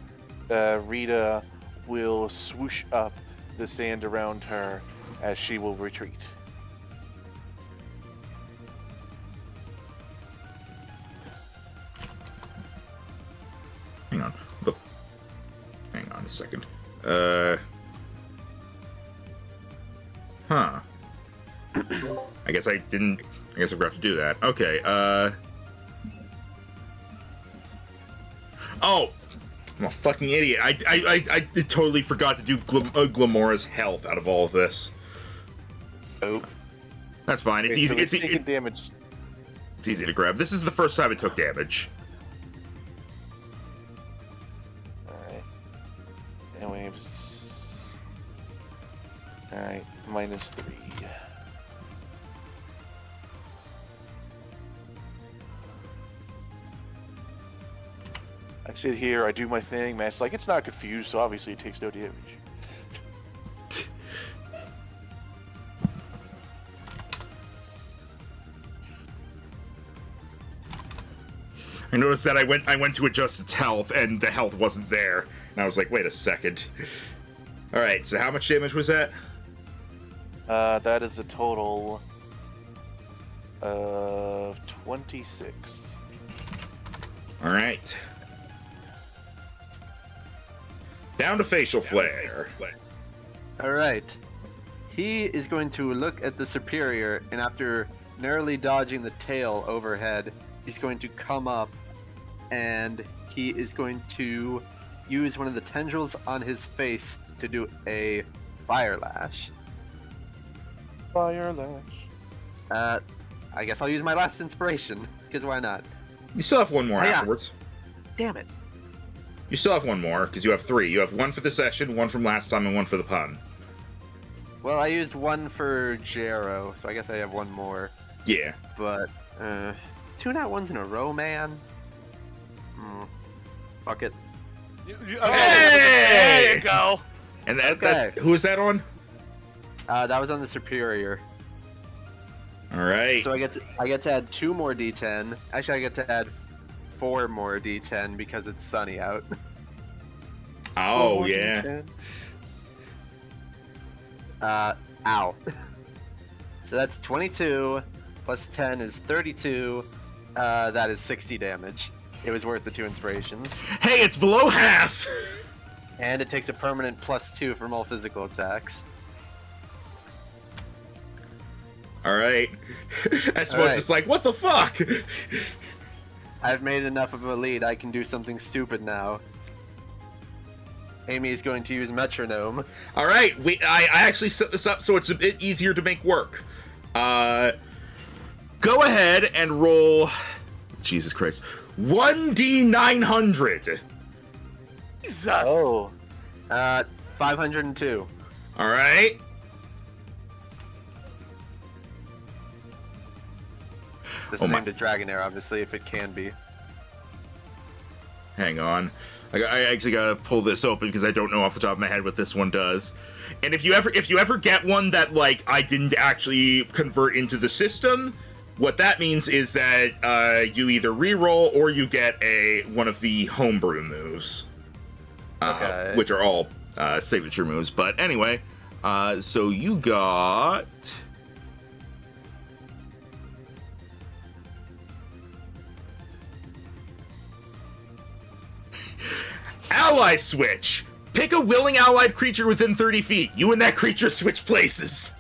Rita will swoosh up the sand around her as she will retreat. Hang on. Hang on a second. Huh. I guess I forgot to do that. Okay, Oh! I'm a fucking idiot. I totally forgot to do Glamora's health out of all of this. Oh. That's fine. It's Okay, easy. so it's taking damage. It's easy to grab. This is the first time it took damage. Alright. Anyways. Alright, -3. I sit here, I do my thing, Matt's like, it's not confused, so obviously it takes no damage. I noticed that I went to adjust its health, and the health wasn't there. And I was like, wait a second. Alright, so how much damage was that? That is a total of 26. Alright. Down to facial flare. Alright. He is going to look at the superior, and after narrowly dodging the tail overhead, he's going to come up, and he is going to use one of the tendrils on his face to do a fire lash. Fire lash. I guess I'll use my last inspiration, because why not? You still have one more Oh, yeah. afterwards. Damn it. You still have one more, because you have 3. You have 1 for the session, 1 from last time, and 1 for the pun. Well, I used 1 for Jero, so I guess I have 1 more. Yeah. But, 2 not ones in a row, man. Fuck it. Okay, Hey! there you go. And that, Okay. who is that on? That was on the superior. Alright. So I get to add 2 more D10. Actually, I get to add 4 more D10 because it's sunny out. Oh, yeah. Ow. So that's 22 plus 10 is 32. That is 60 damage. It was worth the 2 inspirations. Hey, it's below half! And it takes a permanent +2 from all physical attacks. Alright. Espo's Alright. just like, what the fuck? I've made enough of a lead. I can do something stupid now. Amy is going to use metronome. Alright, I actually set this up so it's a bit easier to make work. Go ahead and roll... Jesus Christ. 1d900. Jesus. Oh. 502. Alright. The Oh my- same to Dragonair, obviously, if it can be. Hang on. I actually gotta pull this open because I don't know off the top of my head what this one does. And if you ever get one that like I didn't actually convert into the system, what that means is that you either reroll or you get one of the homebrew moves, which are all signature moves. But anyway, so you got. Ally switch. Pick a willing allied creature within 30 feet. You and that creature switch places.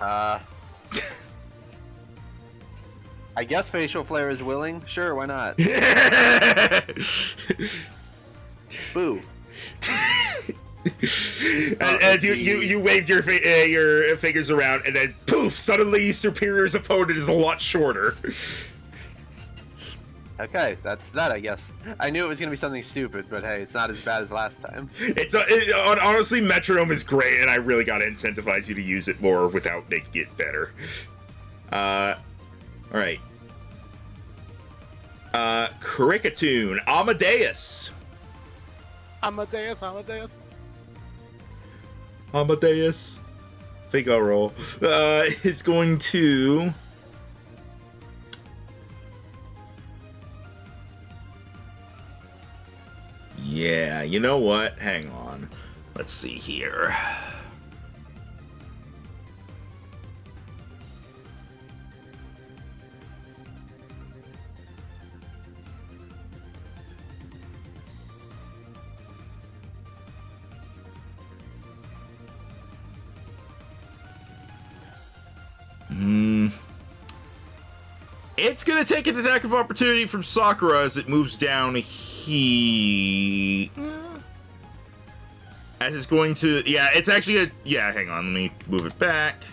I guess facial flare is willing. Sure, why not? Boo. As you waved your fingers around, and then poof! Suddenly, Superior's opponent is a lot shorter. Okay, that's that, I guess. I knew it was gonna be something stupid, but hey, it's not as bad as last time. Honestly, Metronome is great, and I really gotta incentivize you to use it more without making it better. Alright. Cricketoon, Amadeus. Amadeus. Figaro. Is going to... Yeah, you know what? Hang on. Let's see here. It's gonna take an attack of opportunity from Sakura as it moves down here. As it's going to... Yeah, it's actually a... Yeah, hang on. Let me move it back.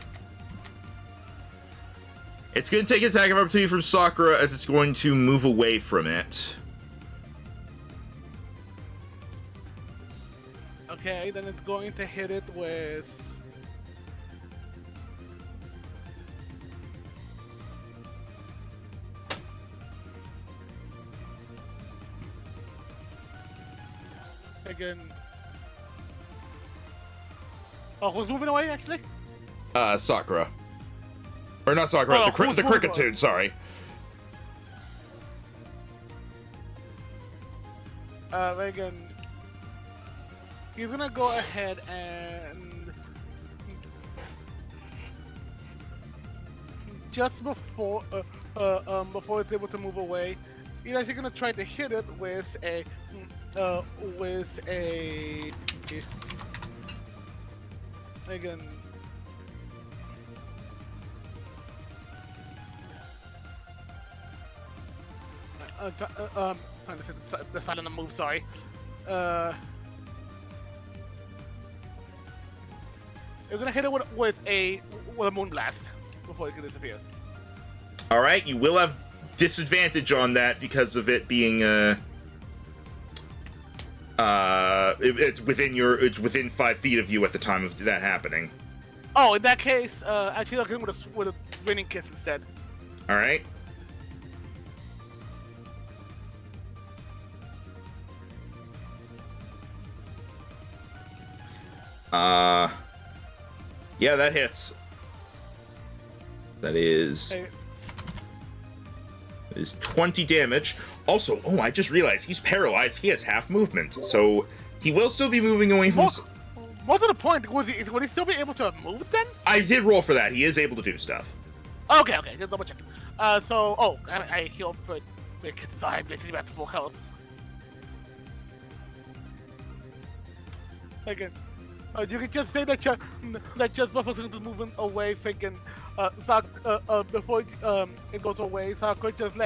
It's gonna take an attack of opportunity from Sakura as it's going to move away from it. Okay, then it's going to hit it with... Again. Oh, who's moving away, actually? Sakura. Or not Sakura, Oh, the Cricketoon, sorry. Again. He's gonna go ahead and... Just before it's able to move away, he's actually gonna try to hit it with a... Again... trying to say the silent move, sorry. You're gonna hit it with a Moonblast before it can disappear. Alright, you will have disadvantage on that because of it being, it's within 5 feet of you at the time of that happening. Oh, in that case, actually I'll hit him with a Raining Kiss instead. Alright. Yeah, that hits. That is... Hey. Is 20 damage. Also, oh, I just realized he's paralyzed. He has half movement, so he will still be moving away from... More to the point, would he still be able to move then? I did roll for that. He is able to do stuff. Okay, just double check. I healed for so I'm basically back to full health. Again, you can just say that just before it's moving away, thinking, before it goes away, Sakura just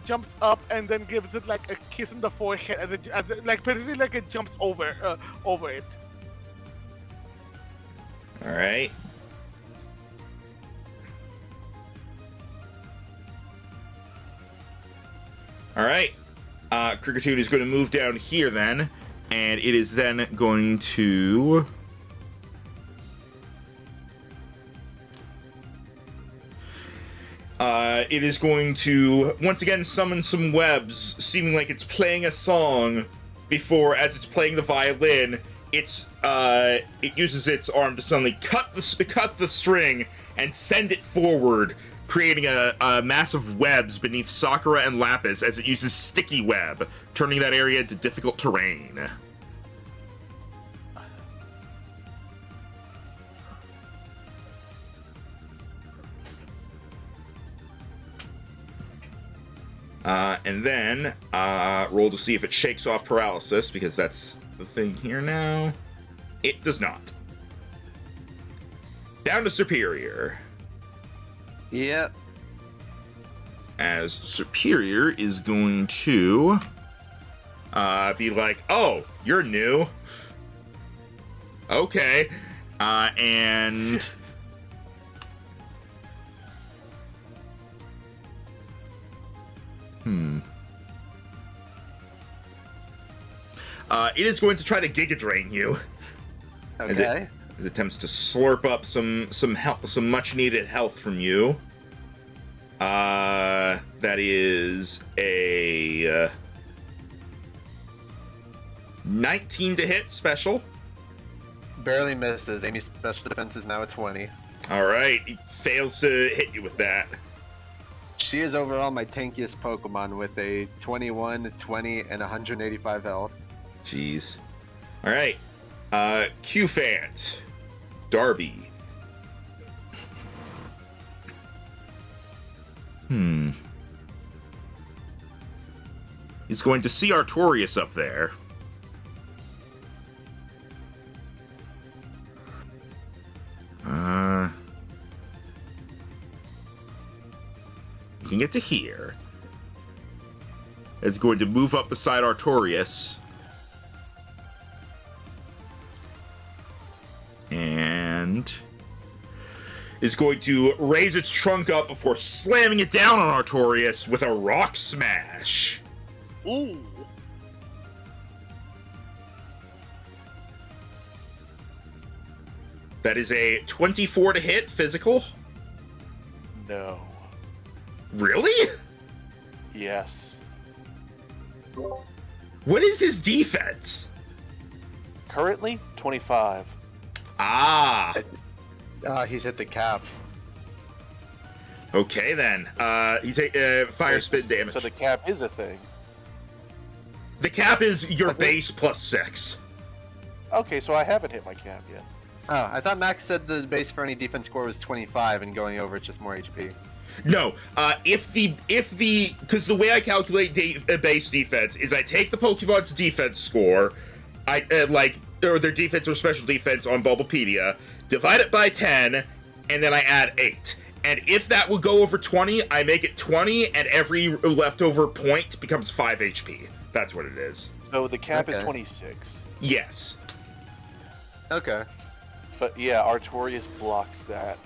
jumps up and then gives it like a kiss in the forehead, as it basically like it jumps over it. All right. All right. Cricketoon is going to move down here then, and it is then going to... It is going to once again summon some webs, seeming like it's playing a song. Before, as it's playing the violin, it uses its arm to suddenly cut the string and send it forward, creating a massive webs beneath Sakura and Lapis as it uses sticky web, turning that area into difficult terrain. And then roll to see if it shakes off paralysis, because that's the thing here now. It does not. Down to Superior. Yep. As Superior is going to be like, oh, you're new. Okay. And... it is going to try to Giga Drain you. Okay. It attempts to slurp up some much needed health from you. That is a 19 to hit special. Barely misses. Amy's special defense is now a 20. All right, he fails to hit you with that. She is overall my tankiest Pokemon with a 21, 20, and 185 health. Jeez. All right, Q-Fant, Darby. He's going to see Artorias up there. You can get to here. It's going to move up beside Artorias. And is going to raise its trunk up before slamming it down on Artorias with a Rock Smash. Ooh. That is a 24 to hit physical. No. Really? Yes. What is his defense? Currently, 25. Ah. He's hit the cap. Okay then. He take fire spit damage. So the cap is a thing. The cap is your Okay. base plus 6. Okay, so I haven't hit my cap yet. Oh, I thought Max said the base for any defense score was 25 and going over it's just more HP. No, because the way I calculate base defense is I take the Pokemon's defense score, or their defense or special defense on Bulbapedia, divide it by 10, and then I add 8. And if that would go over 20, I make it 20, and every leftover point becomes 5 HP. That's what it is. So the cap is Okay. 26. Yes. Okay. But yeah, Artorias blocks that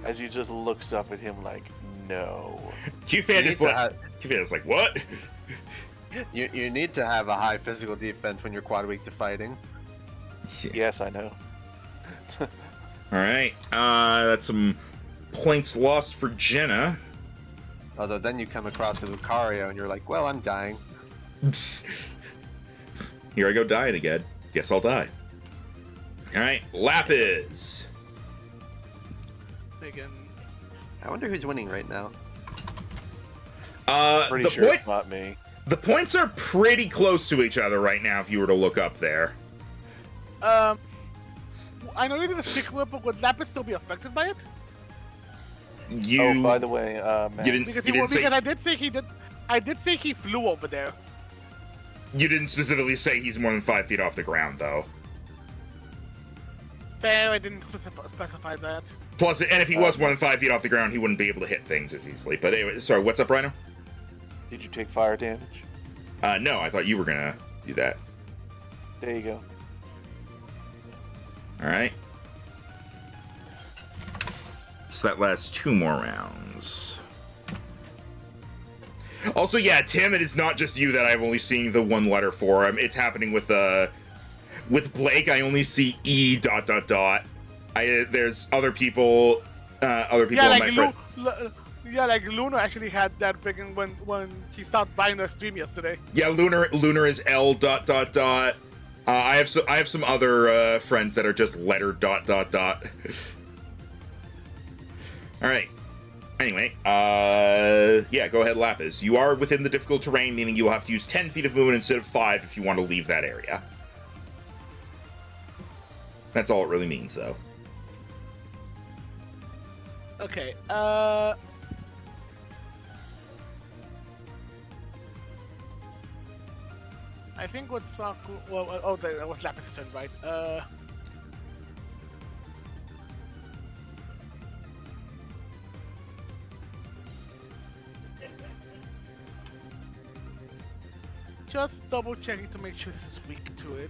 as he just looks up at him like, no. Q-Fan You is need to like, Q-Fan is like, what? You need to have a high physical defense when you're quad weak to fighting. Yes, I know. All right. That's some points lost for Jenna. Although then you come across a Lucario and you're like, well, I'm dying. Here I go dying again. Guess I'll die. All right, Lapis. Again. I wonder who's winning right now. Pretty The sure point, it's not me. the points are pretty close to each other right now. If you were to look up there, I know you did a stick whip, but would Lapis still be affected by it? you. Oh, by the way, Matt, You didn't. Because, You didn't say. because I did think he did. I did think he flew over there. You didn't specifically say he's more than 5 feet off the ground, though. Fair, I didn't specify that. Plus, and if he was more than 5 feet off the ground, he wouldn't be able to hit things as easily. But anyway, sorry. What's up, Rhino? did you take fire damage? No, I thought you were gonna do that. There you go. All right. So that lasts 2 more rounds. Also, yeah, Tim, it is not just you that I've only seen the one letter for. It's happening with Blake. I only see E ... There's other people. Yeah, on like my friend. Yeah, like Luna actually had that friggin' when she stopped buying her stream yesterday. Yeah, Lunar is L dot dot dot. I have some other friends that are just letter dot dot dot. All right. Anyway, yeah, go ahead, Lapis. You are within the difficult terrain, meaning you'll have to use 10 feet of movement instead of 5 if you want to leave that area. That's all it really means, though. Okay, I think what Saku... Well, oh, that was Lapis' turn, right? Just double checking to make sure this is weak to it.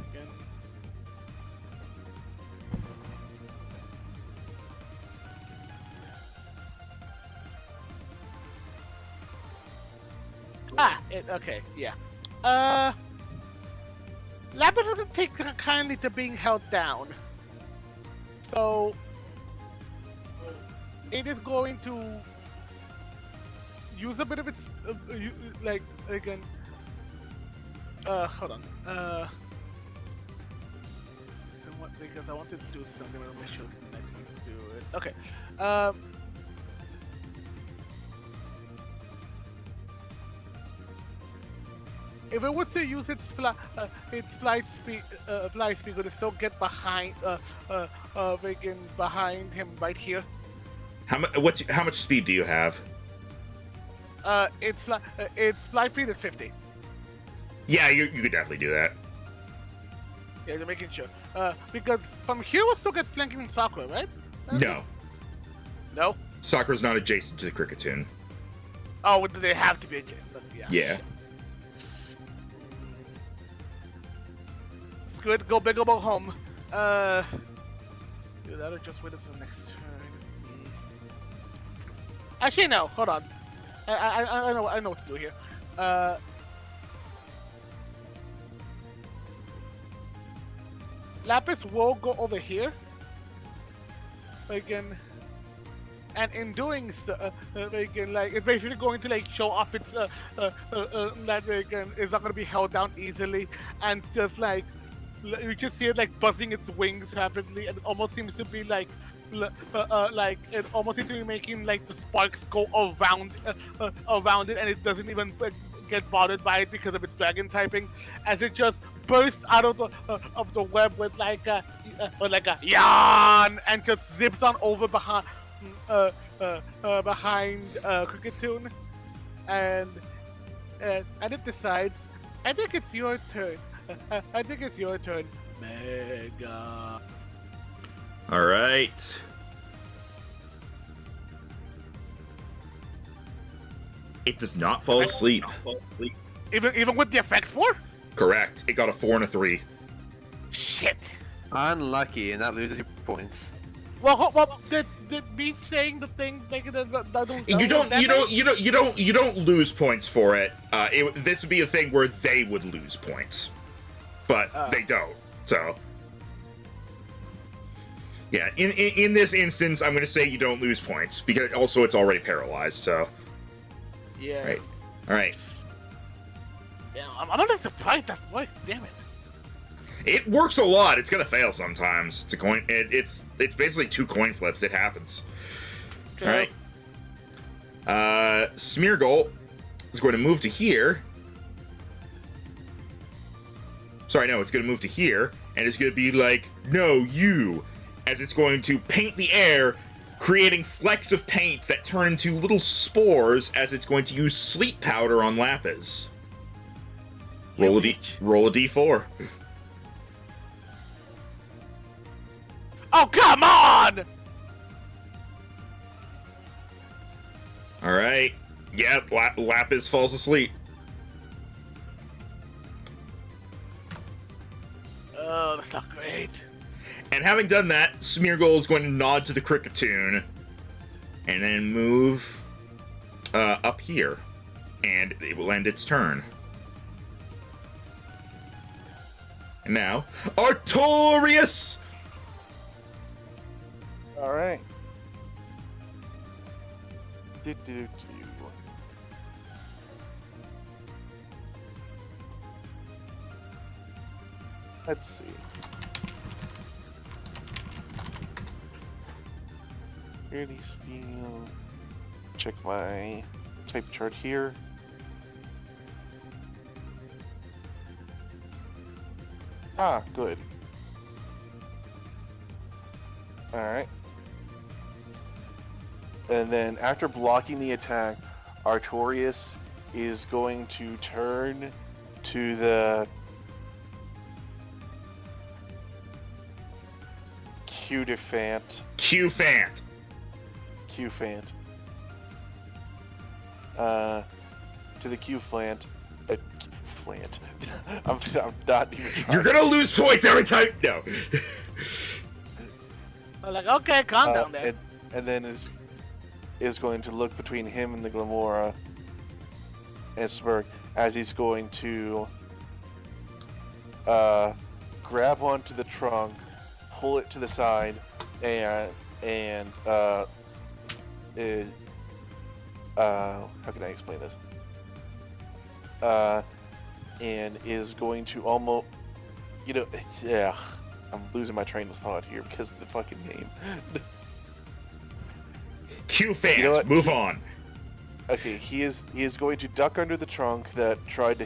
Again. Okay, yeah. Lapis doesn't take kindly to being held down. So, it is going to use a bit of its, like, again, hold on. Because I wanted to do something, I'll make sure I can do it. Okay, if it were to use its flight speed, would it still get behind, behind him right here? How much speed do you have? Its flight speed is 50. Yeah, you could definitely do that. Yeah, they're making sure. Because from here we'll still get flanking Sakura, right? No. No? Sakura's not adjacent to the Cricketune. Oh, well, do they have to be adjacent? Yeah. It's good. Go big or go home. Do that or just wait until the next turn. Actually, no. Hold on. I know what to do here. Lapis will go over here. Again. And in doing so, again, like, it's basically going to like show off its that again is not going to be held down easily, and just like you can see it like buzzing its wings rapidly, and it almost seems to be like it almost seems to be making like the sparks go around it, and it doesn't even get bothered by it because of its dragon typing, as it just bursts out of the web with like a yawn, and just zips on over behind Cricketune, and it decides, I think it's your turn. I think it's your turn, Mega. All right. It does not fall asleep. Even with the effects for? Correct. It got a 4 and a 3. Shit. Unlucky, and that loses you points. Well, did me saying the thing make it You don't lose points for it. This would be a thing where they would lose points, but they don't. So, yeah, in this instance, I'm going to say you don't lose points because also it's already paralyzed. So, yeah. Right. All right. Yeah, I'm not surprised that worked. Damn it. It works a lot. It's gonna fail sometimes. It's basically 2 coin flips. It happens. Okay. All right. Smeargle is going to move to here. Sorry, no, it's going to move to here, and it's going to be like, no, you, as it's going to paint the air, creating flecks of paint that turn into little spores as it's going to use sleep powder on Lapis. Roll a d4. Oh, come on! All right. Yep, Lapis falls asleep. Oh, that's not great. And having done that, Smeargle is going to nod to the Cricketune and then move up here. And it will end its turn. And now, Artorias! All right. Do-do-do. Let's see. Really steel. Check my type chart here. Ah, good. Alright. And then after blocking the attack, Artorias is going to turn to the Q-Defant. Q-Fant. Q-Fant. To the Q-Flant. Flant. I'm not even trying. You're gonna lose points every time. No. I'm like, okay, calm down there. And then is going to look between him and the Glamora and smirk as he's going to grab onto the trunk, pull it to the side, and how can I explain this? And is going to almost, I'm losing my train of thought here because of the fucking name. Q-Fant, You know what? move on. Okay, he is going to duck under the trunk that tried to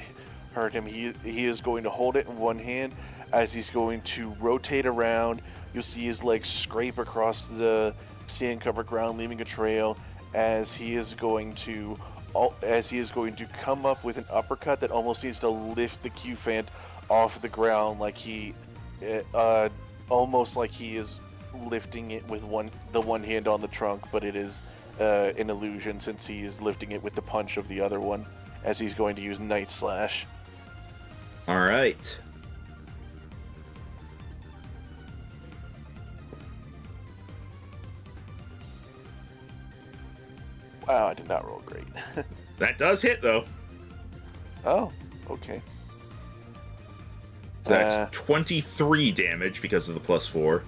hurt him. He is going to hold it in one hand as he's going to rotate around. You'll see his legs scrape across the sand-covered ground, leaving a trail as he is going to come up with an uppercut that almost needs to lift the Q-Fant off the ground, like almost like he is lifting it with the one hand on the trunk, but it is an illusion since he is lifting it with the punch of the other one, as he's going to use Night Slash. All right. Wow, I did not roll great. That does hit, though. Oh, okay. That's 23 damage because of the +4.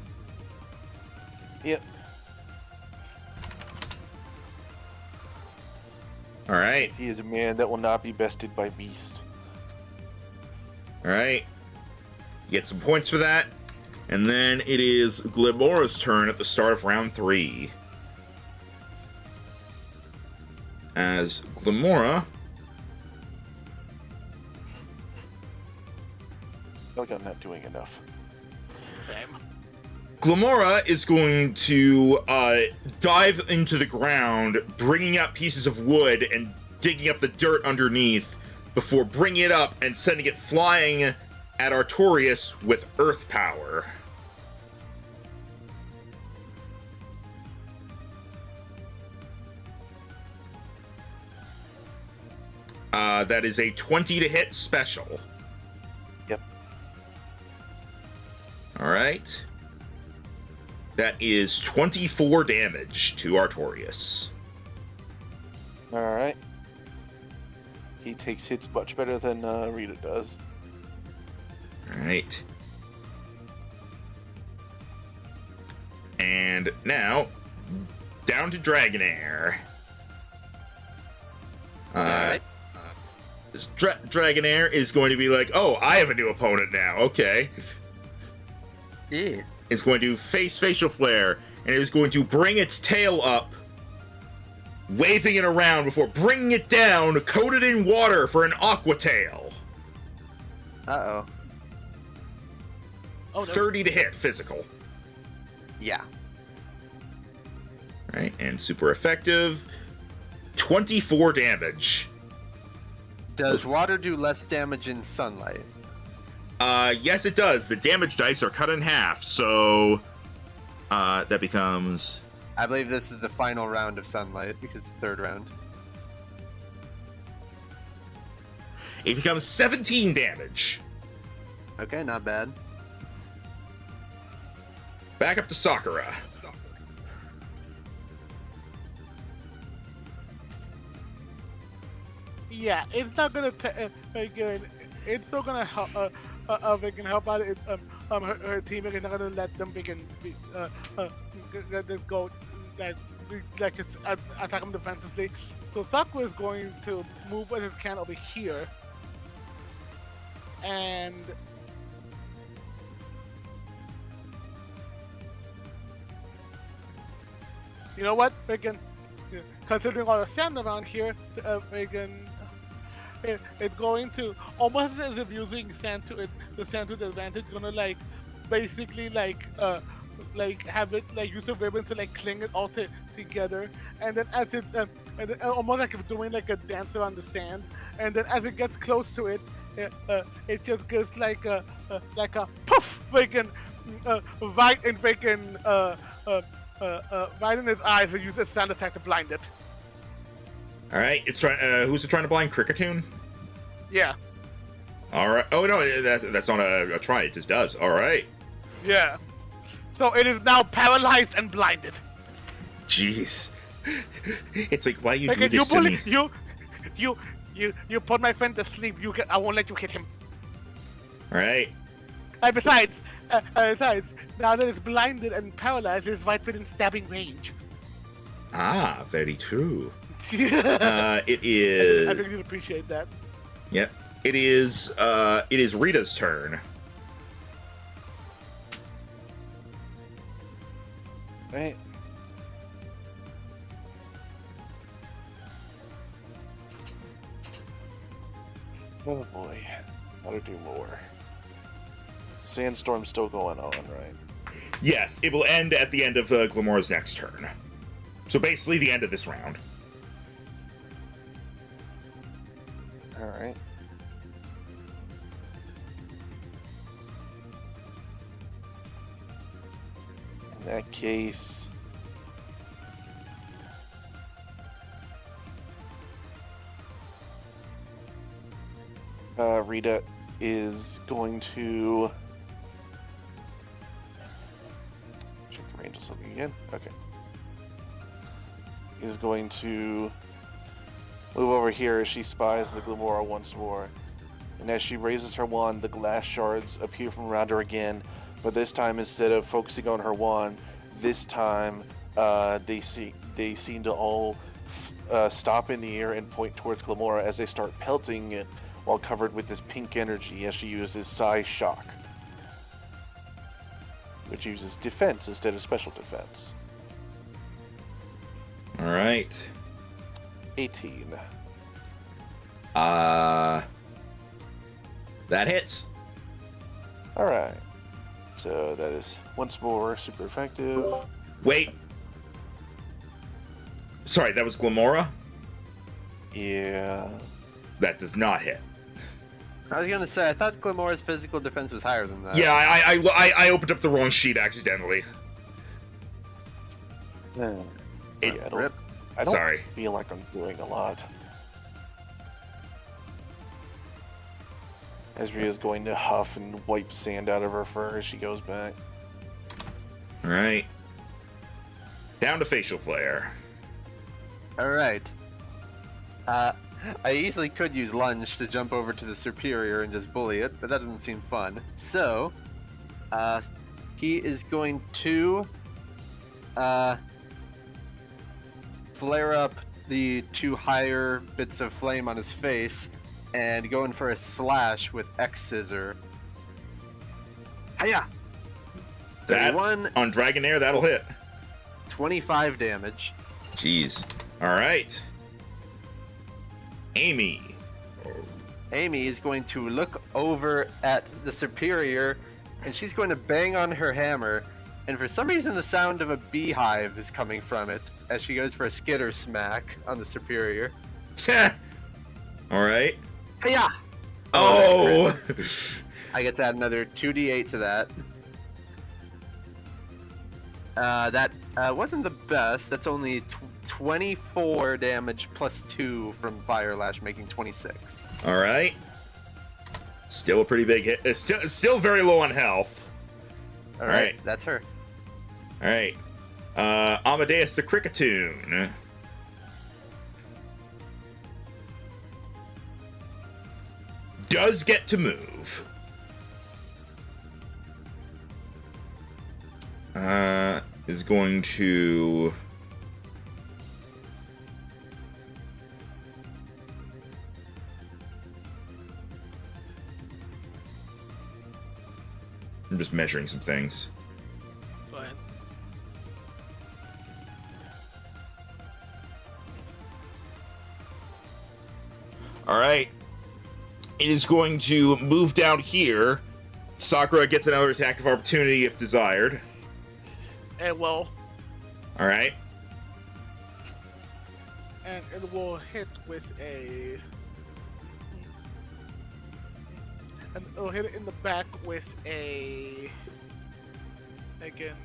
Yep. All right. He is a man that will not be bested by beast. All right. You get some points for that. And then it is Glamora's turn at the start of round 3. As Glamora... I feel like I'm not doing enough. Same. Glamora is going to dive into the ground, bringing up pieces of wood and digging up the dirt underneath before bringing it up and sending it flying at Artorias with earth power. That is a 20 to hit special. Yep. All right. That is 24 damage to Artorias. Alright. He takes hits much better than Rita does. All right. And now, down to Dragonair. Alright. Dragonair is going to be like, oh, I have a new opponent now. Okay. Yeah. It's going to face Facial Flare, and it is going to bring its tail up, waving it around before bringing it down, coated in water for an Aqua Tail. Uh-oh. Oh, no. 30 to hit, physical. Yeah. Right, and super effective. 24 damage. Does water do less damage in sunlight? Yes, it does. The damage dice are cut in half, so that becomes... I believe this is the final round of sunlight, because the third round. It becomes 17 damage. Okay, not bad. Back up to Sakura. Yeah, it's not gonna. Again, it's still gonna help. They can help out. Her teammate is not gonna let them. They can just go. That like just attack him defensively. So Sakura is going to move as it can over here, and you know what? We can, considering all the sand around here, we can. It's going to almost as if using sand to it, the sand to the advantage. Gonna like, basically like have it like use a ribbon to like cling it all together, and then as it's and then, almost like if doing like a dance around the sand, and then as it gets close to it, it just goes like a poof, freaking right in freaking right in his eyes, and use a sound attack to blind it. All right, it's trying. Who's it trying to blind? Cricketoon? Yeah. All right. Oh no, that's not a try. It just does. All right. Yeah. So it is now paralyzed and blinded. Jeez. It's like, why you Like, do this to me? You put my friend to sleep. I won't let you hit him. All right. And besides, now that it's blinded and paralyzed, it's right within stabbing range. Ah, very true. It I is. think you'd appreciate that. Yep. It is. It is Rita's turn. Right. Oh boy. Gotta do more. Sandstorm's still going on, right? Yes, it will end at the end of Glamora's next turn. So basically, the end of this round. Alright. In that case... Rita is going to... Check the range of something again. Okay. Is going to move over here as she spies the Glamora once more. And as she raises her wand, the glass shards appear from around her again. But this time, instead of focusing on her wand, this time they seem to all stop in the air and point towards Glamora as they start pelting it while covered with this pink energy as she uses Psi Shock, which uses defense instead of special defense. All right. 18. That hits. Alright. So that is once more super effective. Wait. Sorry, that was Glamora? Yeah. That does not hit. I was gonna say, I thought Glamora's physical defense was higher than that. Yeah, I opened up the wrong sheet accidentally. Yeah, I don't Sorry. feel like I'm doing a lot. Ezrea's going to huff and wipe sand out of her fur as she goes back. All right. Down to facial flare. Alright. I easily could use lunge to jump over to the superior and just bully it, but that doesn't seem fun. So, he is going to flare up the two higher bits of flame on his face and go in for a slash with X Scissor. Hiya! That 31, on Dragonair, that'll hit. 25 damage. Jeez. All right. Amy. Amy is going to look over at the superior and she's going to bang on her hammer, and for some reason the sound of a beehive is coming from it as she goes for a skitter smack on the superior. All right. Hiya! Oh! I get to add another 2d8 to that. That wasn't the best. That's only 24 damage plus 2 from Fire Lash, making 26. All right. Still a pretty big hit. It's still very low on health. All right, that's her. All right. Amadeus the Cricketoon. Does get to move. Is going to I'm just measuring some things. Go ahead. All right. It is going to move down here. Sakura gets another attack of opportunity if desired. It will. All right. And it will hit with a... And it'll hit it in the back with a... Again...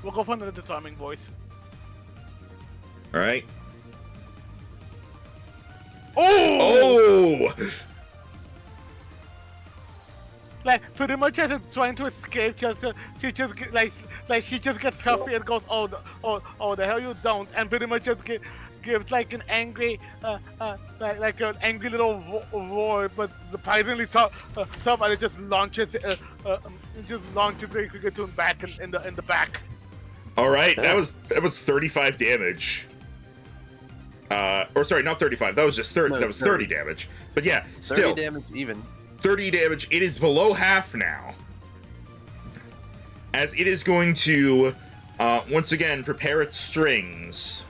We'll go for another disarming voice. All right. Oh! Oh! Like pretty much as it's trying to escape, she just she just gets huffy and goes, oh, the hell you don't, and pretty much just gives like an angry, like an angry little roar, but surprisingly tough, and it just launches very quickly to him back in the back. All right, that was 35 damage. Or sorry, not 35. That was just 30. No, that was 30 damage. But yeah, 30 still damage even. 30 damage. It is below half now, as it is going to once again prepare its strings,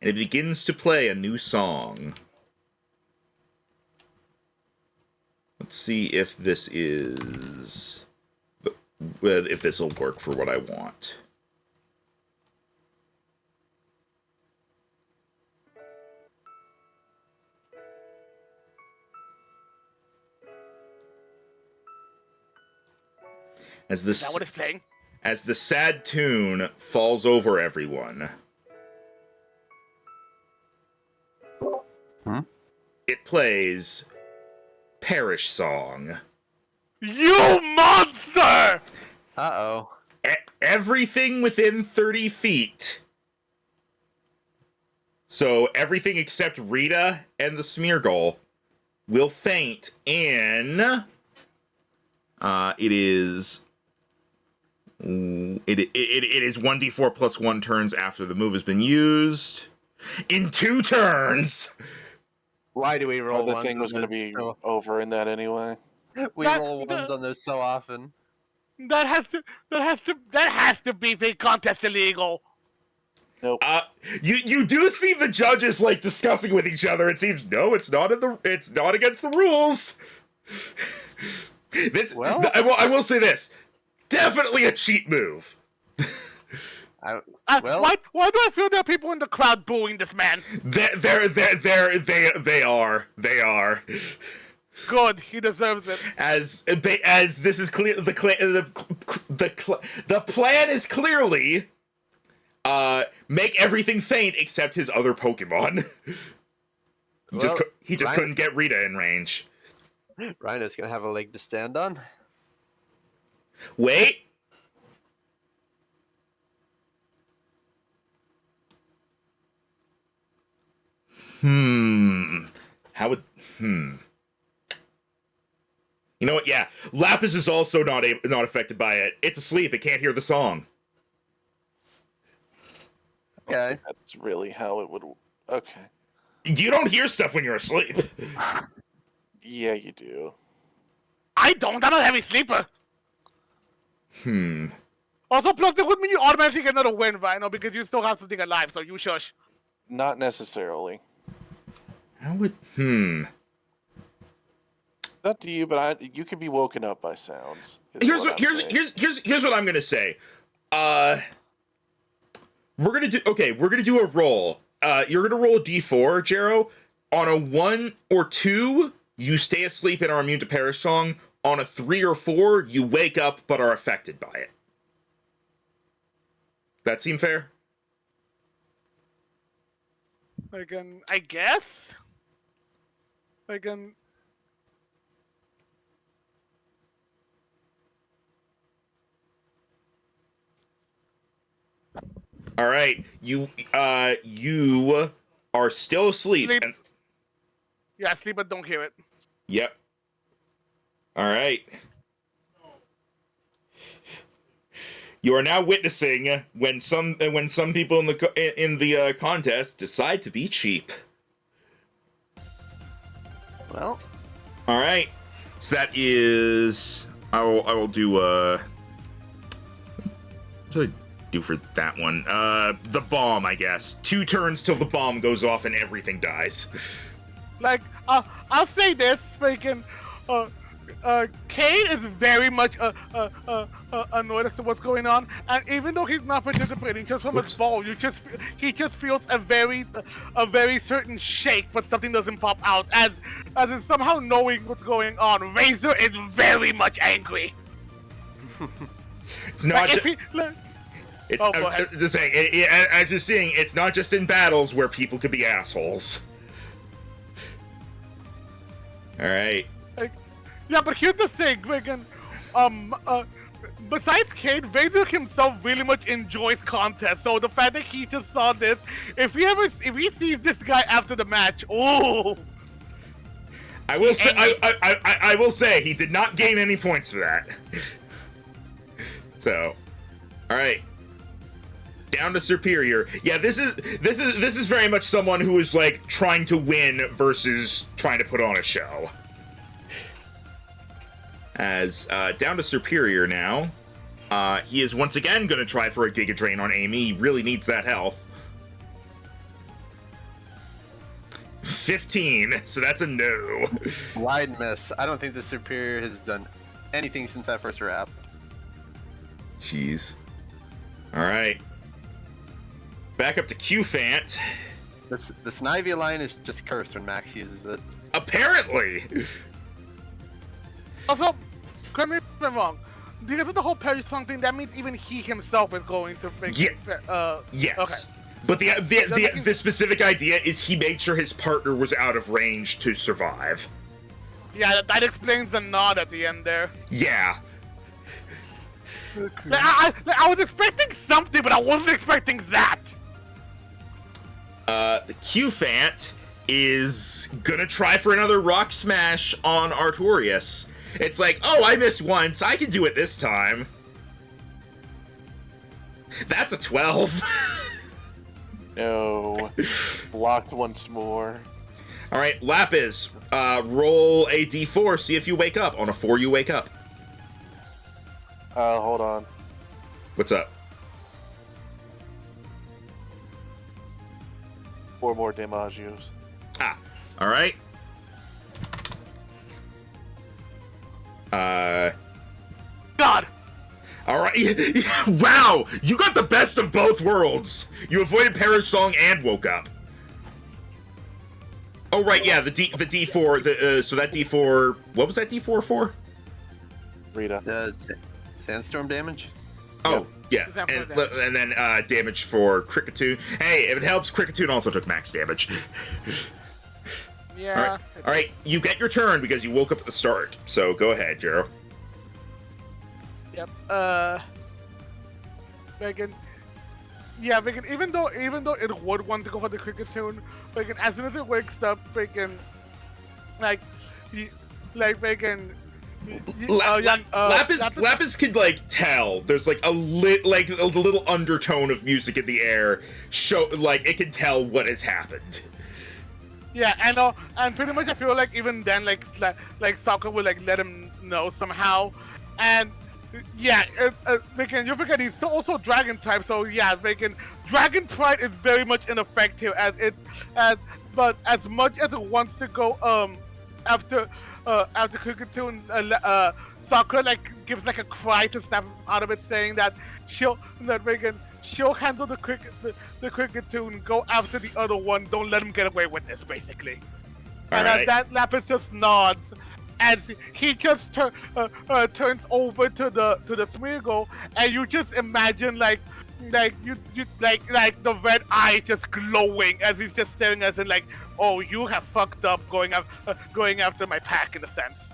and it begins to play a new song. Let's see if this is if this will work for what I want. As Is that what it's playing? As the sad tune falls over everyone, it plays Perish Song. You monster! Uh-oh. Everything within 30 feet. So everything except Rita and the Smeargle will faint in... it is 1d4 plus 1 turns after the move has been used. In 2 turns! Why do we roll The ones thing was on going to those be so... over in that anyway. We roll ones on those so often. That has to be the contest illegal. Nope. You do see the judges like discussing with each other. It seems it's not against the rules. This, well, I will say this, definitely a cheat move. well, Why do I feel there are people in the crowd booing this man? They are. Good, he deserves it. As this is clear, the plan is clearly make everything faint except his other Pokemon. He just couldn't get Rita in range. Rhino's gonna have a leg to stand on. Wait. How would... You know what? Yeah. Lapis is also not affected by it. It's asleep. It can't hear the song. Okay. That's really how it would... Okay. You don't hear stuff when you're asleep. Yeah, you do. I don't. I'm a heavy sleeper. Also, plus, it would mean you automatically get another win, Rhino, because you still have something alive, so you shush. Not necessarily. How would... Not to you, but you can be woken up by sounds. Here's what I'm gonna say. We're gonna do a roll. You're gonna roll a d4, Jero. On a 1 or 2, you stay asleep and are immune to Perish Song. On a 3 or 4, you wake up but are affected by it. That seem fair? I guess. All right, you are still asleep. Sleep. And, Yeah, sleep, but don't hear it. yep. All right. You are now witnessing when some people in the contest decide to be cheap. Well, All right. So that is. I will do. What should I do for that one? The bomb, I guess. 2 turns till the bomb goes off and everything dies. Like, I'll say this, freaking, Cayde is very much annoyed as to what's going on, and even though he's not participating, just from his ball, he just feels a very certain shake, but something doesn't pop out. As in somehow knowing what's going on, Razor is very much angry. It's not. Like, go ahead. Just saying, as you're seeing, it's not just in battles where people could be assholes. All right. Yeah, but here's the thing, freaking, besides Cayde, Vader himself really much enjoys contests. So the fact that he just saw this, if he sees this guy after the match, oh. I will say, I will say, he did not gain any points for that. So, all right. Down to Superior. Yeah, this is very much someone who is like trying to win versus trying to put on a show. As down to Superior now, he is once again going to try for a Giga Drain on Amy. He really needs that health. 15, so that's a no. wide miss. I don't think the Superior has done anything since that first rap. Jeez. All right. Back up to Q-Fant. The Snivy line is just cursed when Max uses it. Apparently. Also, correct me if I'm wrong. Because of the whole Perry song thing, that means even he himself is going to make Yes. Okay. But the specific idea is he made sure his partner was out of range to survive. Yeah, that explains the nod at the end there. Yeah. I was expecting something, but I wasn't expecting that. The Q-Fant is gonna try for another Rock Smash on Artorias. It's like, oh, I missed once, I can do it this time. That's a 12. No. Blocked once more. Alright, Lapis, roll a d4, see if you wake up. On a 4, you wake up. Hold on. What's up? 4 more Demagios. Ah, alright. God! Alright, wow! You got the best of both worlds! You avoided Para's song and woke up. Oh, right, yeah, the D4, so that D4, what was that D4 for? Rita. Sandstorm damage? Oh, yeah, Example and, of damage. and then damage for Cricketune. Hey, if it helps, Cricketune also took max damage. Yeah. Alright, you get your turn because you woke up at the start, so go ahead, Jero. Yep. Megan. Yeah, Megan. Even though it would want to go for the Cricketune, Megan, as soon as it wakes up, Megan, Megan. Lapis could like tell. There's like a little undertone of music in the air. Like it can tell what has happened. Yeah, and pretty much I feel like even then, like Sokka will like let him know somehow, and yeah, Megan, you forget he's still also Dragon type, so yeah, Megan, Dragon Pride is very much in effect here, but as much as it wants to go after Cricketune, Sakura like gives like a cry to snap out of it, saying that she'll handle the Cricketune, go after the other one, don't let him get away with this, basically. And Alright. that Lapis just nods as he just turns over to the Smeargle, and you just imagine like the red eyes just glowing as he's just staring at it like, oh, you have fucked up going after my pack, in a sense.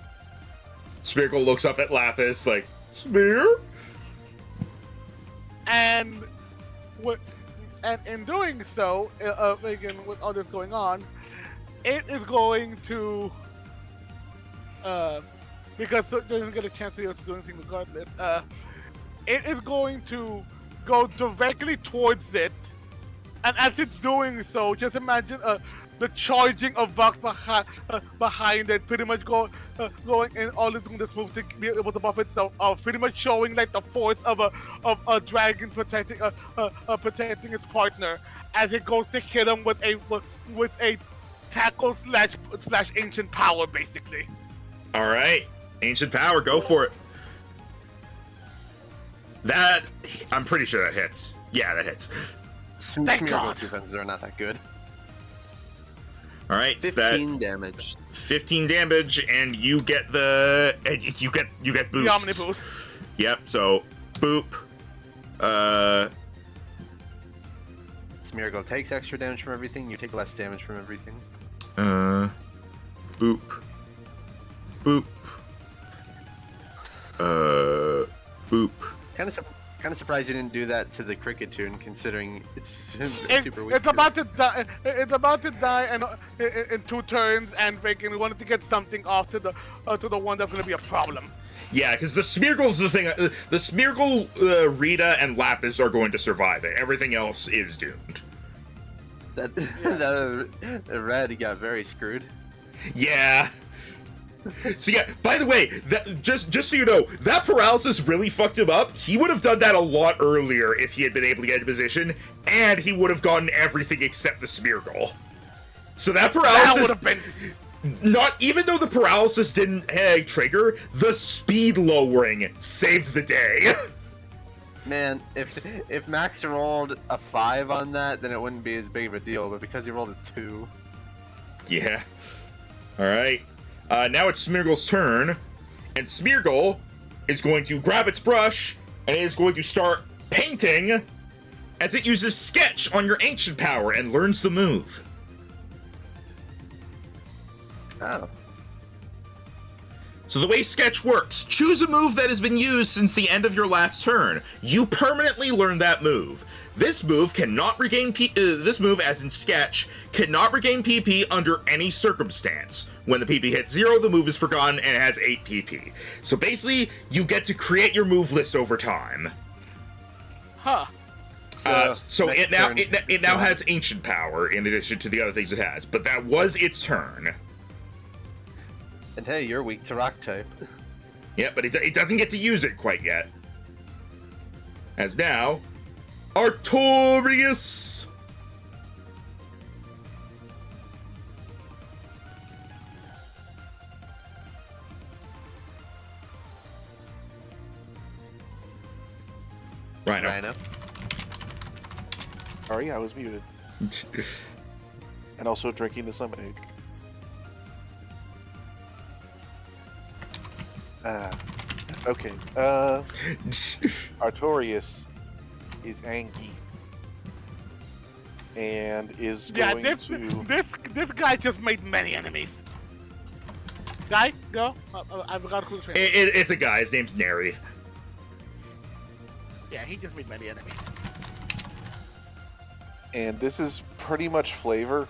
Smeargle looks up at Lapis like, Smear? And in doing so, again, with all this going on, it is going to, because it doesn't get a chance to do anything regardless, it is going to go directly towards it, and as it's doing so, just imagine the charging of Vox behind it, pretty much going and all doing this move to be able to buff itself, pretty much showing like the force of a dragon protecting protecting its partner as it goes to hit him with a tackle slash ancient power, basically. All right, ancient power, go for it. That I'm pretty sure that hits. Yeah, that hits. Thank God. Defenses are not that good. All right, 15 damage. 15 damage, and you get the you get boost. The Omni boost. Yep. So boop. Smeargle takes extra damage from everything. You take less damage from everything. Boop. Boop. Boop. Kind of surprised you didn't do that to the Cricketune, considering it's super weak. It's about to die. It's about to die in 2 turns, and freaking wanted to get something off to the one that's going to be a problem. Yeah, because the Smeargle's the thing. The Smeargle, Rita, and Lapis are going to survive it. Everything else is doomed. That Red got very screwed. Yeah. So yeah, by the way, that, just so you know, that paralysis really fucked him up. He would have done that a lot earlier if he had been able to get into position, and he would have gotten everything except the Smeargle. So that paralysis... That would have been... Not even though the paralysis didn't trigger, the speed lowering saved the day. Man, if Max rolled a 5 on that, then it wouldn't be as big of a deal, but because he rolled a 2... Yeah. Alright. Now it's Smeargle's turn, and Smeargle is going to grab its brush, and it is going to start painting as it uses Sketch on your Ancient Power and learns the move. Oh. So the way Sketch works, choose a move that has been used since the end of your last turn. You permanently learn that move. This move cannot regain this move, as in Sketch, cannot regain PP under any circumstance. When the PP hits 0, the move is forgotten and it has 8 PP. So basically, you get to create your move list over time. Huh. So it now has Ancient Power in addition to the other things it has, but that was its turn. And hey, you're weak to Rock type. Yeah, but it doesn't get to use it quite yet. As now, Artorias. Rhino. Sorry, I was muted. And also drinking the lemonade. Okay. Artorias is angry and is going to. This guy just made many enemies. Guy, go. I've got a clue. It's a guy. His name's Neri. Yeah, he just made many enemies. And this is pretty much flavor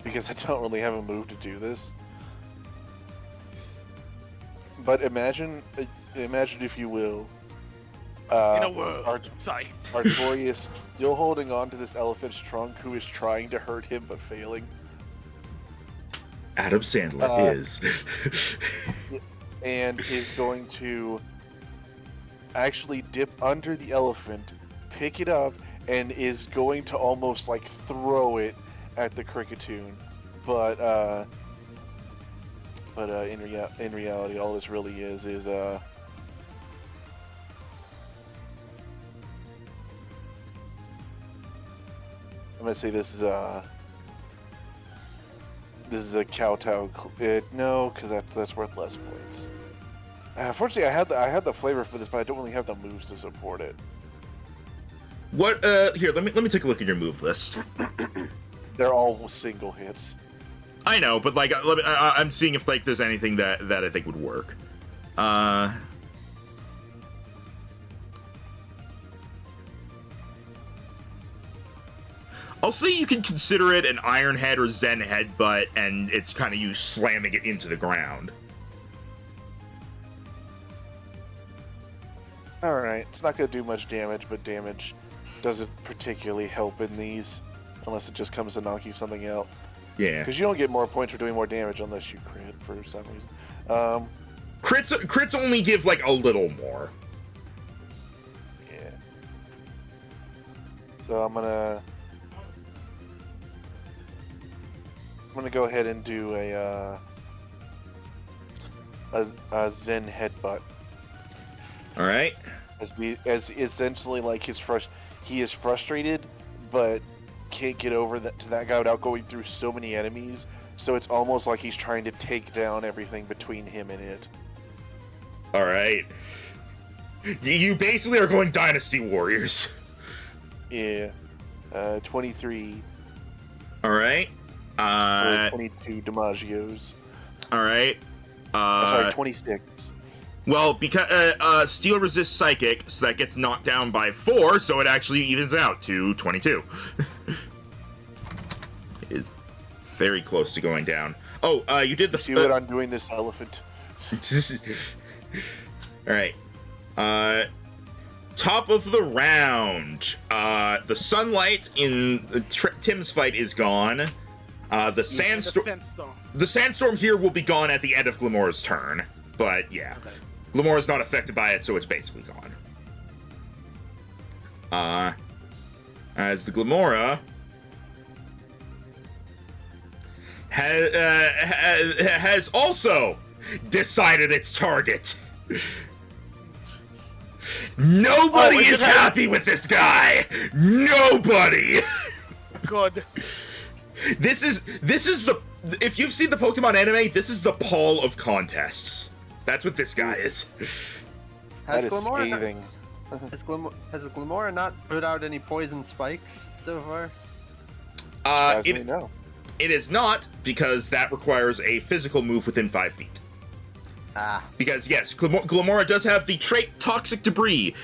because I don't really have a move to do this. But imagine if you will, in a world. Sorry. Artorias still holding on to this elephant's trunk, who is trying to hurt him but failing. Adam Sandler is. And is going to actually dip under the elephant, pick it up, and is going to almost like throw it at the Cricketune. But in reality, all this really is I'm gonna say this is a kowtow. No, because that's worth less points. Fortunately, I had the flavor for this, but I don't really have the moves to support it. What? Here, let me take a look at your move list. They're all single hits. I know, but like, I'm seeing if like there's anything that I think would work. I'll say you can consider it an Iron Head or Zen Headbutt, and it's kind of you slamming it into the ground. Alright, it's not going to do much damage, but damage doesn't particularly help in these. unless it just comes to knock you something out. Yeah. Because you don't get more points for doing more damage unless you crit for some reason. Crits only give like a little more. Yeah. So I'm gonna go ahead and do a Zen headbutt. All right. As essentially like he is frustrated, but can't get over to that guy without going through so many enemies. So it's almost like he's trying to take down everything between him and it. All right. You basically are going Dynasty Warriors. Yeah. 23. All right. 22 Damagios. All right. Sorry, 26. Well, because Steel resists Psychic, so that gets knocked down by 4, so it actually evens out to 22. It is very close to going down. Oh, you did the... See what I'm doing, this elephant. Alright. Top of the round. The sunlight in Tim's fight is gone. The sandstorm here will be gone at the end of Glamora's turn. But, yeah. Okay. Glamora's not affected by it, so it's basically gone. As the Glamora has also decided its target. Nobody is happy with this guy. Nobody. Good. This is the, if you've seen the Pokemon anime, this is the Paul of contests. That's what this guy is. That is scathing. Has Glamora not put out any poison spikes so far? No. It is not, because that requires a physical move within 5 feet. Because yes, Glamora does have the trait Toxic Debris.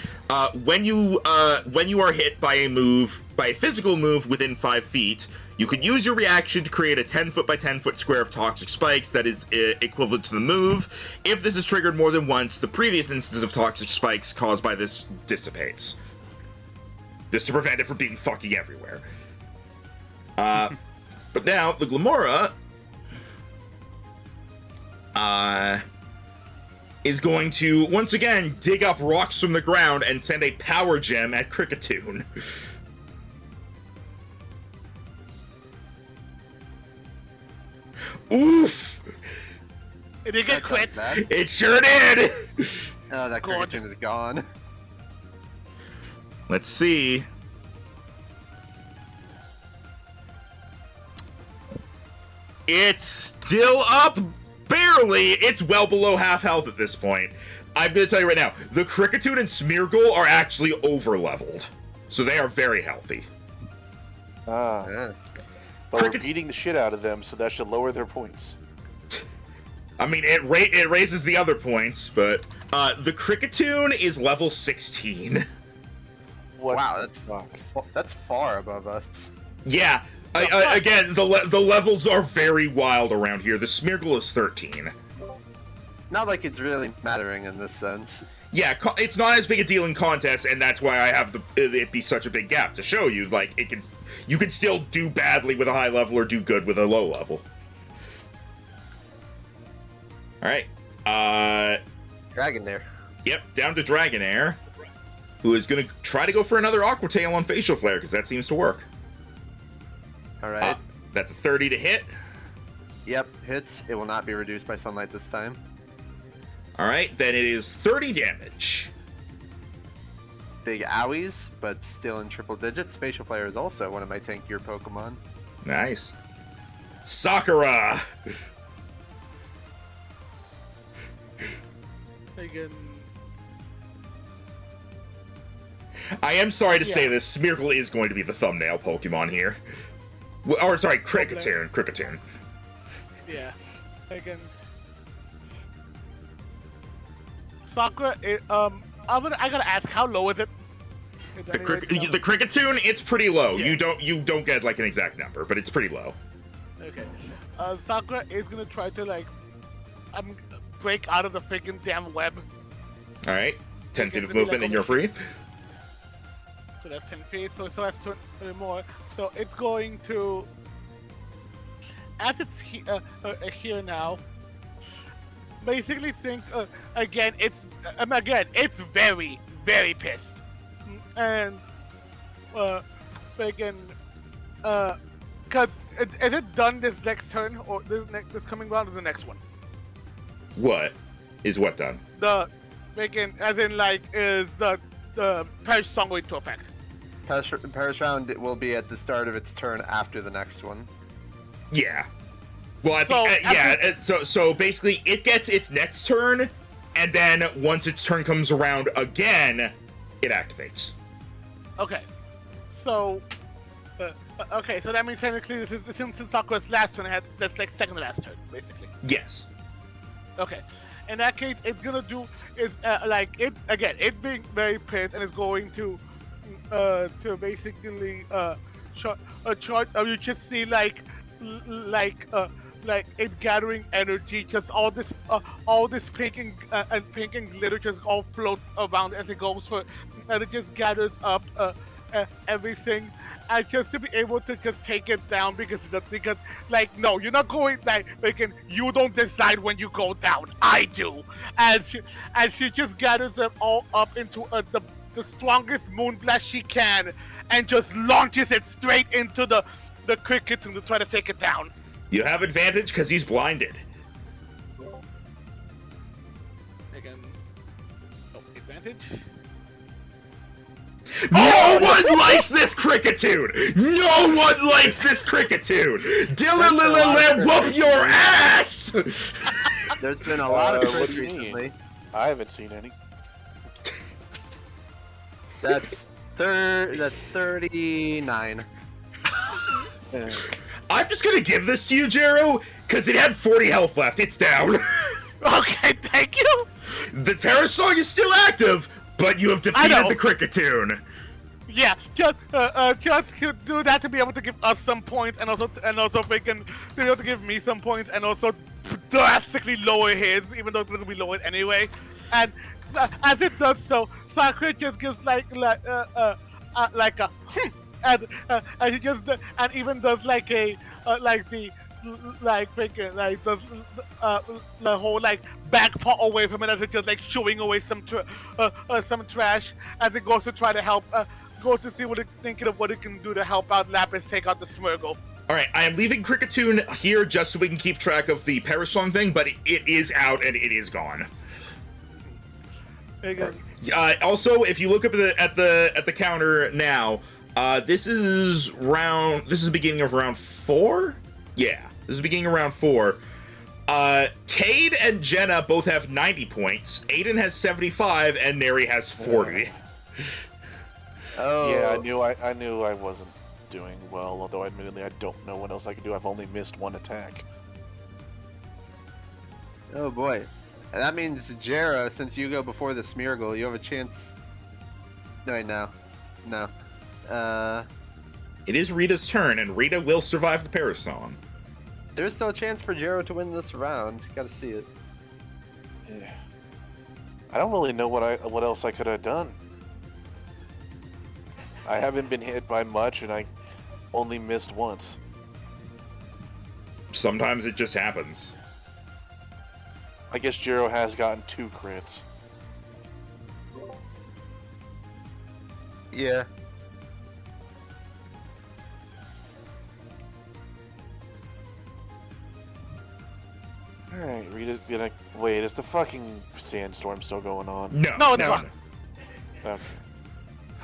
When you are hit by a physical move within 5 feet, you can use your reaction to create a 10-foot by 10-foot square of toxic spikes that is equivalent to the move. If this is triggered more than once, the previous instance of toxic spikes caused by this dissipates. Just to prevent it from being fucking everywhere. But now, the Glamora is going to, once again, dig up rocks from the ground and send a power gem at Kricketune. Oof! It did get crit. It sure did! Oh, that Kricketune is gone. Let's see. It's still up barely. It's well below half health at this point. I'm going to tell you right now, the Kricketune and Smeargle are actually over-leveled. So they are very healthy. Yeah. But we're beating the shit out of them, so that should lower their points. I mean, it raises the other points, but the Kricketune is level 16. What? Wow, that's far above us. Yeah. Again, the levels are very wild around here. The Smeargle is 13. Not like it's really mattering in this sense. Yeah, it's not as big a deal in contests, and that's why I have it be such a big gap to show you. Like, you can still do badly with a high level or do good with a low level. All right. Dragonair. Yep, down to Dragonair, who is going to try to go for another Aqua Tail on Facial Flare because that seems to work. All right. That's a 30 to hit. Yep, hits. It will not be reduced by sunlight this time. All right, then it is 30 damage. Big owies, but still in triple digits. Facial Flare is also one of my tankier Pokemon. Nice. Sakura! Again. I am sorry to say this, Smeargle is going to be the thumbnail Pokemon here. Or, sorry, Kricketune. Yeah. Again. Sakura, I gotta ask, how low is it? The Kricketune, it's pretty low. Yeah. You don't get like an exact number, but it's pretty low. Okay. Sakura is gonna try to break out of the freaking damn web. All right. 10 feet of movement and you're free. So that's 10 feet. So that's 20 more. So it's going to, as it's here now. Basically, think again. It's very, very pissed, and again, cause is it done this next turn or this coming round or the next one? What is what done? The again, as in like, is the perish song going to effect? Perish round will be at the start of its turn after the next one. Yeah. Well, I think, so basically, it gets its next turn, and then once its turn comes around again, it activates. Okay. So, so that means technically, since Sakura's last turn, that's like second to last turn, basically. Yes. Okay. In that case, it's gonna do is it's being very pissed and it's going to basically charge. You just see like it gathering energy, just all this pink and glitter just all floats around as it goes for, and it just gathers up everything, and just to be able to just take it down because like, no, you're not going like you don't decide when you go down, I do, and she just gathers them all up into the strongest moonblast she can, and just launches it straight into the cricket to try to take it down. You have advantage because he's blinded. Again, advantage. No one likes this cricketune! No one likes this cricketune! Dylan, whoop your ass! There's been a lot of what crits do you mean? recently. I haven't seen any. That's 39. I'm just gonna give this to you, Jero, because it had 40 health left. It's down. Okay, thank you. The Parasong is still active, but you have defeated the cricketune. Yeah, just do that to be able to give us some points, and also they can be able to give me some points, and also drastically lower his, even though it's gonna be lowered anyway. And as it does so, Sakura just gives like a and he just and even does like a the whole like back paw away from it as it just like shooing away some trash as it goes to try to help goes to see what it's thinking of what it can do to help out Lapis take out the Smurgle. Alright, I am leaving Cricketune here just so we can keep track of the Parasong thing, but it is out and it is gone. Also, if you look up at the counter now, this is beginning of round 4? Yeah, this is beginning of round 4. Cayde and Jenna both have 90 points. Aidan has 75 and Neri has 40. Oh. Yeah, I knew I wasn't doing well, although admittedly I don't know what else I can do. I've only missed one attack. Oh boy. And that means, Jera, since you go before the Smeargle, you have a chance. No. It is Rita's turn, and Rita will survive the Parasong. There's still a chance for Jero to win this round. Gotta see it. Yeah. I don't really know what else I could have done. I haven't been hit by much, and I only missed once. Sometimes it just happens. I guess Jero has gotten 2 crits. Yeah. Alright, Rita's gonna... Wait, is the fucking sandstorm still going on? No, it's gone. Okay.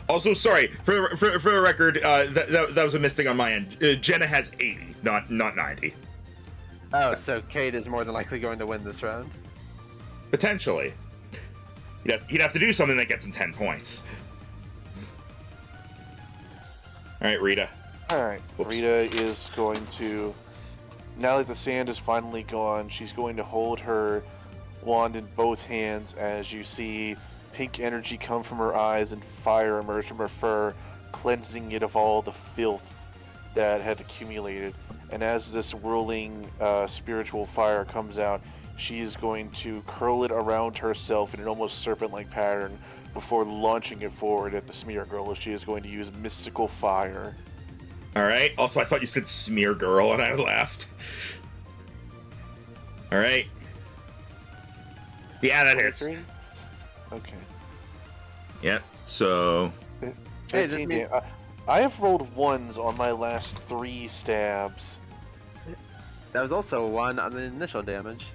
Also, sorry, for the record, that was a mistake on my end. Jenna has 80, not 90. Oh, so Cayde is more than likely going to win this round? Potentially. He'd have to do something that gets him 10 points. Alright, Rita. Alright, Rita is going to... Now that the sand is finally gone, she's going to hold her wand in both hands as you see pink energy come from her eyes and fire emerge from her fur, cleansing it of all the filth that had accumulated. And as this whirling spiritual fire comes out, she is going to curl it around herself in an almost serpent-like pattern, before launching it forward at the Smear Girl if she is going to use Mystical Fire. All right. Also, I thought you said Smear Girl, and I laughed. All right. Yeah, that hits. 23? Okay. Yep. So. 15 mean- I have rolled ones on my last 3 stabs. That was also a 1 on the initial damage.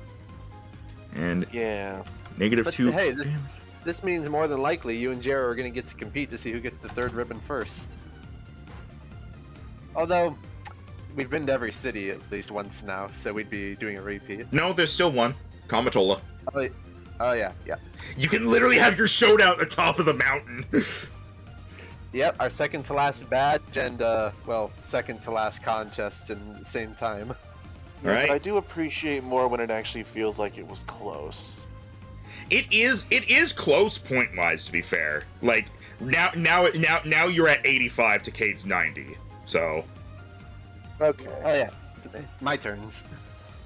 And Yeah. negative But 2. hey, this means more than likely you and Jero are going to get to compete to see who gets the 3rd ribbon first. Although, we've been to every city at least once now, so we'd be doing a repeat. No, there's still one. Kamatola. Oh yeah. You can literally have your showdown at the top of the mountain. Yep, our second to last badge and, second to last contest in the same time. All right. But I do appreciate more when it actually feels like it was close. It is close point wise, to be fair. Like now you're at 85 to Cayde's 90. So. Okay. Oh yeah, my turns.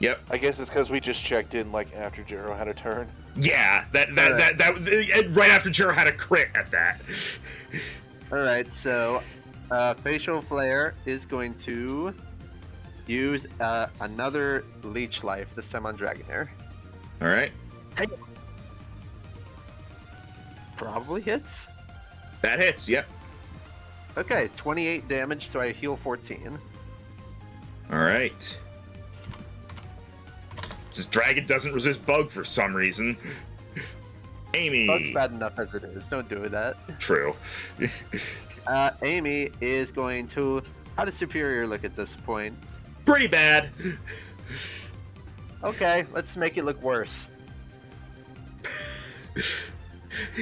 Yep. I guess it's because we just checked in like after Jero had a turn. Yeah. That right after Jero had a crit at that. Alright, so Facial Flare is going to use another Leech Life, this time on Dragonair. All right. Probably hits. That hits. Yep. Okay, 28 damage, so I heal 14. All right. Just dragon doesn't resist bug for some reason. Amy. Bug's bad enough as it is, don't do that. True. Amy is going to... How does Superior look at this point? Pretty bad. Okay, let's make it look worse.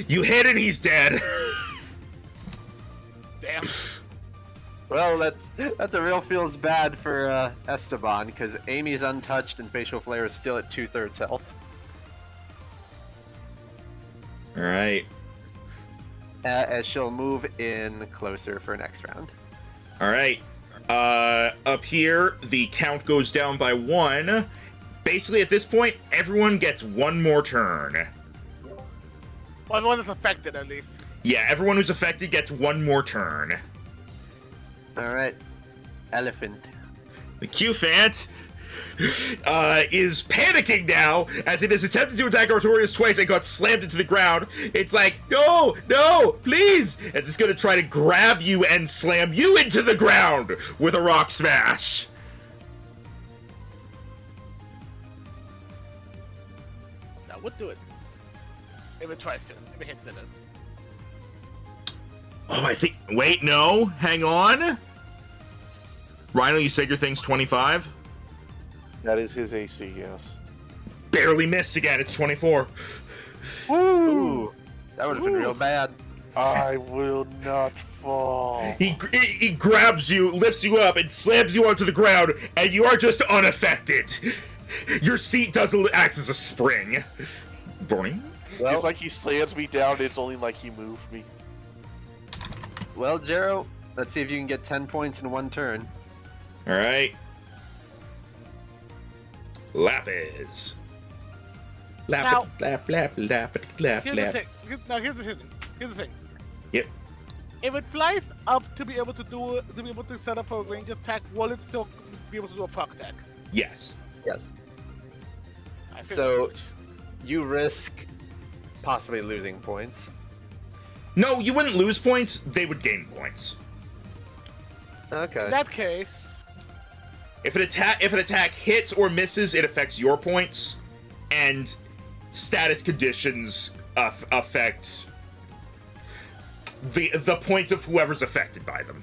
You hit and he's dead. Damn. Well, that's a real feels bad for Esteban, because Amy's untouched and Facial Flare is still at 2/3 health. All right. As she'll move in closer for next round. All right. Up here, the count goes down by 1. Basically, at this point, everyone gets 1 more turn. One is affected at least. Yeah, everyone who's affected gets 1 more turn. Alright. Elephant. The Q-Fant is panicking now as it has attempted to attack Artorias twice and got slammed into the ground. It's like, no, please! It's just gonna try to grab you and slam you into the ground with a rock smash. That would do it. If it tries to. If it hits it. Oh, I think. Wait, no. Hang on. Rhino, you said your thing's 25? That is his AC, yes. Barely missed again. It's 24. Ooh! That would have been real bad. I will not fall. He grabs you, lifts you up, and slams you onto the ground, and you are just unaffected. Your seat doesn't act as a spring. Boing. Well, It's like he slams me down, it's only like he moved me. well, Jero, let's see if you can get 10 points in 1 turn. All right. Lapis. Now- Lap, lap, lap, lap, Here's the lap. thing. Here's the thing. Yep. If it flies up to be able to set up a range attack, will it still be able to do a proc attack? Yes. Yes. I figured So- as much. You risk possibly losing points. No, you wouldn't lose points. They would gain points. Okay. In that case, If an attack hits or misses, it affects your points, and status conditions affect the points of whoever's affected by them.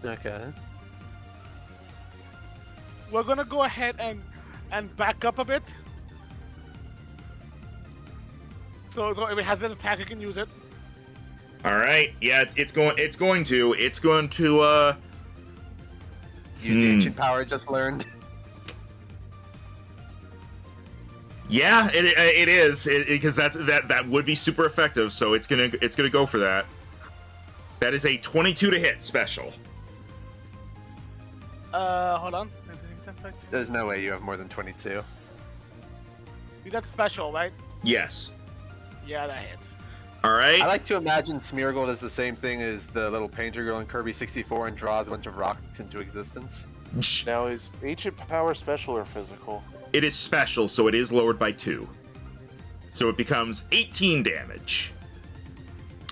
Okay. we're gonna go ahead and back up a bit. So if it has an attack, it can use it. All right. Yeah, it's going to Use the ancient power just learned. Yeah, it is because that would be super effective. So it's gonna go for that. That is a 22 to hit special. Hold on. There's no way you have more than 22. That's special, right? Yes. Yeah, that hits. All right. I like to imagine Smeargle does the same thing as the little painter girl in Kirby 64 and draws a bunch of rocks into existence. Now, is ancient power special or physical? It is special, so it is lowered by 2. So it becomes 18 damage.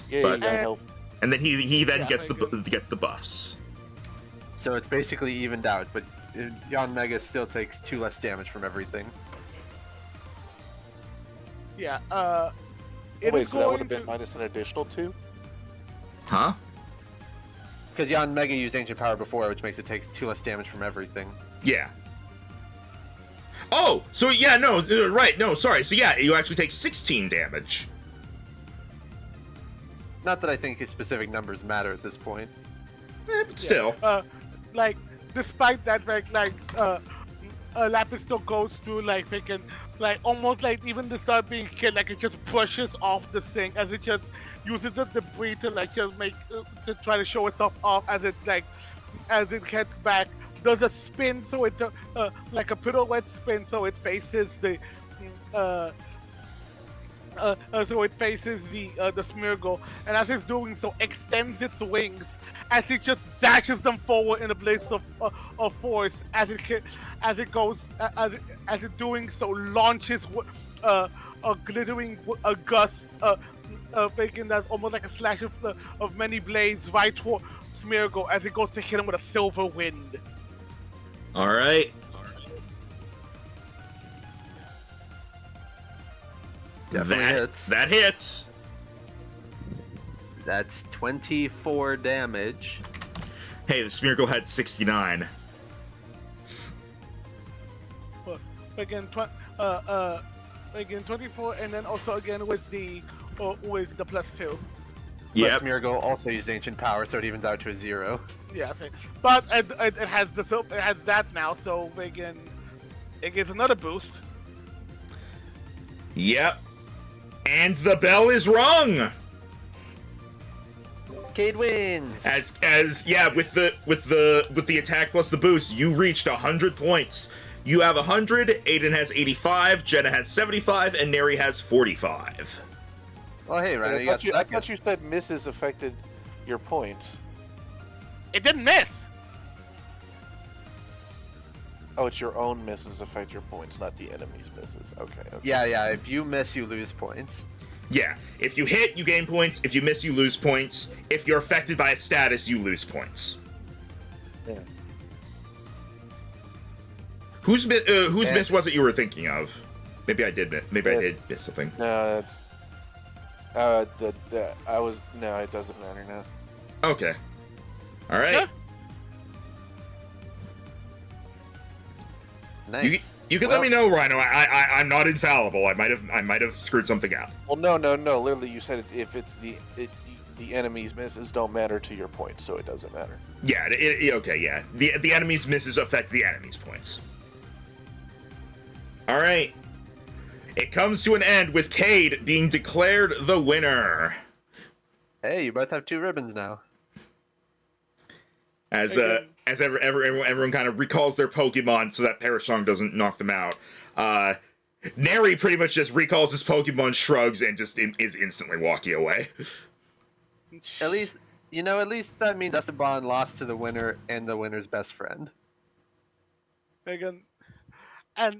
Yeah, But- that help. And then he then Yeah, gets very the buffs. So it's basically evened out, but Yanmega still takes 2 less damage from everything. Yeah. Wait, is so that would going have been to- minus an additional 2? Huh? Because Yanmega used Ancient Power before, which makes it take 2 less damage from everything. Yeah. Oh, so yeah, no, right, no, sorry. So yeah, you actually take 16 damage. Not that I think specific numbers matter at this point. But still. Like, despite that, Lapis still goes through, like, freaking, like, almost like even to start being killed, like, it just brushes off the thing as it just uses the debris to, like, just make, to try to show itself off as it, like, as it gets back. Does a spin, so it, like a pirouette spin, so it faces the, so it faces the Smeargle, and as it's doing so, extends its wings as it just dashes them forward in a blaze of force. As it goes, as it doing so, launches a glittering gust, making that's almost like a slash of many blades right toward Smeargle as it goes to hit him with a silver wind. All right. Definitely hits. That hits. That's 24 damage. Hey, the Smeargle had 69. Again, again 24, and then also again with the +2. Yep. But Smeargle also used Ancient Power, so it evens out to a 0. Yeah, but it has it has that now, so again, it gets another boost. Yep. And the bell is rung. Cayde wins. As yeah, with the attack plus the boost, you reached 100 points. You have 100, Aidan has 85, Jenna has 75, and Neri has 45. Oh, hey, Ryan, you got I second. thought you said misses affected your points. It didn't miss. Oh, it's your own misses affect your points, not the enemy's misses. Okay. Yeah, if you miss, you lose points. Yeah, if you hit, you gain points. If you miss, you lose points. If you're affected by a status, you lose points. Yeah. Whose miss was it you were thinking of? Maybe I did miss something. No, that's. I was. No, it doesn't matter now. Okay. All right. Huh? Nice. You can let me know, Rhino. I'm not infallible. I might have screwed something up. Well, no. Literally, you said if it's the enemy's misses don't matter to your points, so it doesn't matter. Yeah. Okay. Yeah. The enemy's misses affect the enemy's points. All right. It comes to an end with Cayde being declared the winner. Hey, you both have 2 ribbons now. As everyone kind of recalls their Pokemon so that Parasong doesn't knock them out. Neri pretty much just recalls his Pokemon, shrugs, and just is instantly walking away. At least that means Esteban lost to the winner and the winner's best friend. Again, I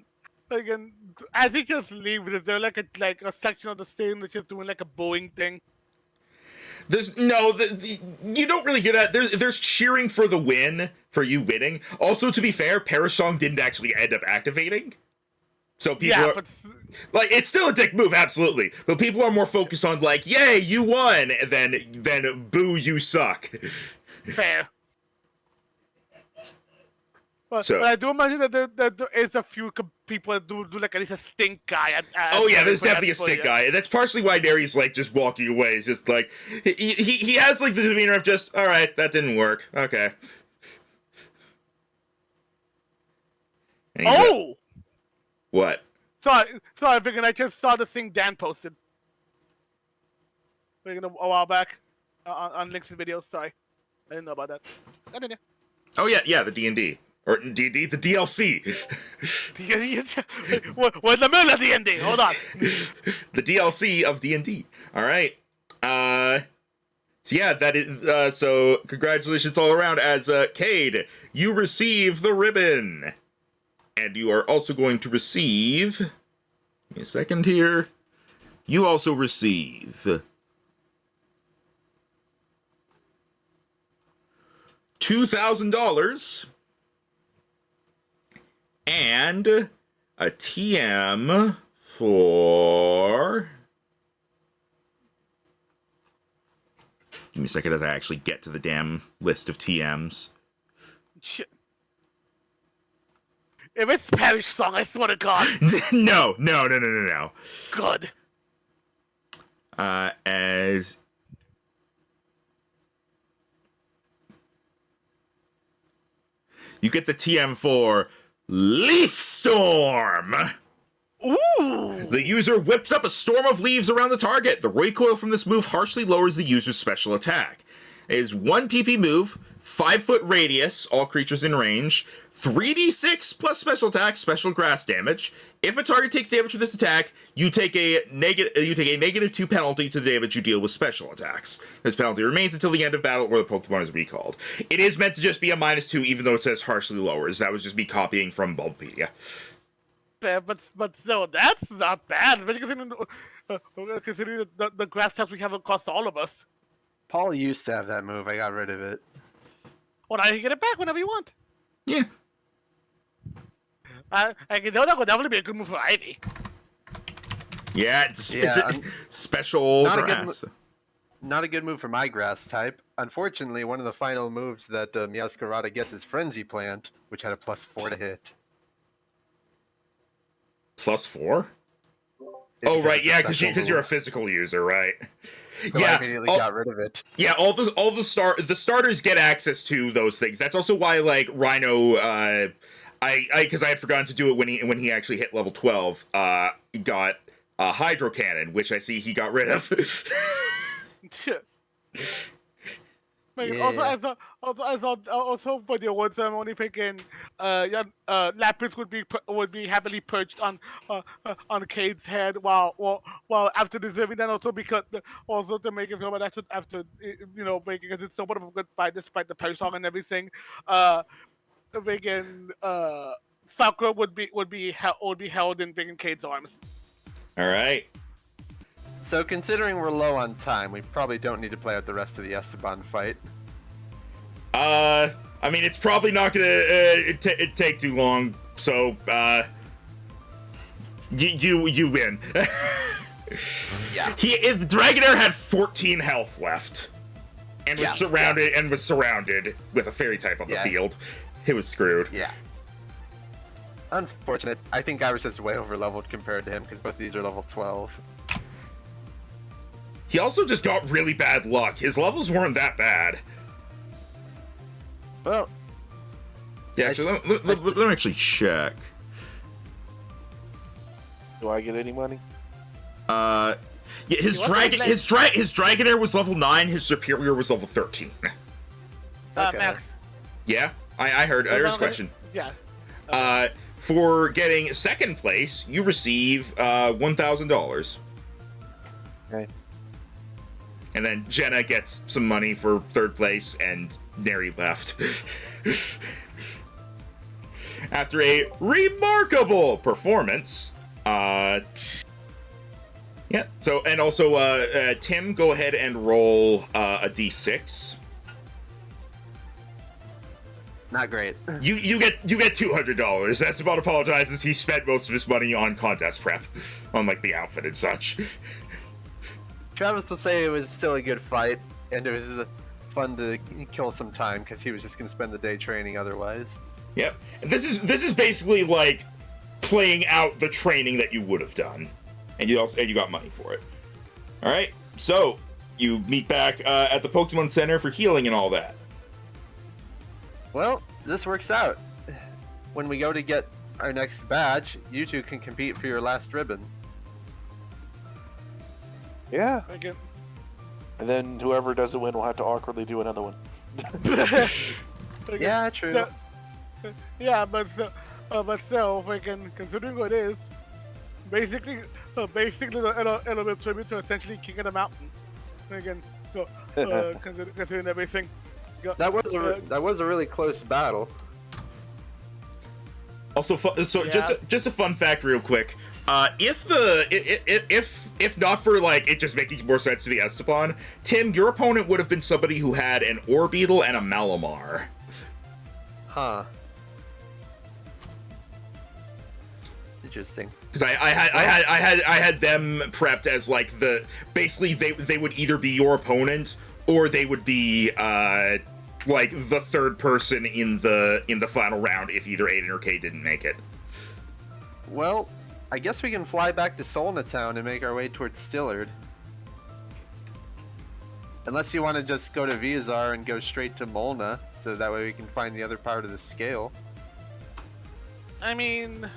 think just leave it. There's like a section of the stadium that's just doing like a booing thing. There's no, you don't really hear that. There's cheering for the win, for you winning. Also, to be fair, Parasong didn't actually end up activating. So people like, it's still a dick move, absolutely. But people are more focused on like, yay, you won, than boo, you suck. Fair. But So- I do imagine that there is a few people that do like at least a stink guy. Oh yeah, there's definitely a stick guy, and that's partially why Neri's like just walking away. It's just like he has like the demeanor of just, all right, that didn't work. Okay. And he's Oh! what? Sorry, Vigan, I just saw the thing Dan posted. Vigan, a while back on Link's video. Sorry, I didn't know about that. Continue. Oh yeah, the D&D. Or D&D, the DLC. We're in the middle of D&D. Hold on. The DLC of D&D. All right. So yeah, that is, so congratulations all around as, Cayde, you receive the ribbon. And you are also going to receive, give me a second here, you also receive $2,000 and a TM for... Give me a second as I actually get to the damn list of TMs. Shit. If it's Spanish song, I swear to God. No. Good. As you get the TM for Leaf Storm. Ooh! The user whips up a storm of leaves around the target. The recoil from this move harshly lowers the user's special attack. It is 1 PP move, 5-foot radius, all creatures in range, 3d6 plus special attack, special grass damage. If a target takes damage from this attack, you take a -2 penalty to the damage you deal with special attacks. This penalty remains until the end of battle or the Pokemon is recalled. It is meant to just be a -2, even though it says harshly lowers. That was just me copying from Bulbapedia. But still, that's not bad. Especially considering the grass types we have across all of us. Paul used to have that move. I got rid of it. Well, now you can get it back whenever you want. Yeah. I can know that would definitely be a good move for Ivy. Yeah, it's Yeah, a special not a good grass. Not a good move for my grass type. Unfortunately, one of the final moves that Meowscarada gets is Frenzy Plant, which had a +4 to hit. +4? It Oh, right, becomes yeah, a because special you're a move. physical user, right? So Yeah, I immediately got rid of it. yeah. All the starters get access to those things. That's also why, like, Rhino, because I had forgotten to do it when he actually hit level 12. Got a Hydro Cannon, which I see he got rid of. Like, Yeah. also for the award ceremony, freaking Lapis would be happily perched on Cayde's head while after deserving that, also because also to make him feel about after making it somewhat of a good fight despite the perish song and everything. Freaking Sakura would be held in freaking Cayde's arms. All right. So considering we're low on time, we probably don't need to play out the rest of the Esteban fight. I mean, it's probably not gonna take too long. So, you win. Yeah. Dragonair had 14 health left, and was surrounded with a fairy type on the field. It was screwed. Yeah. Unfortunate. I think I was just way over leveled compared to him because both of these are level 12. He also just got really bad luck. His levels weren't that bad. Well, Yeah, actually, let me actually check. Do I get any money? Yeah, his Dragonair was level 9. His Superior was level 13. Okay. Max. Yeah, I heard his question. Yeah. For getting second place, you receive $1,000. Okay. And then Jenna gets some money for third place, and Neri left. After a remarkable performance, yeah. So, and also, Tim, go ahead and roll a d6. Not great. You get $200. That's about apologizes. He spent most of his money on contest prep, on like the outfit and such. Travis will say it was still a good fight, and it was fun to kill some time because he was just going to spend the day training otherwise. Yep. And this is basically like playing out the training that you would have done, and you got money for it. All right. So you meet back at the Pokemon Center for healing and all that. Well, this works out. When we go to get our next badge, you two can compete for your last ribbon. Yeah. Again. And then whoever doesn't win will have to awkwardly do another one. Yeah, true. But still, freaking considering what it is, basically, it'll be a tribute to essentially King of the Mountain. again, considering everything. That was a really close battle. Also, so Yeah. just a fun fact, real quick. If not for like it just making more sense to the Estepon, Tim, your opponent would have been somebody who had an Orbeetle and a Malamar. Huh. Interesting. Because I had them prepped as like basically they would either be your opponent or they would be like the third person in the final round if either Aiden or Cayde didn't make it. Well, I guess we can fly back to Solna Town and make our way towards Stillard. Unless you want to just go to Viazar and go straight to Molna, so that way we can find the other part of the scale. I mean,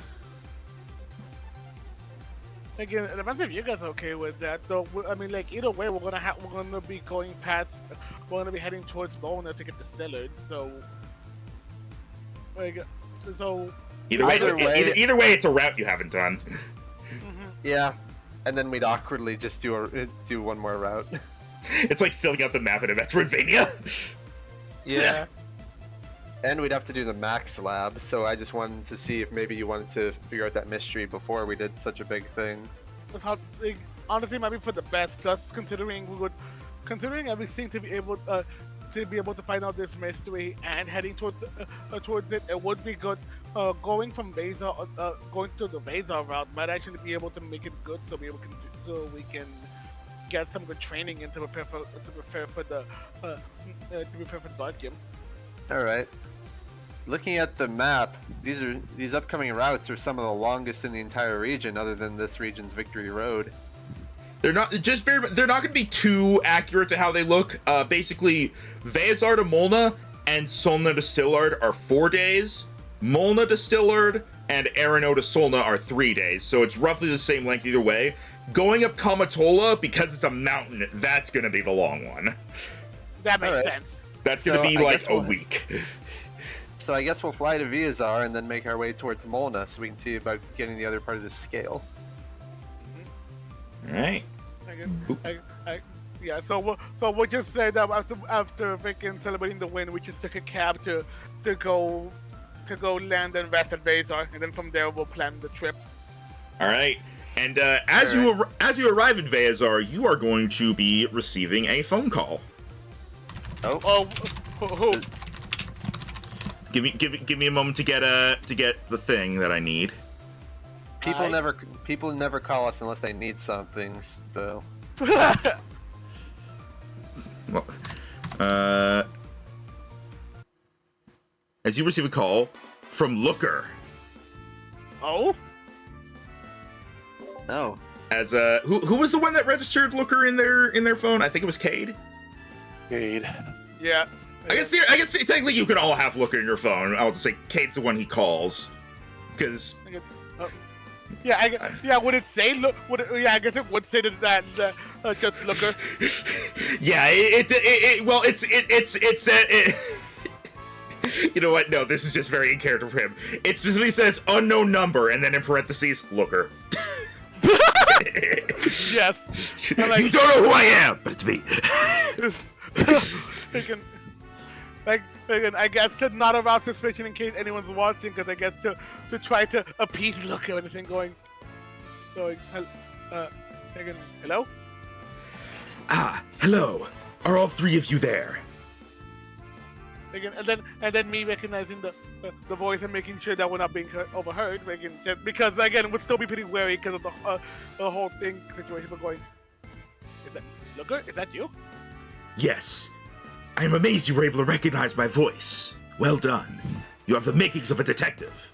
again, it depends if you guys are okay with that. Though, I mean, like either way, we're gonna be going past. We're gonna be heading towards Mona to get the Stillard. So, like, so. Either way, it's a route you haven't done. Yeah, and then we'd awkwardly just do one more route. It's like filling out the map in a Metroidvania. Yeah. And we'd have to do the max lab, so I just wanted to see if maybe you wanted to figure out that mystery before we did such a big thing. That's how, like, honestly, might be for the best. Plus, considering everything to be able to find out this mystery and heading towards it, it would be good. Going from Vazar, going to the Vazar route might actually be able to make it good, so we can get some good training in to prepare for the Dark All right. Looking at the map, these upcoming routes are some of the longest in the entire region, other than this region's Victory Road. They're not going to be too accurate to how they look. Basically, Vazar to Molna and Solna to Stillard are 4 days. Molna to Stillard and Arano to Solna are 3 days, so it's roughly the same length either way. Going up Kamatola, because it's a mountain, that's going to be the long one. That makes sense. That's going to be like a week. So I guess we'll fly to Viazar and then make our way towards Molna so we can see about getting the other part of the scale. All right. Yeah, so we'll just say that after freaking celebrating the win, we just took a cab to go land and rest at Vazar, and then from there we'll plan the trip. All right. And as you arrive at Vazar, you are going to be receiving a phone call. Oh, who? Give me a moment to get the thing that I need. People never call us unless they need something. So. Well, as you receive a call from Looker. Oh. No. As who was the one that registered Looker in their phone? I think it was Cayde. Cayde. Yeah. I guess technically you can all have Looker in your phone. I'll just say Cayde's the one he calls, because. Yeah, would it say look? I guess it would say that just Looker. Yeah, you know what? No, this is just very in character for him. It specifically says unknown number, and then in parentheses, Looker. Yes. Like, you don't know who I am, but it's me. I guess to not arouse suspicion in case anyone's watching, because I guess to try to appease Looker or anything going, hello? Ah, hello. Are all three of you there? And then me recognizing the voice and making sure that we're not being overheard, because again, we'd still be pretty wary because of the whole thing situation. We're going, is that Looker? Is that you? Yes. I am amazed you were able to recognize my voice. Well done. You have the makings of a detective.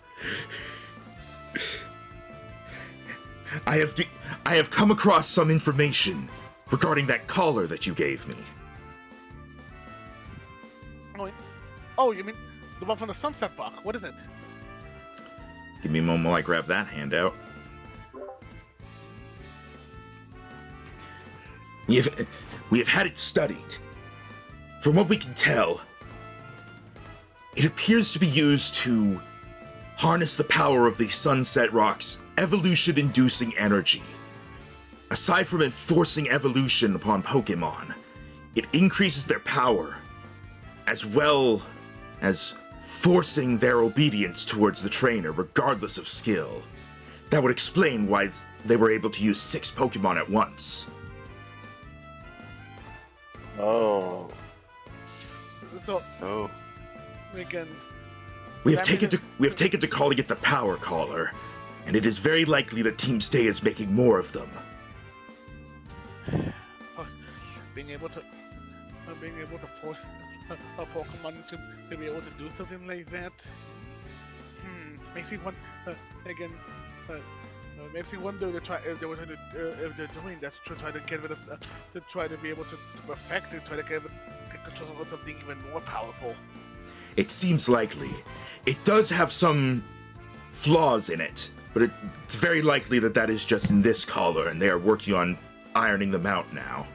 I have come across some information regarding that caller that you gave me. Oh, you mean the one from the Sunset Rock? What is it? Give me a moment while I grab that handout. We have had it studied. From what we can tell, it appears to be used to harness the power of the Sunset Rock's evolution-inducing energy. Aside from enforcing evolution upon Pokémon, it increases their power, as well as forcing their obedience towards the trainer regardless of skill. That would explain why they were able to use 6 Pokémon at once. Oh. So, Oh. again, We have taken to calling it the Power Caller, and it is very likely that Team Stay is making more of them. being able to force a Pokemon to be able to do something like that. Makes me wonder again. Makes me wonder if they're doing that to try to get rid of, to try to be able to perfect it, try to get control of something even more powerful. It seems likely. It does have some flaws in it, but it's very likely that that is just in this collar, and they are working on ironing them out now.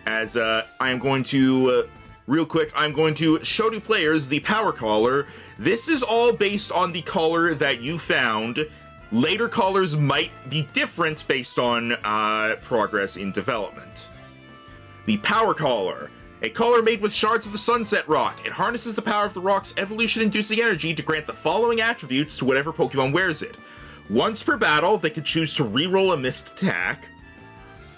As I am going to, real quick, I'm going to show to players the Power Collar. This is all based on the collar that you found. Later collars might be different based on progress in development. The Power Collar. A collar made with shards of the Sunset Rock. It harnesses the power of the rock's evolution-inducing energy to grant the following attributes to whatever Pokemon wears it. Once per battle, they can choose to reroll a missed attack.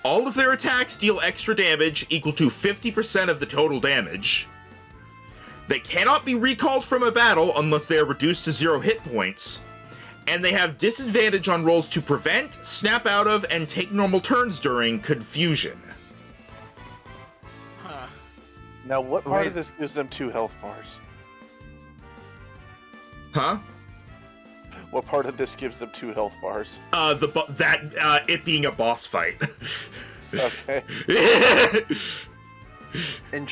All of their attacks deal extra damage equal to 50% of the total damage. They cannot be recalled from a battle unless they are reduced to 0 hit points. And they have disadvantage on rolls to prevent, snap out of, and take normal turns during confusion. Now, what part of this gives them 2 health bars? Huh? What part of this gives them 2 health bars? It being a boss fight. Okay. And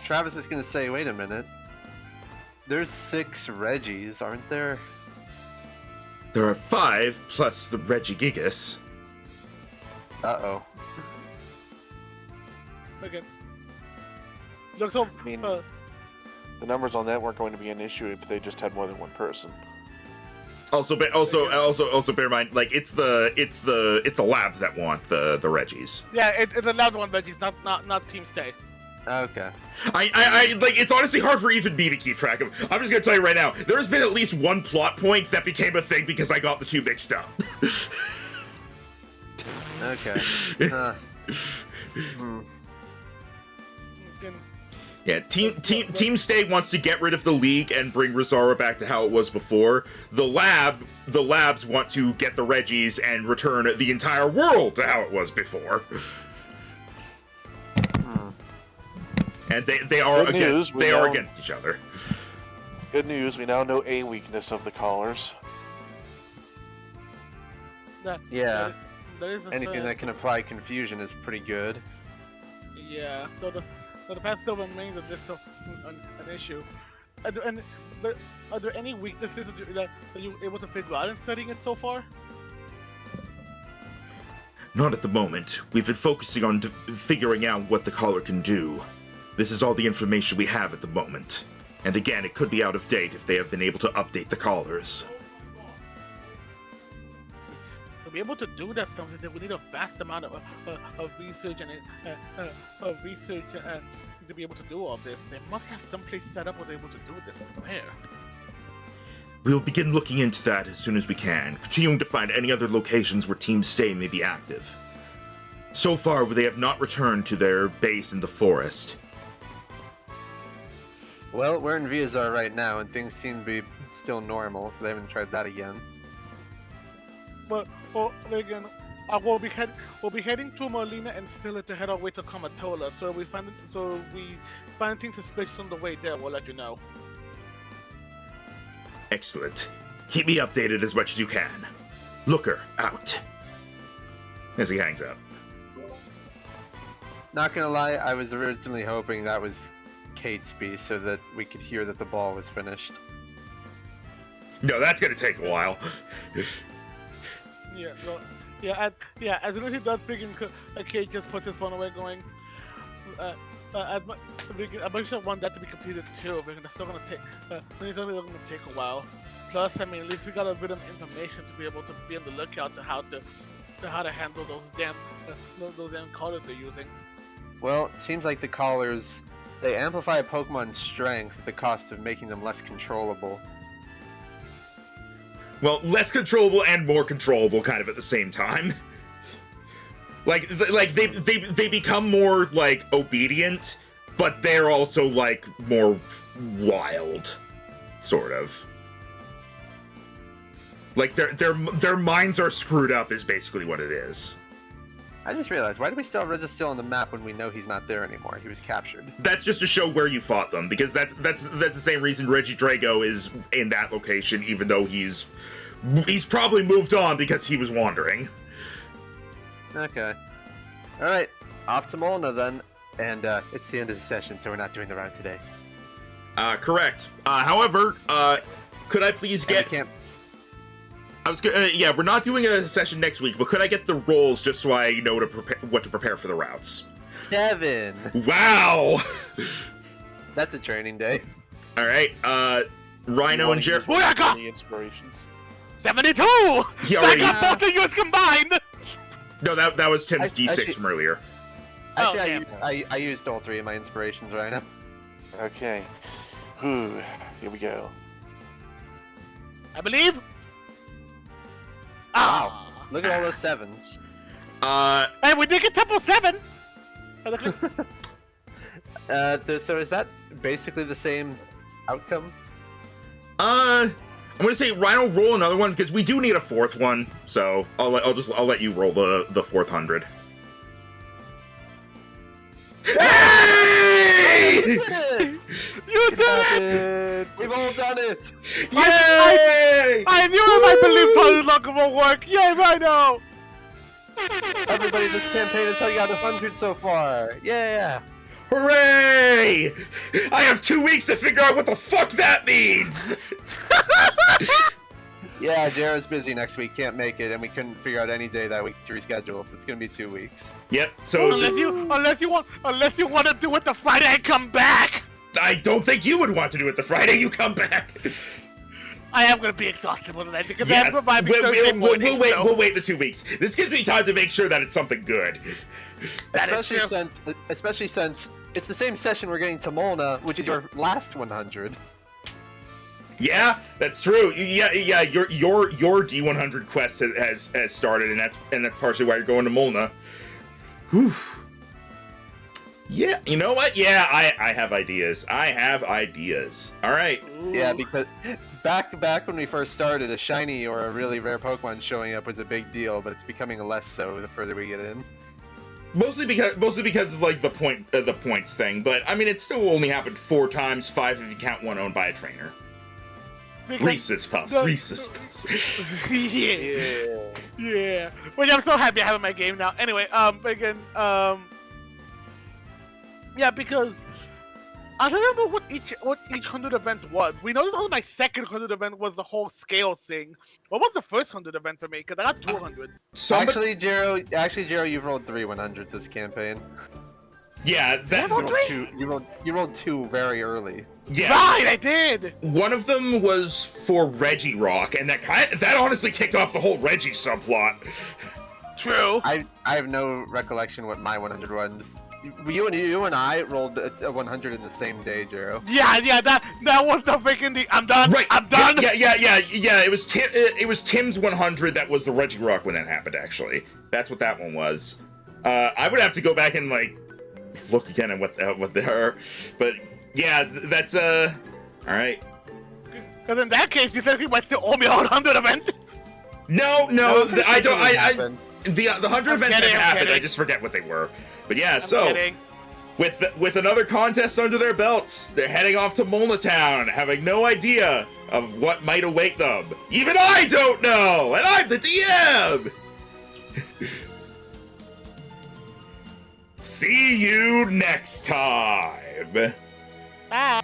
Travis is gonna say, wait a minute. There's 6 Reggies, aren't there? There are 5 plus the Regigigas. Uh-oh. Again. Look, so, I mean, the numbers on that weren't going to be an issue if they just had more than one person. Also bear in mind, like it's the labs that want the Reggies. yeah, it's a loud one, but it's not Team Stay. Okay. I like it's honestly hard for even me to keep track of. I'm just gonna tell you right now, there's been at least one plot point that became a thing because I got the 2 mixed up. Okay. Again, Yeah, Team Stay wants to get rid of the league and bring Resara back to how it was before. The labs want to get the Reggies and return the entire world to how it was before. And they are against each other. Good news, we now know a weakness of the collars. Yeah. That is Anything that can apply confusion is pretty good. Yeah, so the past still remains that there's still an issue. But are there any weaknesses that you were able to figure out in studying it so far? Not at the moment. We've been focusing on figuring out what the collar can do. This is all the information we have at the moment. And again, it could be out of date if they have been able to update the collars. To be able to do that something that we need a vast amount of research and to be able to do all this. They must have someplace set up where they're able to do this. Where? We will begin looking into that as soon as we can, continuing to find any other locations where Team Stay may be active. So far, they have not returned to their base in the forest. Well, we're in Resara right now, and things seem to be still normal, so they haven't tried that again. Well, again, we'll be heading to Molina and Stilla to head our way to Kamatola. So we find anything suspicious on the way there, we'll let you know. Excellent. Keep me updated as much as you can. Looker, out. As he hangs up. Not gonna lie, I was originally hoping that was Catesby so that we could hear that the ball was finished. No, that's gonna take a while. Yeah, well, yeah. As soon as he does, freaking Kate just puts his phone away, going. I'm sure want that to be completed too. It's still gonna take. It's gonna take a while. Plus, I mean, at least we got a bit of information to be able to be on the lookout to how to how to handle those damn collars they're using. Well, it seems like the collars, they amplify a Pokemon's strength at the cost of making them less controllable. Well, less controllable and more controllable kind of at the same time. Like they become more, like, obedient, but they're also, like, more wild, sort of. Like, their minds are screwed up is basically what it is. I just realized, why do we still have Register on the map when we know he's not there anymore? He was captured. That's just to show where you fought them, because that's the same reason Regidrago is in that location, even though he's probably moved on because he was wandering. Okay. Alright, off to Molna then. And it's the end of the session, so we're not doing the round today. Correct. However, could I please get... yeah, we're not doing a session next week, but could I get the rolls just so I know what to prepare for the routes? 7! Wow! That's a training day. Alright, Rhino and Jeff... Any inspirations? 72! He I already... got both of yours combined! No, that was Tim's D6 actually- from earlier. Actually, damn. I used all 3 of my inspirations right now. Okay. Whew. Here we go. I believe. Wow. Look at all those 7s. Hey, we did get Temple 7! So is that basically the same outcome? I'm gonna say Rhino roll another one because we do need a 4th one. So I'll let you roll the 4th 100. Hey! You did it! We've all done it! Yay! I knew my belief total locker will work! Yay, Rhino! Everybody, this campaign has taken out 100 so far. Yeah! Hooray! I have 2 weeks to figure out what the fuck that means! Yeah, Jared's busy next week, can't make it, and we couldn't figure out any day that week to reschedule, so it's gonna be 2 weeks. Yep, so... Unless you want to do it the Friday and come back! I don't think you would want to do it the Friday you come back. I am going to be exhausted tonight because I Yes, have to provide me Thursday morning, so... we'll wait the 2 weeks. This gives me time to make sure that it's something good. That is true. Especially since it's the same session we're getting to Molna, which is your last 100. Yeah, that's true. Yeah, your D100 quest has started, and that's partially why you're going to Molna. Whew. Yeah, you know what? Yeah, I have ideas. All right. Yeah, because back when we first started, a shiny or a really rare Pokemon showing up was a big deal, but it's becoming less so the further we get in. Mostly because of like the points thing, but I mean it still only happened 4 times, 5 if you count one owned by a trainer. Reese's Puffs. Yeah. Well, I'm so happy I have my game now. Anyway, yeah, because I don't remember what each 100 event was. We know this was my second 100 event was the whole scale thing. What was the first 100 event for me? Because I got 200s. Actually, Jero, you've rolled 3 100s this campaign. Yeah, that you rolled 2 very early. Yeah. Right, I did. One of them was for Regirock, and that honestly kicked off the whole Reggie subplot. True. I have no recollection what my 100 was. You and I rolled a 100 in the same day, Jero. Yeah, that was the freaking I'm done. Right. I'm done. Yeah. It was Tim's 100 that was the Regirock when that happened. Actually, that's what that one was. I would have to go back and like look again at what they are, but yeah, that's all right. Because in that case, you said he went to owe me a 100 event. No, I don't. The 100 events kidding, have happened. kidding. I just forget what they were. But yeah, I'm so kidding. with another contest under their belts, they're heading off to Molna Town, having no idea of what might await them. Even I don't know, and I'm the DM. See you next time. Bye.